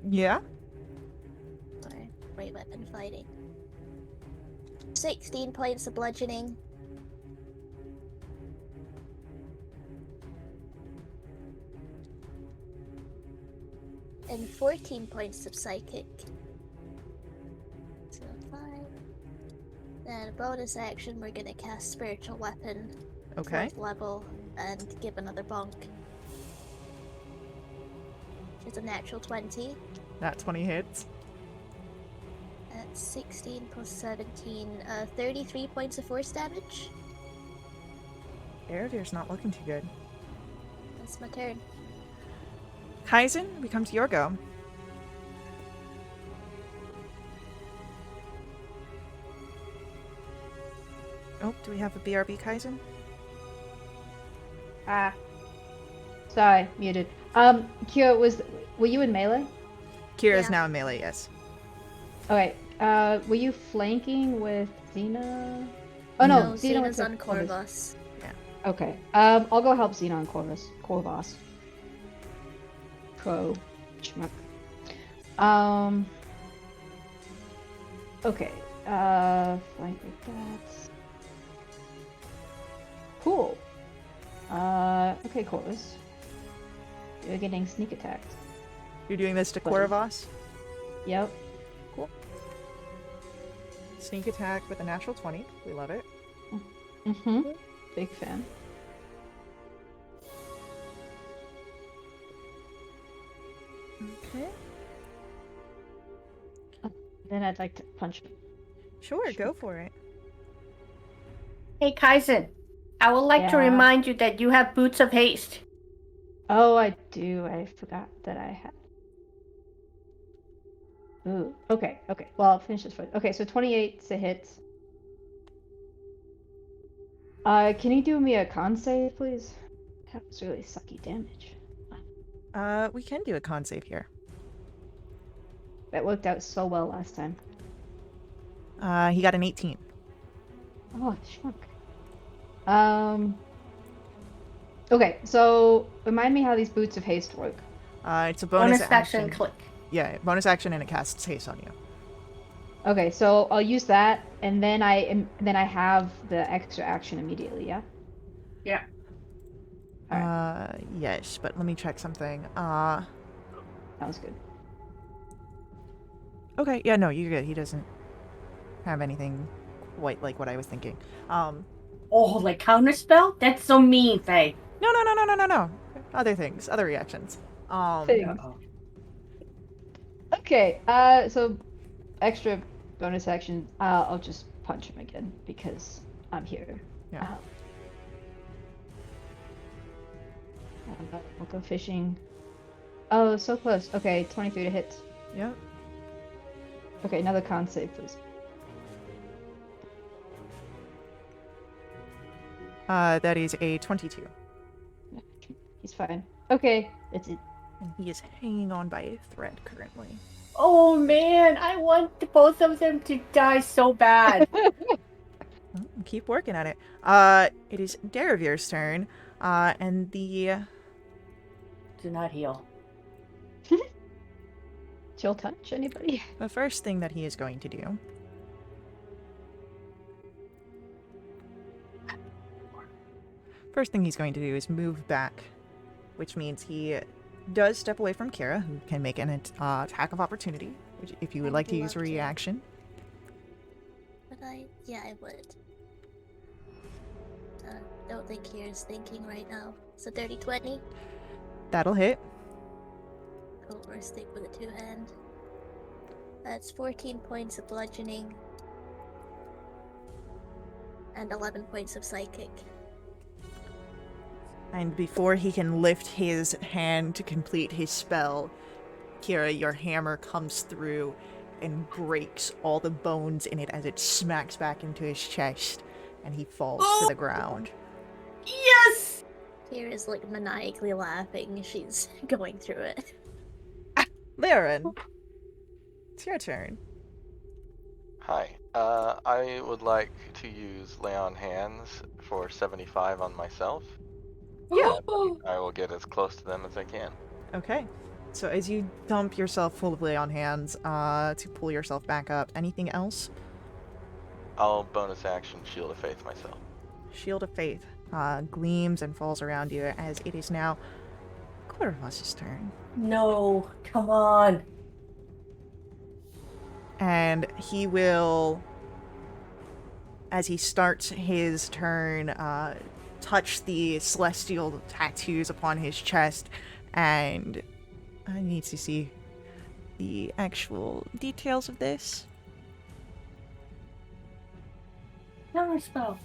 Yeah. Or great weapon fighting. 16 points of bludgeoning. And 14 points of psychic. So 5. Then a bonus action, we're gonna cast Spiritual Weapon. Okay. 4th level, and give another bonk. Which is a natural 20. That 20 hits. That's 16 plus 17, 33 points of force damage. Deravir's not looking too good. That's my turn. Kaizen, it becomes your go. Oh, do we have a BRB Kaizen? Sorry, muted. Kira, were you in melee? Kira's Yeah. now in melee, yes. Okay. Were you flanking with Xena? Oh no, Xena went Xena's to on Corvus. Okay. I'll go help Xena on Corvus. Schmuck. Okay. Flank with that. Cool. Okay, Corvus. You're getting sneak attacked. You're doing this to Buddy. Korvos. Yep. Sneak attack with a natural 20. We love it. Mm-hmm. Big fan. Okay. Then I'd like to punch him. Sure, go for it. Hey, Kaizen. I would like to Yeah. remind you that you have boots of haste. Oh, I do. I forgot that I had. Ooh. Okay. Okay. Well, I'll finish this first. Okay, so 28 is a hit. Can you do me a con save, please? That was really sucky damage. We can do a con save here. That worked out so well last time. He got an 18. Oh, it shrunk. Okay, so remind me how these boots of haste work. It's a bonus, action click. Yeah, bonus action, and it casts haste on you. Okay, so I'll use that, and then I have the extra action immediately. Yeah. Yeah. Yes, but let me check something. Sounds good. Okay, yeah, no, you're good. He doesn't have anything quite like what I was thinking. Oh, like counterspell? That's so mean, Faye. No. Other things, other reactions. Things. Uh-oh. Okay, so extra bonus action. I'll just punch him again because I'm here. Yeah. We'll go fishing. Oh, so close. Okay, 23 to hit. Yep. Okay, another con save, please. That is a 22. He's fine. Okay, that's it. And he is hanging on by a thread currently. Oh man, I want both of them to die so bad. Keep working at it. It is Daravir's turn. And the... Do not heal. Chill touch, anybody? The first thing that he is going to do is move back, which means he does step away from Kira, who can make an attack of opportunity, which, if you would like to I'd use a love to. reaction. But I would. Don't think Kira's thinking right now. So 30-20. That'll hit. Go for a stick with a 2-hand. That's 14 points of bludgeoning. And 11 points of psychic. And before he can lift his hand to complete his spell, Kira, your hammer comes through and breaks all the bones in it as it smacks back into his chest, and he falls to the ground. Yes! Kira's like maniacally laughing. She's going through it. Laren, it's your turn. Hi. I would like to use Lay on Hands for 75 on myself. Yeah. I will get as close to them as I can. Okay. So as you dump yourself full of lay on hands to pull yourself back up, anything else? I'll bonus action Shield of Faith myself. Shield of Faith gleams and falls around you as it is now Corvus' turn. No, come on. And he will, as he starts his turn, touch the celestial tattoos upon his chest, and I need to see the actual details of this. Counterspell.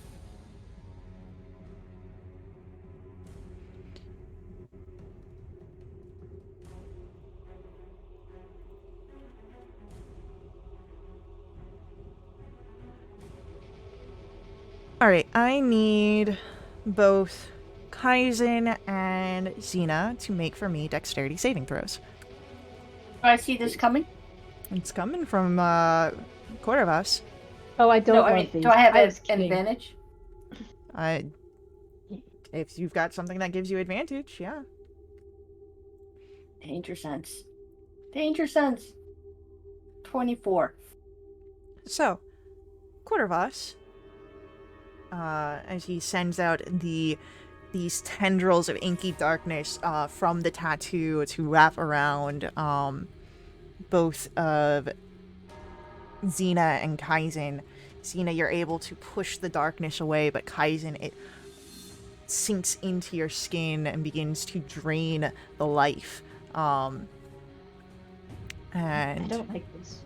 Alright, I need both Kaizen and Xena to make for me dexterity saving throws. Do I see this coming? It's coming from Corvus. Oh, I don't No, want I mean, these. do I have an was kidding. advantage? If you've got something that gives you advantage, yeah. Danger sense. Danger sense. 24. So, Quartervas, as he sends out these tendrils of inky darkness from the tattoo to wrap around both of Xena and Kaizen. Xena, you're able to push the darkness away, but Kaizen, it sinks into your skin and begins to drain the life. I And don't like this.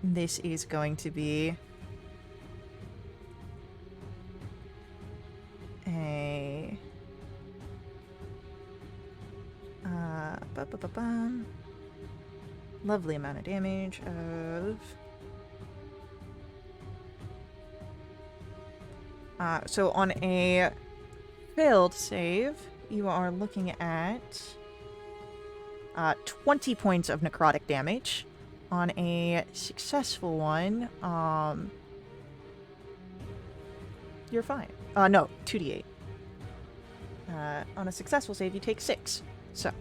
this is going to be a lovely amount of damage of so on a failed save, you are looking at 20 points of necrotic damage. On a successful one, you're fine. No, 2d8. On a successful save, you take 6. So,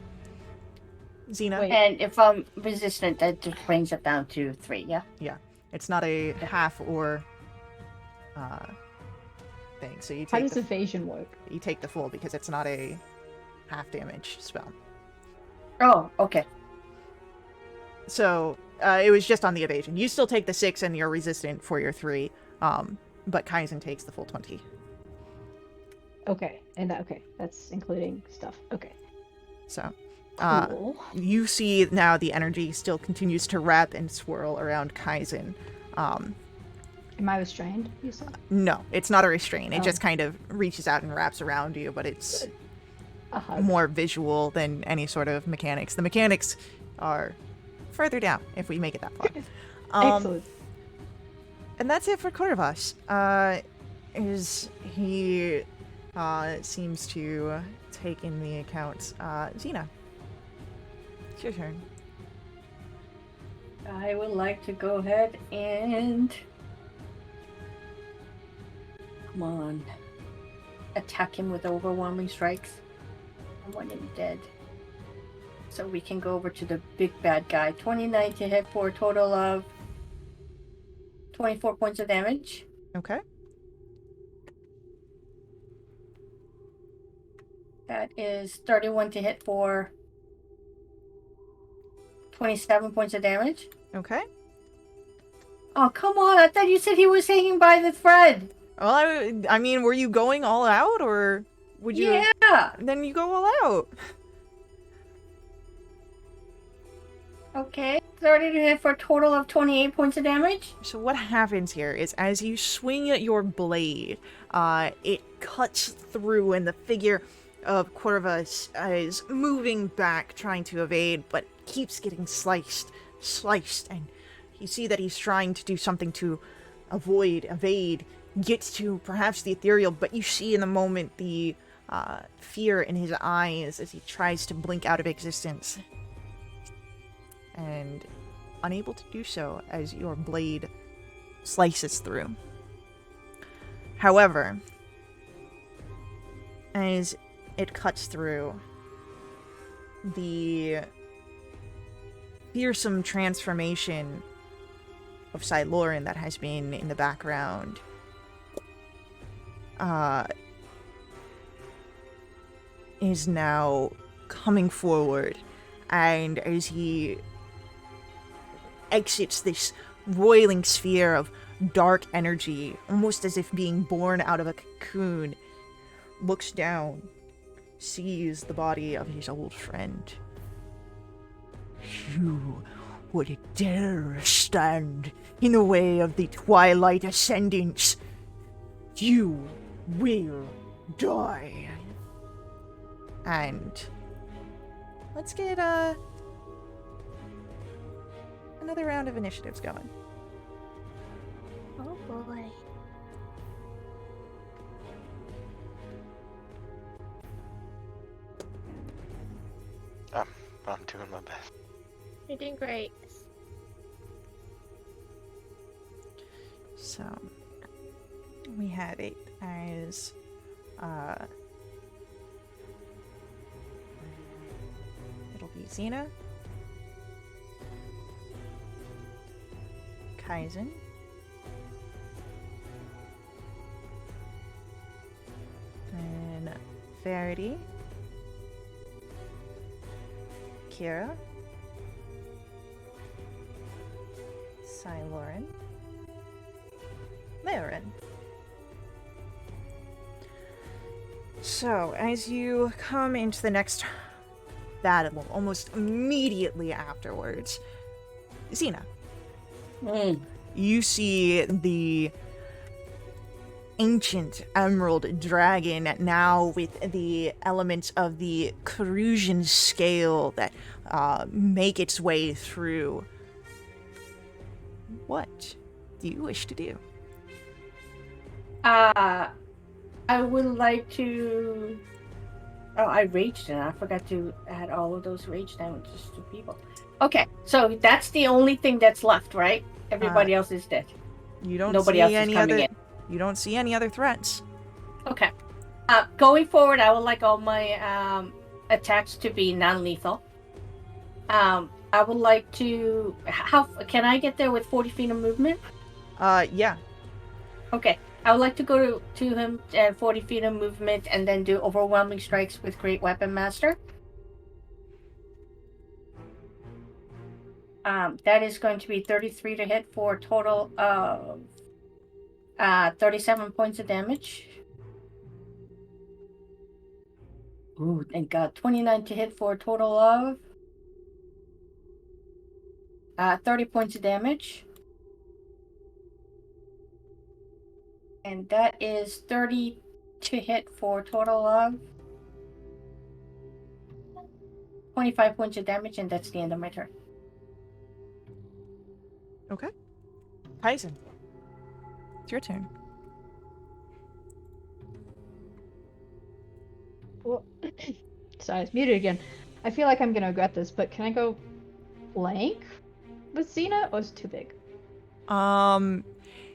Xena. Wait. And if I'm resistant, that just brings it down to 3, yeah? Yeah, it's not a half or thing. So you How take does evasion work? you take the full because it's not a half damage spell. Oh, okay. So it was just on the evasion. You still take the 6 and you're resistant for your 3. But Kaizen takes the full 20. Okay, and okay, that's including stuff. Okay. So Cool. you see now the energy still continues to wrap and swirl around Kaizen. Am I restrained, you said? No, it's not a restraint. It Oh. just kind of reaches out and wraps around you, but it's A hug. more visual than any sort of mechanics. The mechanics are further down if we make it that far. Excellent. And that's it for Corvus. Is he seems to take in the accounts. Xena, it's your turn. I would like to go ahead and... Come on. Attack him with overwhelming strikes. I want him dead. So we can go over to the big bad guy. 29 to hit for a total of 24 points of damage. Okay. That is 31 to hit for 27 points of damage. Okay. Oh, come on. I thought you said he was hanging by the thread. Well, I mean, were you going all out, or would you? Yeah. Then you go all out. Okay. 30 to hit for a total of 28 points of damage. So what happens here is as you swing your blade, it cuts through, and the figure of Corvus is moving back, trying to evade, but keeps getting sliced, and you see that he's trying to do something to evade, gets to perhaps the ethereal, but you see in the moment the fear in his eyes as he tries to blink out of existence. And unable to do so as your blade slices through. However, as it cuts through, the fearsome transformation of Siloran that has been in the background is now coming forward, and as he exits this roiling sphere of dark energy, almost as if being born out of a cocoon, looks down, sees the body of his old friend. You would dare stand in the way of the Twilight Ascendants. You will die. And let's get another round of initiatives going. Oh boy. I'm doing my best. You're doing great. So we have it as it'll be Xena, Kaizen. Then Verity. Kira. Siloran. Leorin. So, as you come into the next battle, almost immediately afterwards, Xena, you see the ancient emerald dragon now with the elements of the corrosion scale that make its way through. What do you wish to do? I would like to. Oh, I raged and I forgot to add all of those rage damages to people. Okay, so that's the only thing that's left, right? Everybody else is dead. You don't Nobody see else is any coming other. in. You don't see any other threats. Okay. Going forward, I would like all my attacks to be non-lethal. I would like to. How can I get there with 40 feet of movement? Yeah. Okay. I would like to go to him at 40 feet of movement and then do overwhelming strikes with Great Weapon Master. That is going to be 33 to hit for a total of 37 points of damage. Ooh, thank God. 29 to hit for a total of 30 points of damage. And that is 30 to hit for a total of 25 points of damage, and that's the end of my turn. Okay. Kaizen, it's your turn. Well, sorry, it's muted again. I feel like I'm gonna regret this, but can I go flank with Xena, or is it too big?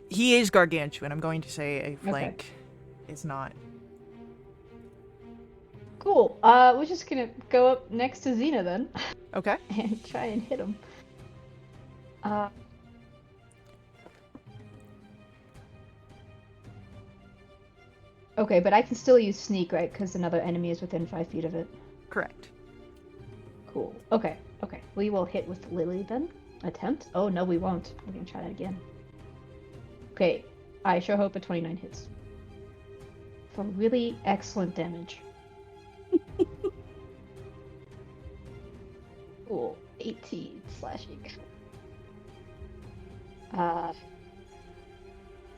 He is gargantuan. I'm going to say a flank is not. Cool. We're just gonna go up next to Xena then, Okay. and try and hit him. Okay, but I can still use sneak, right? Because another enemy is within 5 feet of it. Correct. Cool. Okay. We will hit with Lily then. Attempt? Oh, no, we won't. We're gonna try that again. Okay. I sure hope a 29 hits. For really excellent damage. Cool. 18 slashing.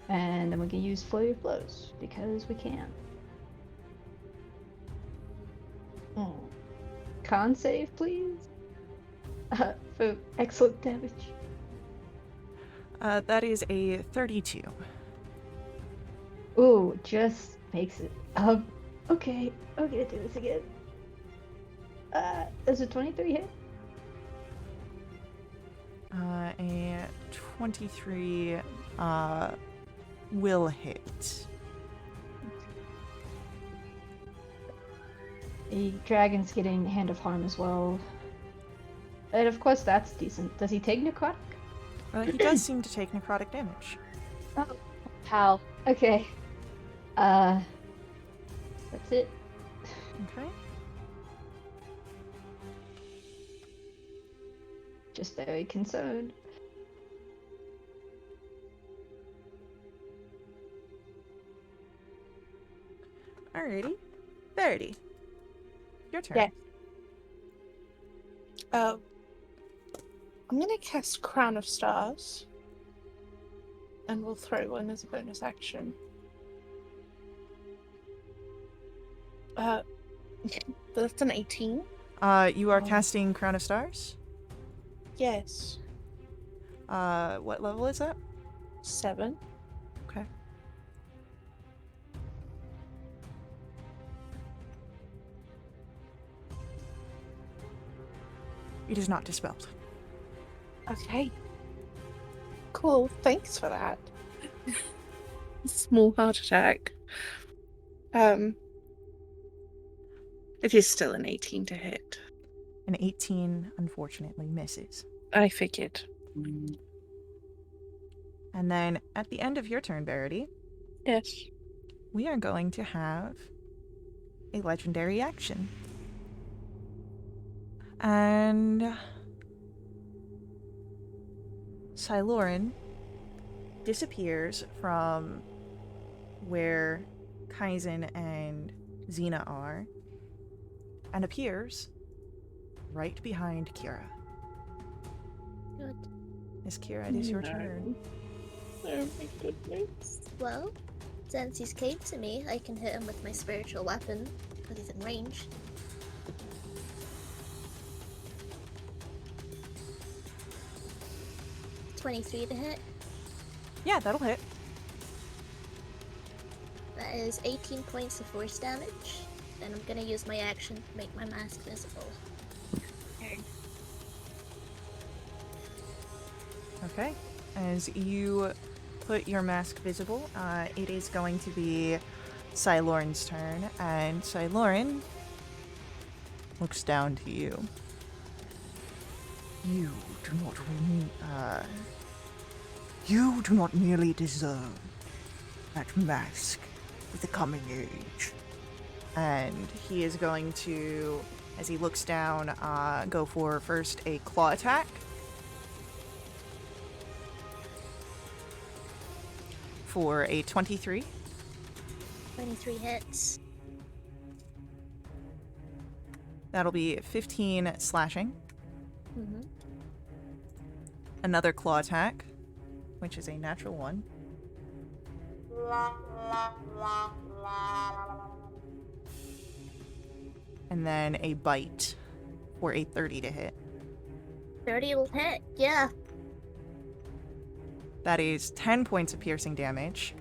And then we can use Flurry of Blows, because we can. Con save, please? For excellent damage. That is a 32. Ooh, just makes it. Okay, I'm gonna do this again. Does a 23 hit? A 23 will hit. The dragon's getting Hand of Harm as well. And of course that's decent. Does he take necrotic? He does seem to take necrotic damage. Oh, pal. Okay. That's it. Okay. Just very concerned. Alrighty. Verity. Your turn. Yeah. I'm gonna cast Crown of Stars. And we'll throw one as a bonus action. That's an 18. You are casting Crown of Stars? Yes. What level is that? 7. Okay. It is not dispelled. Okay. Cool. Thanks for that. Small heart attack. It is still an 18 to hit. An 18 unfortunately misses. I figured. And then at the end of your turn, Verity, Yes. we are going to have a legendary action. And Siloran disappears from where Kaizen and Xena are and appears right behind Kira. Good. Miss Kira, it is your turn. Oh my goodness. Well, since he's came to me, I can hit him with my spiritual weapon, because he's in range. $23 to hit. Yeah, that'll hit. That is 18 points of force damage. Then I'm gonna use my action to make my mask visible. Turn. Okay. As you put your mask visible, it is going to be Siloran's turn, and Siloran looks down to you. You do not merely deserve that mask with the coming age. And he is going to, as he looks down, go for first a claw attack. For a 23. 23 hits. That'll be 15 slashing. Mm-hmm. Another claw attack, which is a natural 1. And then a bite for a 30 to hit. 30 will hit, yeah. That is 10 points of piercing damage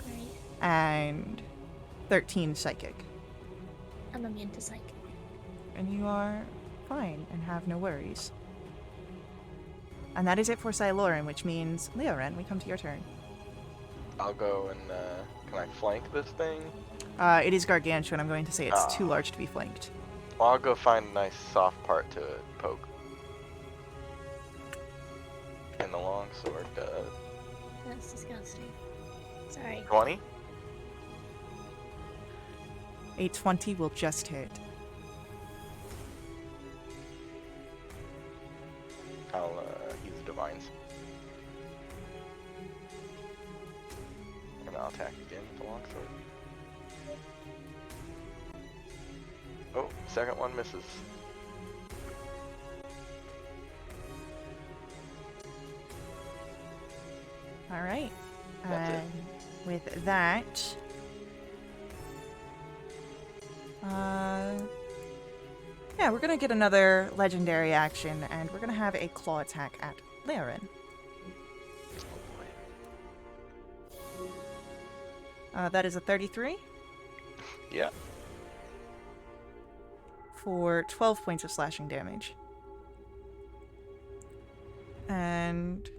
Great. and 13 psychic. I'm immune to psychic. And you are fine and have no worries. And that is it for Siloran, which means, Leoren, we come to your turn. I'll go and, can I flank this thing? It is gargantuan. I'm going to say it's too large to be flanked. Well, I'll go find a nice soft part to poke. And the long sword does. That's disgusting. Sorry. 20? A 20 will just hit. I'll use Divines. And I'll attack again with the long sword. Oh, second one misses. All right. That's it. With that, yeah, we're gonna get another legendary action, and we're gonna have a claw attack at Leorin. That is a 33 Yeah. for 12 points of slashing damage. And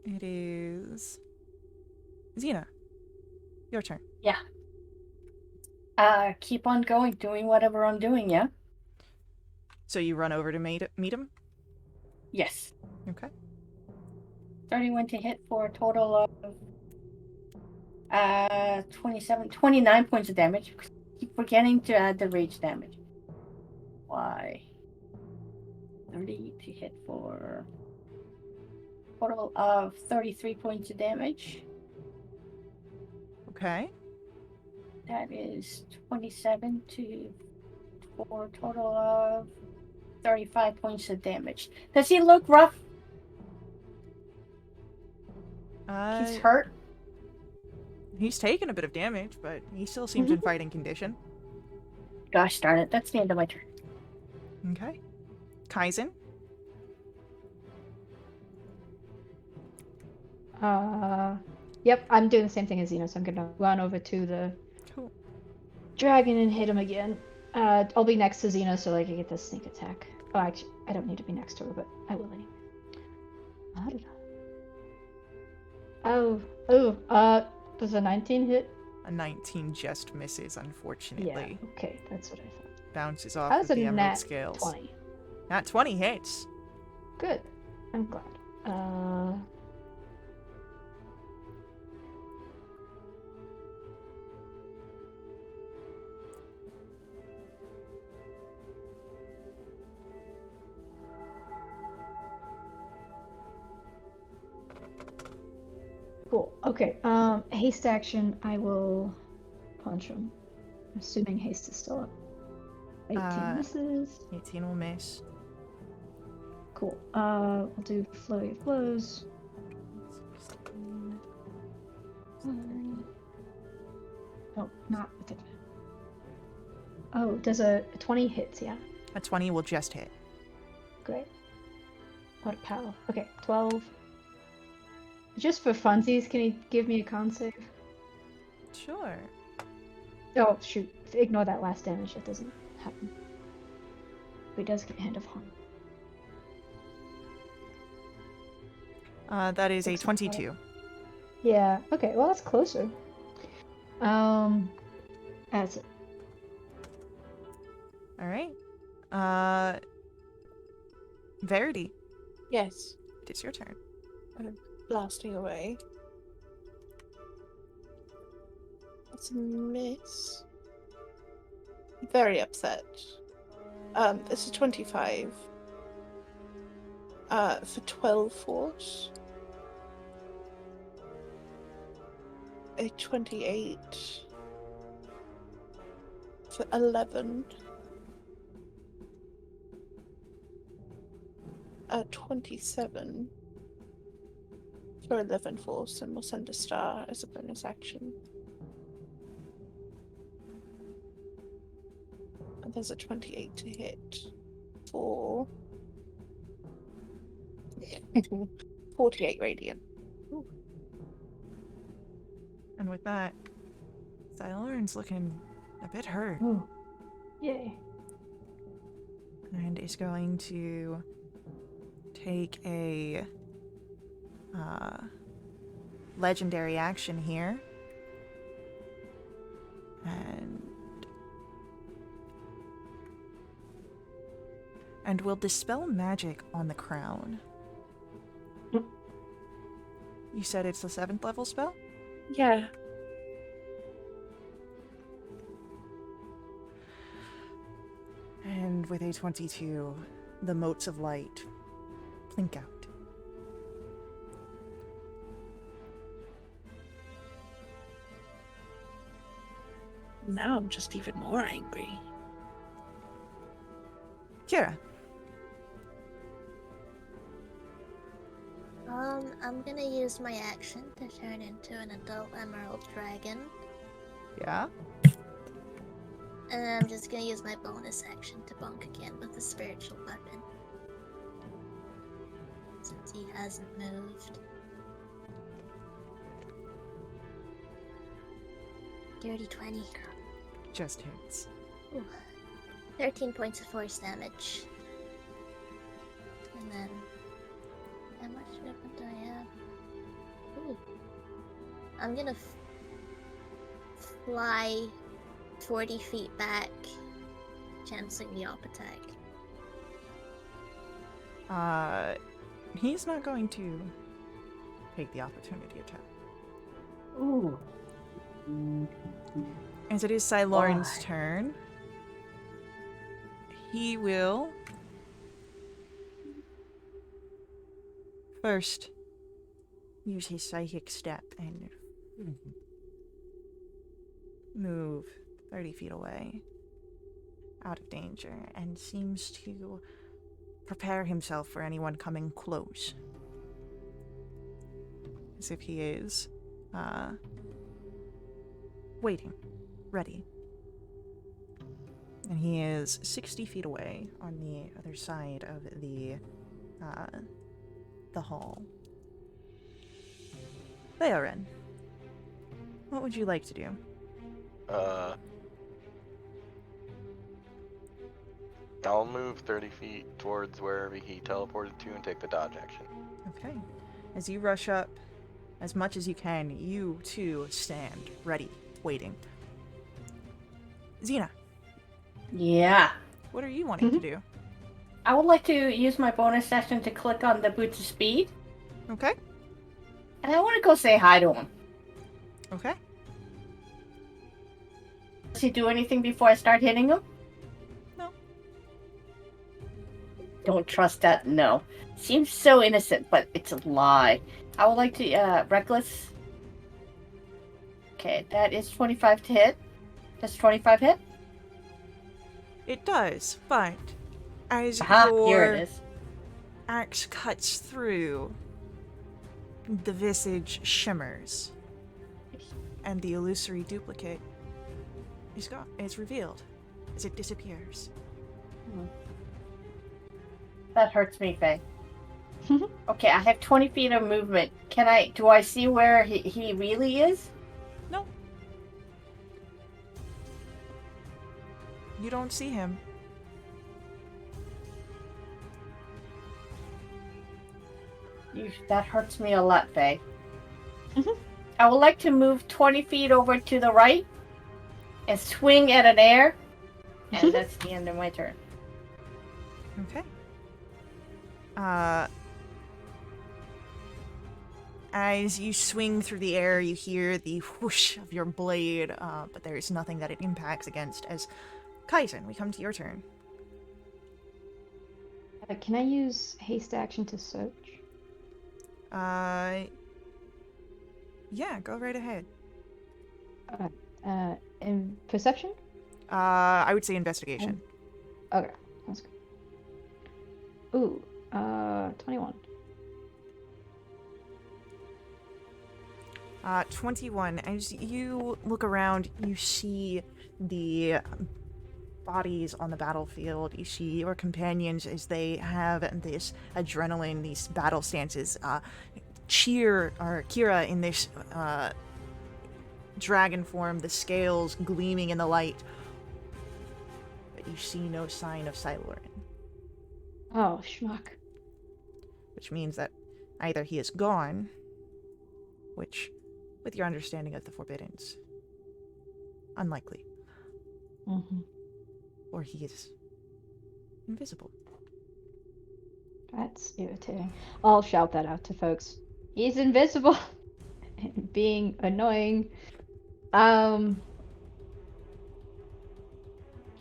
it is Xena. Your turn. Yeah. Keep on going, doing whatever I'm doing, yeah? So you run over to meet him? Yes. Okay. 31 to hit for a total of 29 points of damage. Keep forgetting to add the rage damage. Why? 30 to hit for a total of 33 points of damage. Okay. That is 27 for a total of 35 points of damage. Does he look rough? He's hurt. He's taken a bit of damage, but he still seems in fighting condition. Gosh darn it, that's the end of my turn. Okay. Kaizen? Yep, I'm doing the same thing as Xena, so I'm gonna run over to the Cool. dragon and hit him again. I'll be next to Xena so I can get the sneak attack. Oh, actually, I don't need to be next to her, but I will anyway. Does a 19 hit? A 19 just misses, unfortunately. Yeah, okay, that's what I thought. Bounces off That of was a the emerald nat scales. 20. Nat 20 hits. Good. I'm glad. Cool. Okay. Haste action. I will punch him. Assuming haste is still up. 18 misses. 18 will miss. Cool. We'll do flurry of blows. Oh, not with it. Oh, does a 20 hits? Yeah. A 20 will just hit. Great. What a pal. Okay, 12. Just for funsies, can you give me a con save? Sure. Oh, shoot. Ignore that last damage. That doesn't happen. But he does get Hand of Harm. That is a Looks like 22. Yeah, okay, well, that's closer. That's it. All right. Verity, Yes. it is your turn. I'm blasting away. That's a miss. Very upset. This is 25. For 12 force. A 28. For 11. 27. For 11 force, and we'll send a star as a bonus action. And there's a 28 to hit. For 48 radiant. And with that, Xylorn's looking a bit hurt Oh, yay. and is going to take a legendary action here. And will dispel magic on the crown. Yep. You said it's a 7th level spell? Yeah. And with a 22, the motes of light blink out. Now I'm just even more angry. Kira. I'm gonna use my action to turn into an adult emerald dragon. Yeah? And I'm just gonna use my bonus action to bonk again with a spiritual weapon. Since he hasn't moved. Dirty 20. Just hits. Ooh. 13 points of force damage. And then... how much weapon do I have? Ooh. I'm gonna fly 40 feet back, canceling the op attack. He's not going to take the opportunity attack. Ooh. As it is Cylorn's Why? turn, he will first use his psychic step and move 30 feet away, out of danger, and seems to prepare himself for anyone coming close. As if he is, waiting, ready. And he is 60 feet away on the other side of the hall. Leoren, what would you like to do? I'll move 30 feet towards wherever he teleported to and take the dodge action. Okay. As you rush up, as much as you can, you too stand ready, waiting. Xena, Yeah. what are you wanting to do? I would like to use my bonus action to click on the Boots of Speed. Okay. And I want to go say hi to him. Okay. Does he do anything before I start hitting him? No. Don't trust that, no. Seems so innocent, but it's a lie. I would like to, Reckless. Okay, that is 25 to hit. Does 25 hit? It does, but as Aha, here your it is. axe cuts through, the visage shimmers, and the illusory duplicate is gone. It's revealed as it disappears. That hurts me, Faye. Okay, I have 20 feet of movement. Do I see where he really is? No. You don't see him. That hurts me a lot, Faye. I would like to move 20 feet over to the right and swing at an air. And that's the end of my turn. Okay. As you swing through the air, you hear the whoosh of your blade, but there is nothing that it impacts against. As Kaizen, we come to your turn. Can I use haste action to search? Yeah, go right ahead. In perception? I would say investigation. Okay, that's good. Ooh, 21. 21. As you look around, you see the bodies on the battlefield. You see your companions as they have this adrenaline, these battle stances. Cheer or Kira in this dragon form, the scales gleaming in the light. But you see no sign of Silorin, Oh, schmuck. which means that either he is gone, which, with your understanding of the Forbiddens, unlikely, Mm-hmm. or he is invisible. That's irritating. I'll shout that out to folks. He's invisible and being annoying.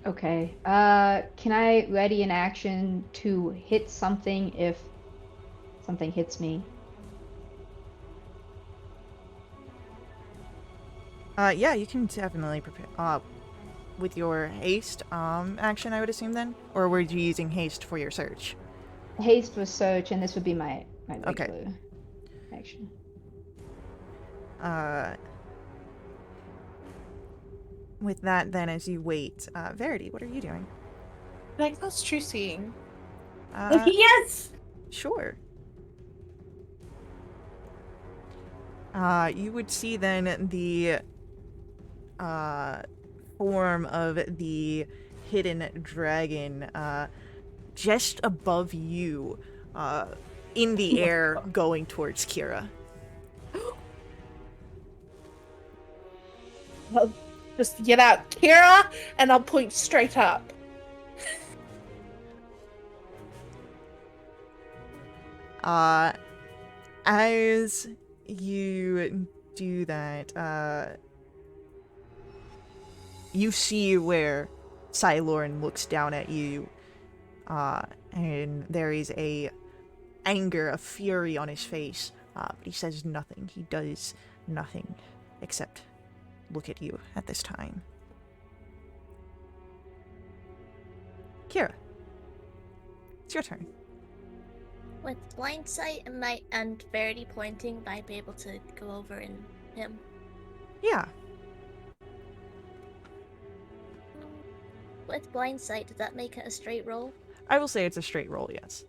Okay. Can I ready an action to hit something if something hits me? Yeah, you can definitely prepare. With your haste action, I would assume then, or were you using haste for your search? Haste was search, and this would be my Okay. regular action. With that, then, as you wait, Verity, what are you doing? Can I cast True Seeing? Yes! Sure. You would see then the form of the hidden dragon just above you, in the air, going towards Kira. I'll just yell out, Kira, and I'll point straight up. As you do that, you see where Silorin looks down at you, and there is a anger, a fury on his face, but he says nothing. He does nothing except look at you at this time. Kira, it's your turn. With blind sight and Verity pointing, might be able to go over and him. Yeah. With blind sight, does that make it a straight roll? I will say it's a straight roll, yes.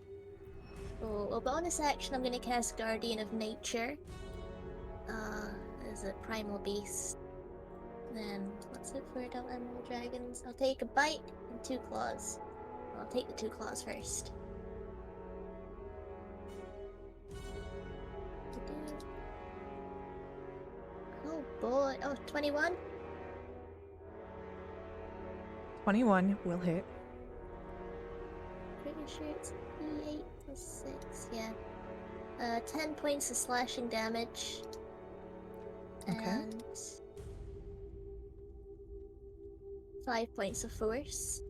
Oh, well, bonus action, I'm gonna cast Guardian of Nature. Is it Primal Beast? Then, what's it for adult animal dragons? I'll take a bite and 2 claws. I'll take the 2 claws first. Oh boy, oh, 21? 21 will hit. Crit Pretty sure it's D8 plus 6, yeah. 10 points of slashing damage. Okay. And 5 points of force.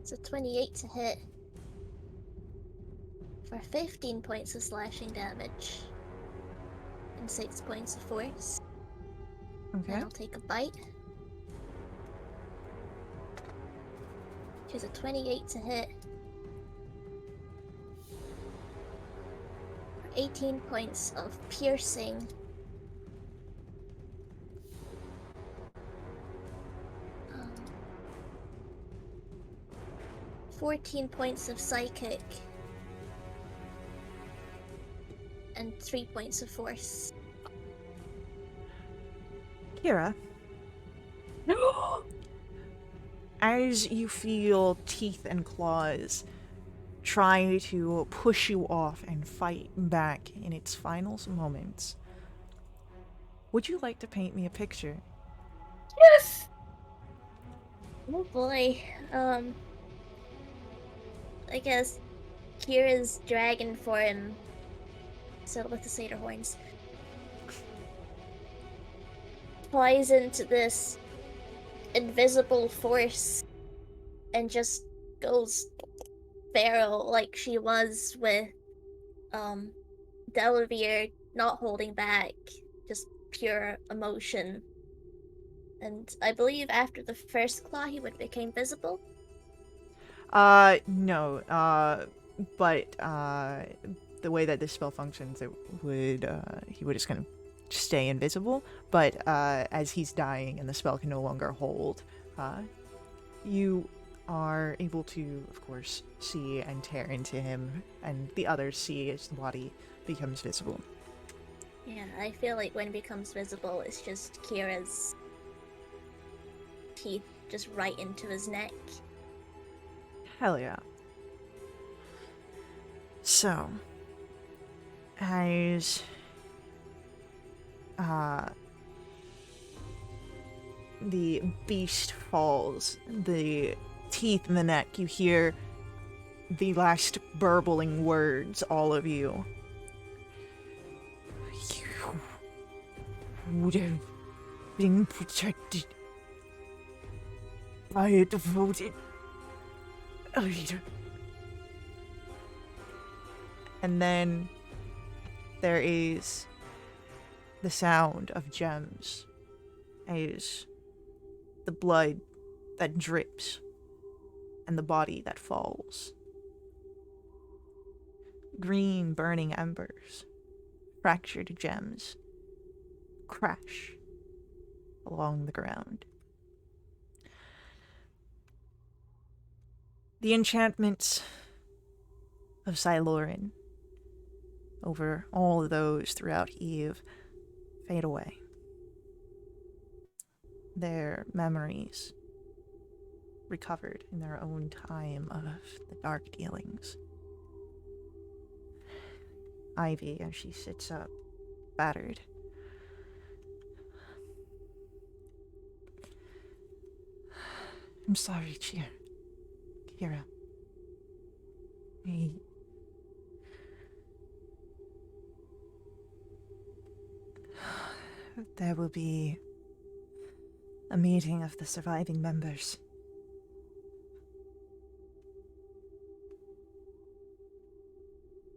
So 28 to hit. For 15 points of slashing damage. And 6 points of force. Okay. Then I'll take a bite. She's a 28 to hit. For 18 points of piercing. 14 points of psychic. And 3 points of force. Kira, as you feel teeth and claws try to push you off and fight back in its final moments, would you like to paint me a picture? Yes! Oh boy. I guess Kira's dragon form, still with the satyr horns, flies into this invisible force and just goes feral like she was with Delavere, not holding back, just pure emotion. And I believe after the first claw he would become visible. No. But, the way that this spell functions, it would, he would just kind of stay invisible. But, as he's dying and the spell can no longer hold, you are able to, of course, see and tear into him, and the others see as the body becomes visible. Yeah, I feel like when it becomes visible, it's just Kira's teeth just right into his neck. Hell yeah. So, as the beast falls, the teeth in the neck, you hear the last burbling words, all of you. You would have been protected by a devoted leader. And then there is the sound of gems as the blood that drips and the body that falls. Green burning embers, fractured gems, crash along the ground. The enchantments of Silorin over all of those throughout Eve fade away. Their memories recovered in their own time of the dark dealings. Ivy, as she sits up, battered. I'm sorry, Kira. There will be a meeting of the surviving members.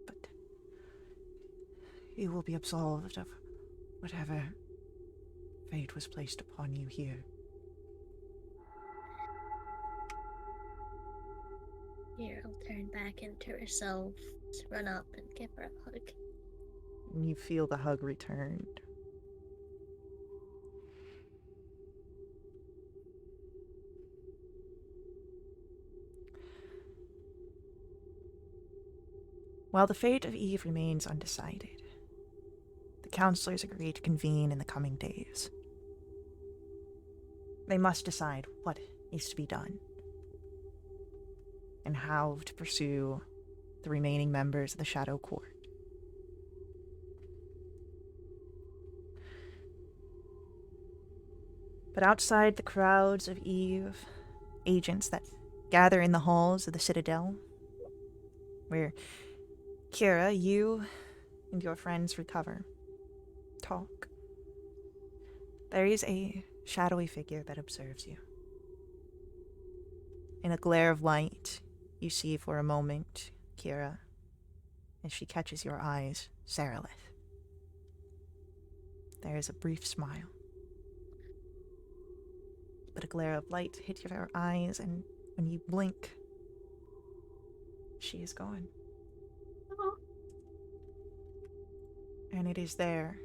But you will be absolved of whatever fate was placed upon you here. Here, I'll turn back into herself, run up and give her a hug. And you feel the hug returned. While the fate of Eve remains undecided, the counselors agree to convene in the coming days. They must decide what is to be done and how to pursue the remaining members of the Shadow Court. But outside the crowds of Eve, agents that gather in the halls of the Citadel, where Kira, you and your friends recover. Talk. There is a shadowy figure that observes you. In a glare of light, you see for a moment Kira, as she catches your eyes, Sarilith. There is a brief smile. But a glare of light hits your eyes, and when you blink, she is gone. And it is there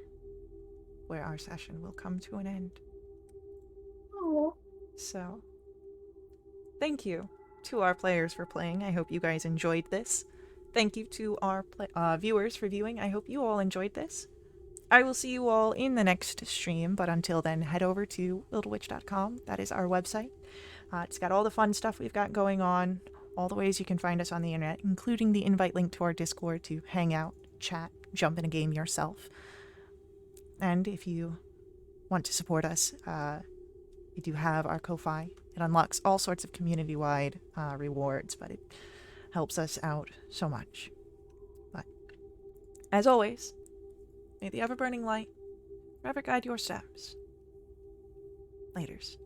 where our session will come to an end. Oh. So, thank you to our players for playing. I hope you guys enjoyed this. Thank you to our viewers for viewing. I hope you all enjoyed this. I will see you all in the next stream, but until then, head over to wildwitch.com. That is our website. It's got all the fun stuff we've got going on, all the ways you can find us on the internet, including the invite link to our Discord to hang out, chat, jump in a game yourself. And if you want to support us, we do have our Ko-Fi. It unlocks all sorts of community-wide rewards, but it helps us out so much. But, as always, may the ever-burning light ever guide your steps. Laters.